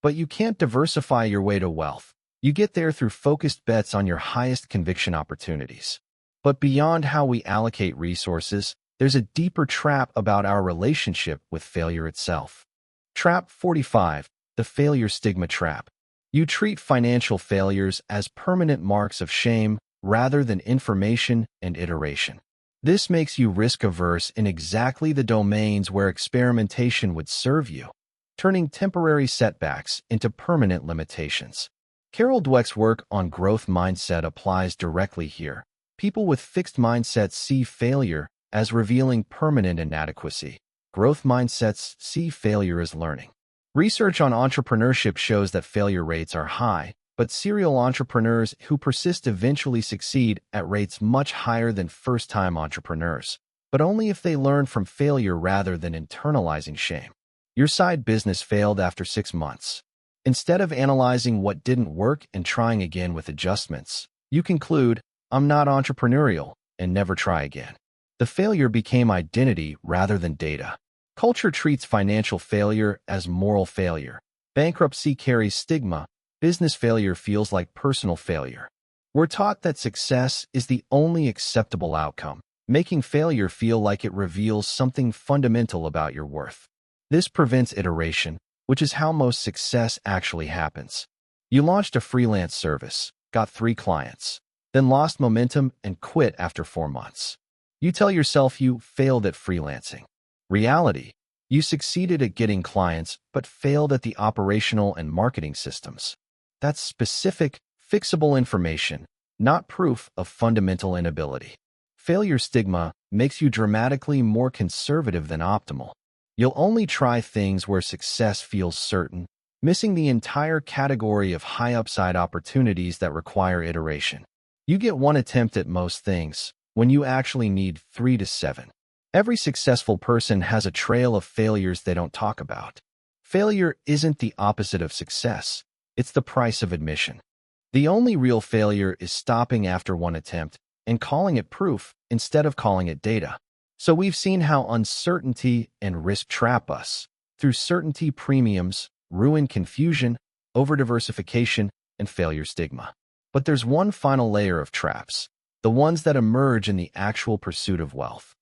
But you can't diversify your way to wealth. You get there through focused bets on your highest conviction opportunities. But beyond how we allocate resources, there's a deeper trap about our relationship with failure itself. Trap 45, the failure stigma trap. You treat financial failures as permanent marks of shame rather than information and iteration. This makes you risk-averse in exactly the domains where experimentation would serve you, turning temporary setbacks into permanent limitations. Carol Dweck's work on growth mindset applies directly here. People with fixed mindsets see failure as revealing permanent inadequacy. Growth mindsets see failure as learning. Research on entrepreneurship shows that failure rates are high, but serial entrepreneurs who persist eventually succeed at rates much higher than first-time entrepreneurs, but only if they learn from failure rather than internalizing shame. Your side business failed after 6 months. Instead of analyzing what didn't work and trying again with adjustments, you conclude, "I'm not entrepreneurial," and never try again. The failure became identity rather than data. Culture treats financial failure as moral failure. Bankruptcy carries stigma. Business failure feels like personal failure. We're taught that success is the only acceptable outcome, making failure feel like it reveals something fundamental about your worth. This prevents iteration, which is how most success actually happens. You launched a freelance service, got 3 clients, then lost momentum and quit after 4 months. You tell yourself you failed at freelancing. Reality, you succeeded at getting clients but failed at the operational and marketing systems. That's specific, fixable information, not proof of fundamental inability. Failure stigma makes you dramatically more conservative than optimal. You'll only try things where success feels certain, missing the entire category of high upside opportunities that require iteration. You get 1 attempt at most things, when you actually need 3 to 7. Every successful person has a trail of failures they don't talk about. Failure isn't the opposite of success. It's the price of admission. The only real failure is stopping after 1 attempt and calling it proof instead of calling it data. So we've seen how uncertainty and risk trap us through certainty premiums, ruin confusion, over-diversification, and failure stigma. But there's one final layer of traps, the ones that emerge in the actual pursuit of wealth.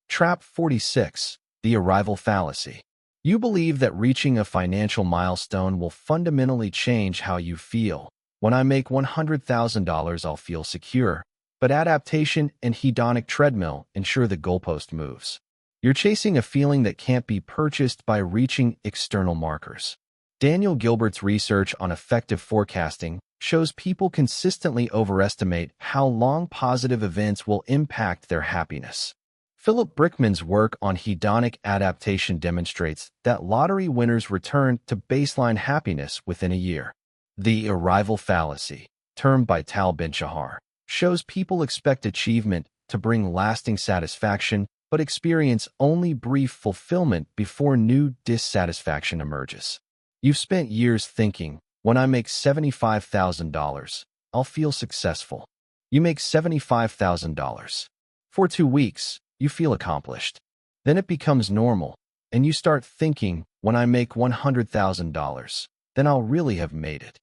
Trap 46, the arrival fallacy. You believe that reaching a financial milestone will fundamentally change how you feel. When I make $100,000, I'll feel secure. But adaptation and hedonic treadmill ensure the goalpost moves. You're chasing a feeling that can't be purchased by reaching external markers. Daniel Gilbert's research on effective forecasting shows people consistently overestimate how long positive events will impact their happiness. Philip Brickman's work on hedonic adaptation demonstrates that lottery winners return to baseline happiness within a year. The arrival fallacy, termed by Tal Ben-Shahar, shows people expect achievement to bring lasting satisfaction, but experience only brief fulfillment before new dissatisfaction emerges. You've spent years thinking, When I make $75,000, I'll feel successful. You make $75,000. For 2 weeks, you feel accomplished. Then it becomes normal, and you start thinking, when I make $100,000, then I'll really have made it.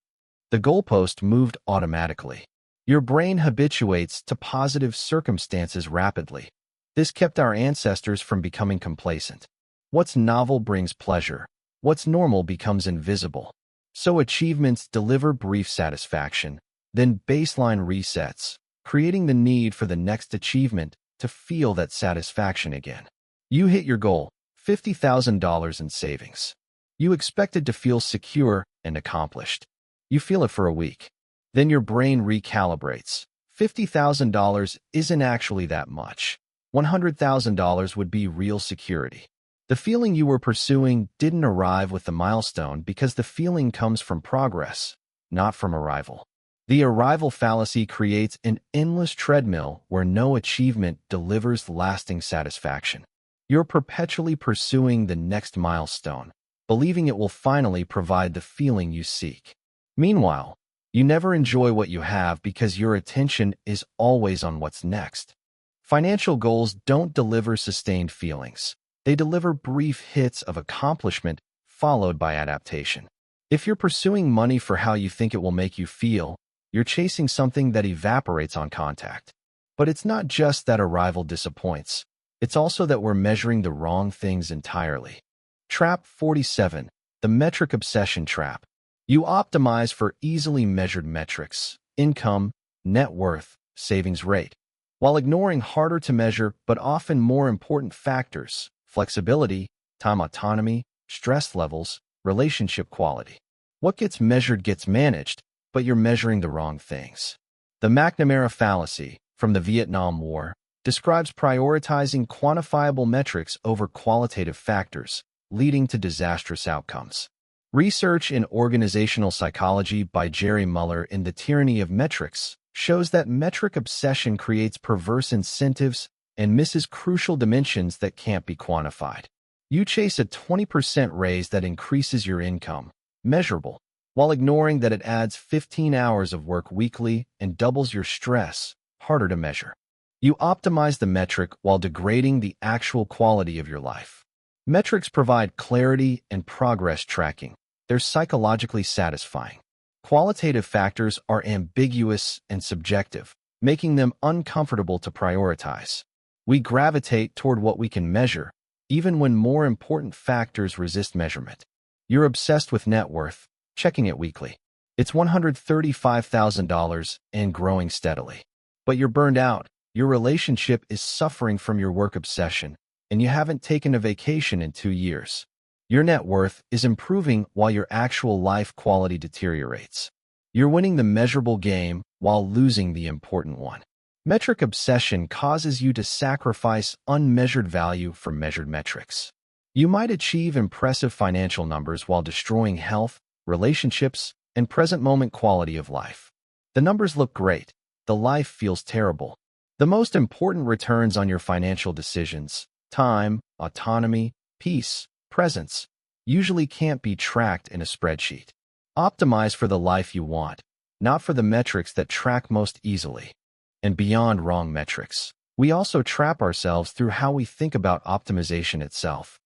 The goalpost moved automatically. Your brain habituates to positive circumstances rapidly. This kept our ancestors from becoming complacent. What's novel brings pleasure. What's normal becomes invisible. So achievements deliver brief satisfaction, then baseline resets, creating the need for the next achievement to feel that satisfaction again. You hit your goal, $50,000 in savings. You expected to feel secure and accomplished. You feel it for a week. Then your brain recalibrates. $50,000 isn't actually that much. $100,000 would be real security. The feeling you were pursuing didn't arrive with the milestone because the feeling comes from progress, not from arrival. The arrival fallacy creates an endless treadmill where no achievement delivers lasting satisfaction. You're perpetually pursuing the next milestone, believing it will finally provide the feeling you seek. Meanwhile, you never enjoy what you have because your attention is always on what's next. Financial goals don't deliver sustained feelings. They deliver brief hits of accomplishment followed by adaptation. If you're pursuing money for how you think it will make you feel, you're chasing something that evaporates on contact. But it's not just that arrival disappoints. It's also that we're measuring the wrong things entirely. Trap 47, the metric obsession trap. You optimize for easily measured metrics, income, net worth, savings rate, while ignoring harder to measure but often more important factors: flexibility, time autonomy, stress levels, relationship quality. What gets measured gets managed, but you're measuring the wrong things. The McNamara fallacy, from the Vietnam War, describes prioritizing quantifiable metrics over qualitative factors, leading to disastrous outcomes. Research in organizational psychology by Jerry Muller in The Tyranny of Metrics shows that metric obsession creates perverse incentives and misses crucial dimensions that can't be quantified. You chase a 20% raise that increases your income, measurable, while ignoring that it adds 15 hours of work weekly and doubles your stress, harder to measure. You optimize the metric while degrading the actual quality of your life. Metrics provide clarity and progress tracking. They're psychologically satisfying. Qualitative factors are ambiguous and subjective, making them uncomfortable to prioritize. We gravitate toward what we can measure, even when more important factors resist measurement. You're obsessed with net worth, checking it weekly. It's $135,000 and growing steadily. But you're burned out. Your relationship is suffering from your work obsession, and you haven't taken a vacation in 2 years. Your net worth is improving while your actual life quality deteriorates. You're winning the measurable game while losing the important one. Metric obsession causes you to sacrifice unmeasured value for measured metrics. You might achieve impressive financial numbers while destroying health, relationships, and present moment quality of life. The numbers look great. The life feels terrible. The most important returns on your financial decisions, time, autonomy, peace, presence, usually can't be tracked in a spreadsheet. Optimize for the life you want, not for the metrics that track most easily. And beyond wrong metrics, we also trap ourselves through how we think about optimization itself.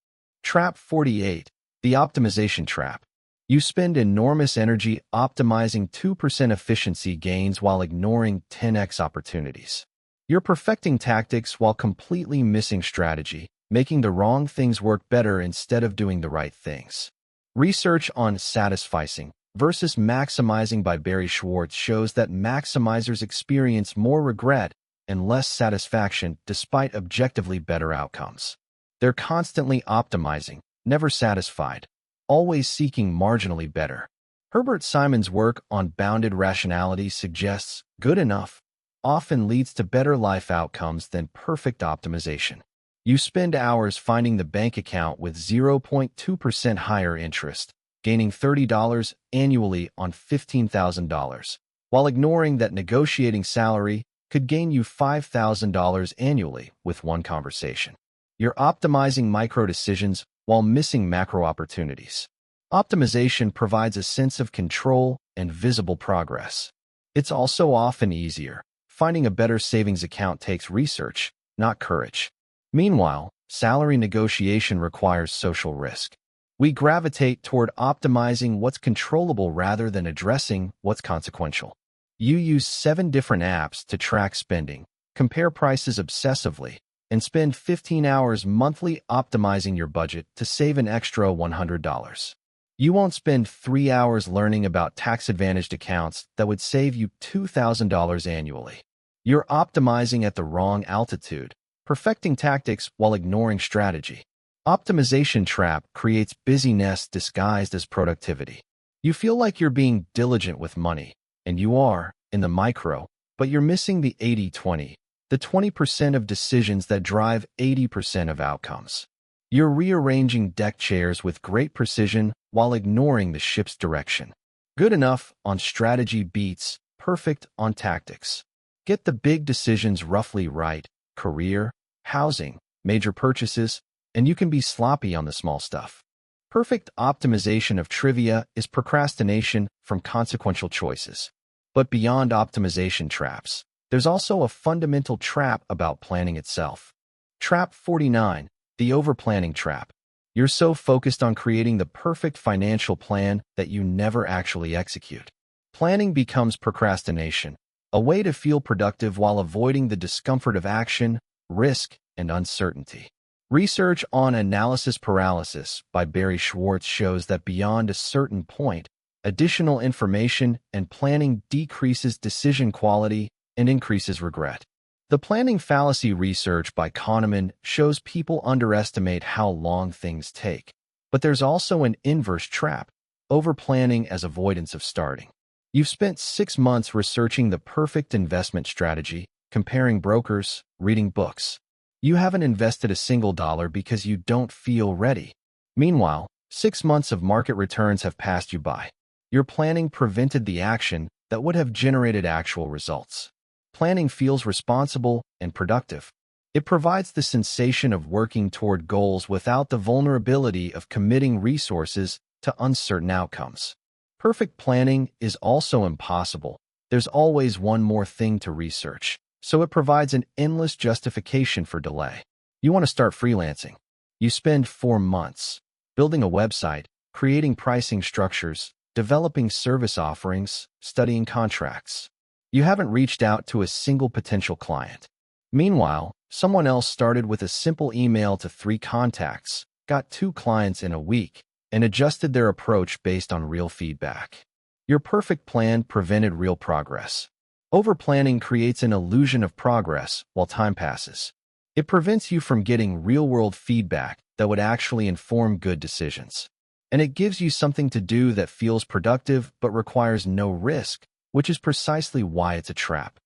Trap 48, the optimization trap. You spend enormous energy optimizing 2% efficiency gains while ignoring 10x opportunities. You're perfecting tactics while completely missing strategy, making the wrong things work better instead of doing the right things. Research on satisficing versus maximizing by Barry Schwartz shows that maximizers experience more regret and less satisfaction despite objectively better outcomes. They're constantly optimizing, never satisfied, always seeking marginally better. Herbert Simon's work on bounded rationality suggests good enough often leads to better life outcomes than perfect optimization. You spend hours finding the bank account with 0.2% higher interest, gaining $30 annually on $15,000, while ignoring that negotiating salary could gain you $5,000 annually with one conversation. You're optimizing micro decisions while missing macro opportunities. Optimization provides a sense of control and visible progress. It's also often easier. Finding a better savings account takes research, not courage. Meanwhile, salary negotiation requires social risk. We gravitate toward optimizing what's controllable rather than addressing what's consequential. You use 7 different apps to track spending, compare prices obsessively, and spend 15 hours monthly optimizing your budget to save an extra $100. You won't spend 3 hours learning about tax-advantaged accounts that would save you $2,000 annually. You're optimizing at the wrong altitude, perfecting tactics while ignoring strategy. Optimization trap creates busyness disguised as productivity. You feel like you're being diligent with money, and you are, in the micro, but you're missing the 80-20, the 20% of decisions that drive 80% of outcomes. You're rearranging deck chairs with great precision while ignoring the ship's direction. Good enough on strategy beats perfect on tactics. Get the big decisions roughly right: career, housing, major purchases, and you can be sloppy on the small stuff. Perfect optimization of trivia is procrastination from consequential choices. But beyond optimization traps, there's also a fundamental trap about planning itself. Trap 49, the overplanning trap. You're so focused on creating the perfect financial plan that you never actually execute. Planning becomes procrastination, a way to feel productive while avoiding the discomfort of action, risk, and uncertainty. Research on analysis paralysis by Barry Schwartz shows that beyond a certain point, additional information and planning decreases decision quality and increases regret. The planning fallacy research by Kahneman shows people underestimate how long things take. But there's also an inverse trap: overplanning as avoidance of starting. You've spent 6 months researching the perfect investment strategy, comparing brokers, reading books. You haven't invested a single dollar because you don't feel ready. Meanwhile, 6 months of market returns have passed you by. Your planning prevented the action that would have generated actual results. Planning feels responsible and productive. It provides the sensation of working toward goals without the vulnerability of committing resources to uncertain outcomes. Perfect planning is also impossible. There's always one more thing to research, so it provides an endless justification for delay. You want to start freelancing. You spend 4 months building a website, creating pricing structures, developing service offerings, studying contracts. You haven't reached out to a single potential client. Meanwhile, someone else started with a simple email to 3 contacts, got 2 clients in a week, and adjusted their approach based on real feedback. Your perfect plan prevented real progress. Overplanning creates an illusion of progress while time passes. It prevents you from getting real-world feedback that would actually inform good decisions. And it gives you something to do that feels productive but requires no risk, which is precisely why it's a trap.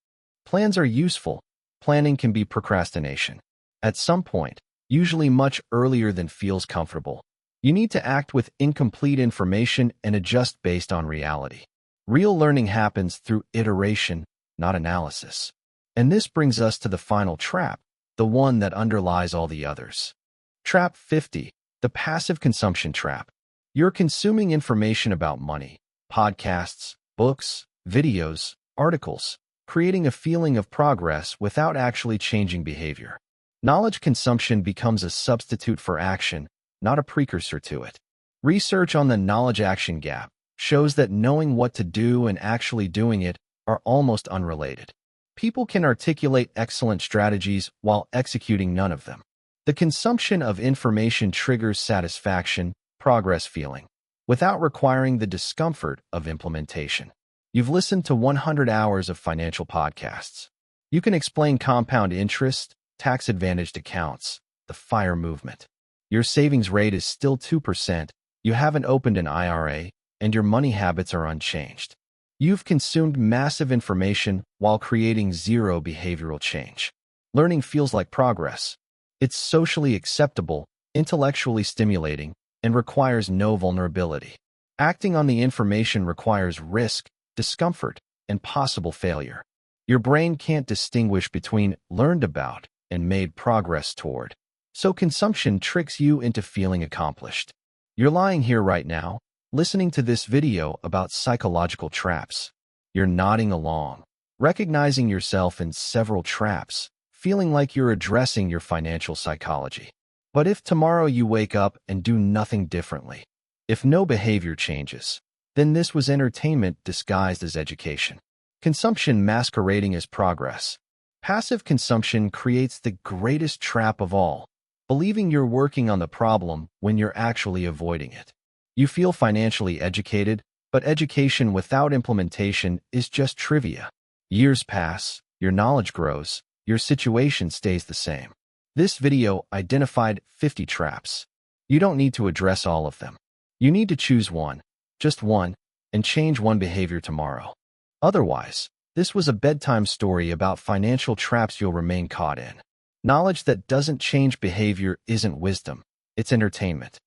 Plans are useful. Planning can be procrastination. At some point, usually much earlier than feels comfortable, you need to act with incomplete information and adjust based on reality. Real learning happens through iteration, not analysis. And this brings us to the final trap, the one that underlies all the others. Trap 50, the passive consumption trap. You're consuming information about money, podcasts, books, videos, articles, creating a feeling of progress without actually changing behavior. Knowledge consumption becomes a substitute for action, not a precursor to it. Research on the knowledge-action gap shows that knowing what to do and actually doing it are almost unrelated. People can articulate excellent strategies while executing none of them. The consumption of information triggers satisfaction, progress feeling, without requiring the discomfort of implementation. You've listened to 100 hours of financial podcasts. You can explain compound interest, tax-advantaged accounts, the FIRE movement. Your savings rate is still 2%, you haven't opened an IRA, and your money habits are unchanged. You've consumed massive information while creating zero behavioral change. Learning feels like progress. It's socially acceptable, intellectually stimulating, and requires no vulnerability. Acting on the information requires risk, discomfort, and possible failure. Your brain can't distinguish between learned about and made progress toward. So consumption tricks you into feeling accomplished. You're lying here right now, listening to this video about psychological traps. You're nodding along, recognizing yourself in several traps, feeling like you're addressing your financial psychology. But if tomorrow you wake up and do nothing differently, if no behavior changes, then this was entertainment disguised as education. Consumption masquerading as progress. Passive consumption creates the greatest trap of all, believing you're working on the problem when you're actually avoiding it. You feel financially educated, but education without implementation is just trivia. Years pass, your knowledge grows, your situation stays the same. This video identified 50 traps. You don't need to address all of them. You need to choose one, just one, and change one behavior tomorrow. Otherwise, this was a bedtime story about financial traps you'll remain caught in. Knowledge that doesn't change behavior isn't wisdom, it's entertainment.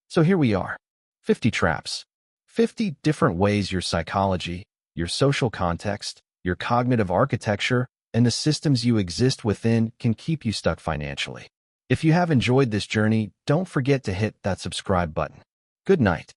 So here we are. 50 traps. 50 different ways your psychology, your social context, your cognitive architecture, and the systems you exist within can keep you stuck financially. If you have enjoyed this journey, don't forget to hit that subscribe button. Good night.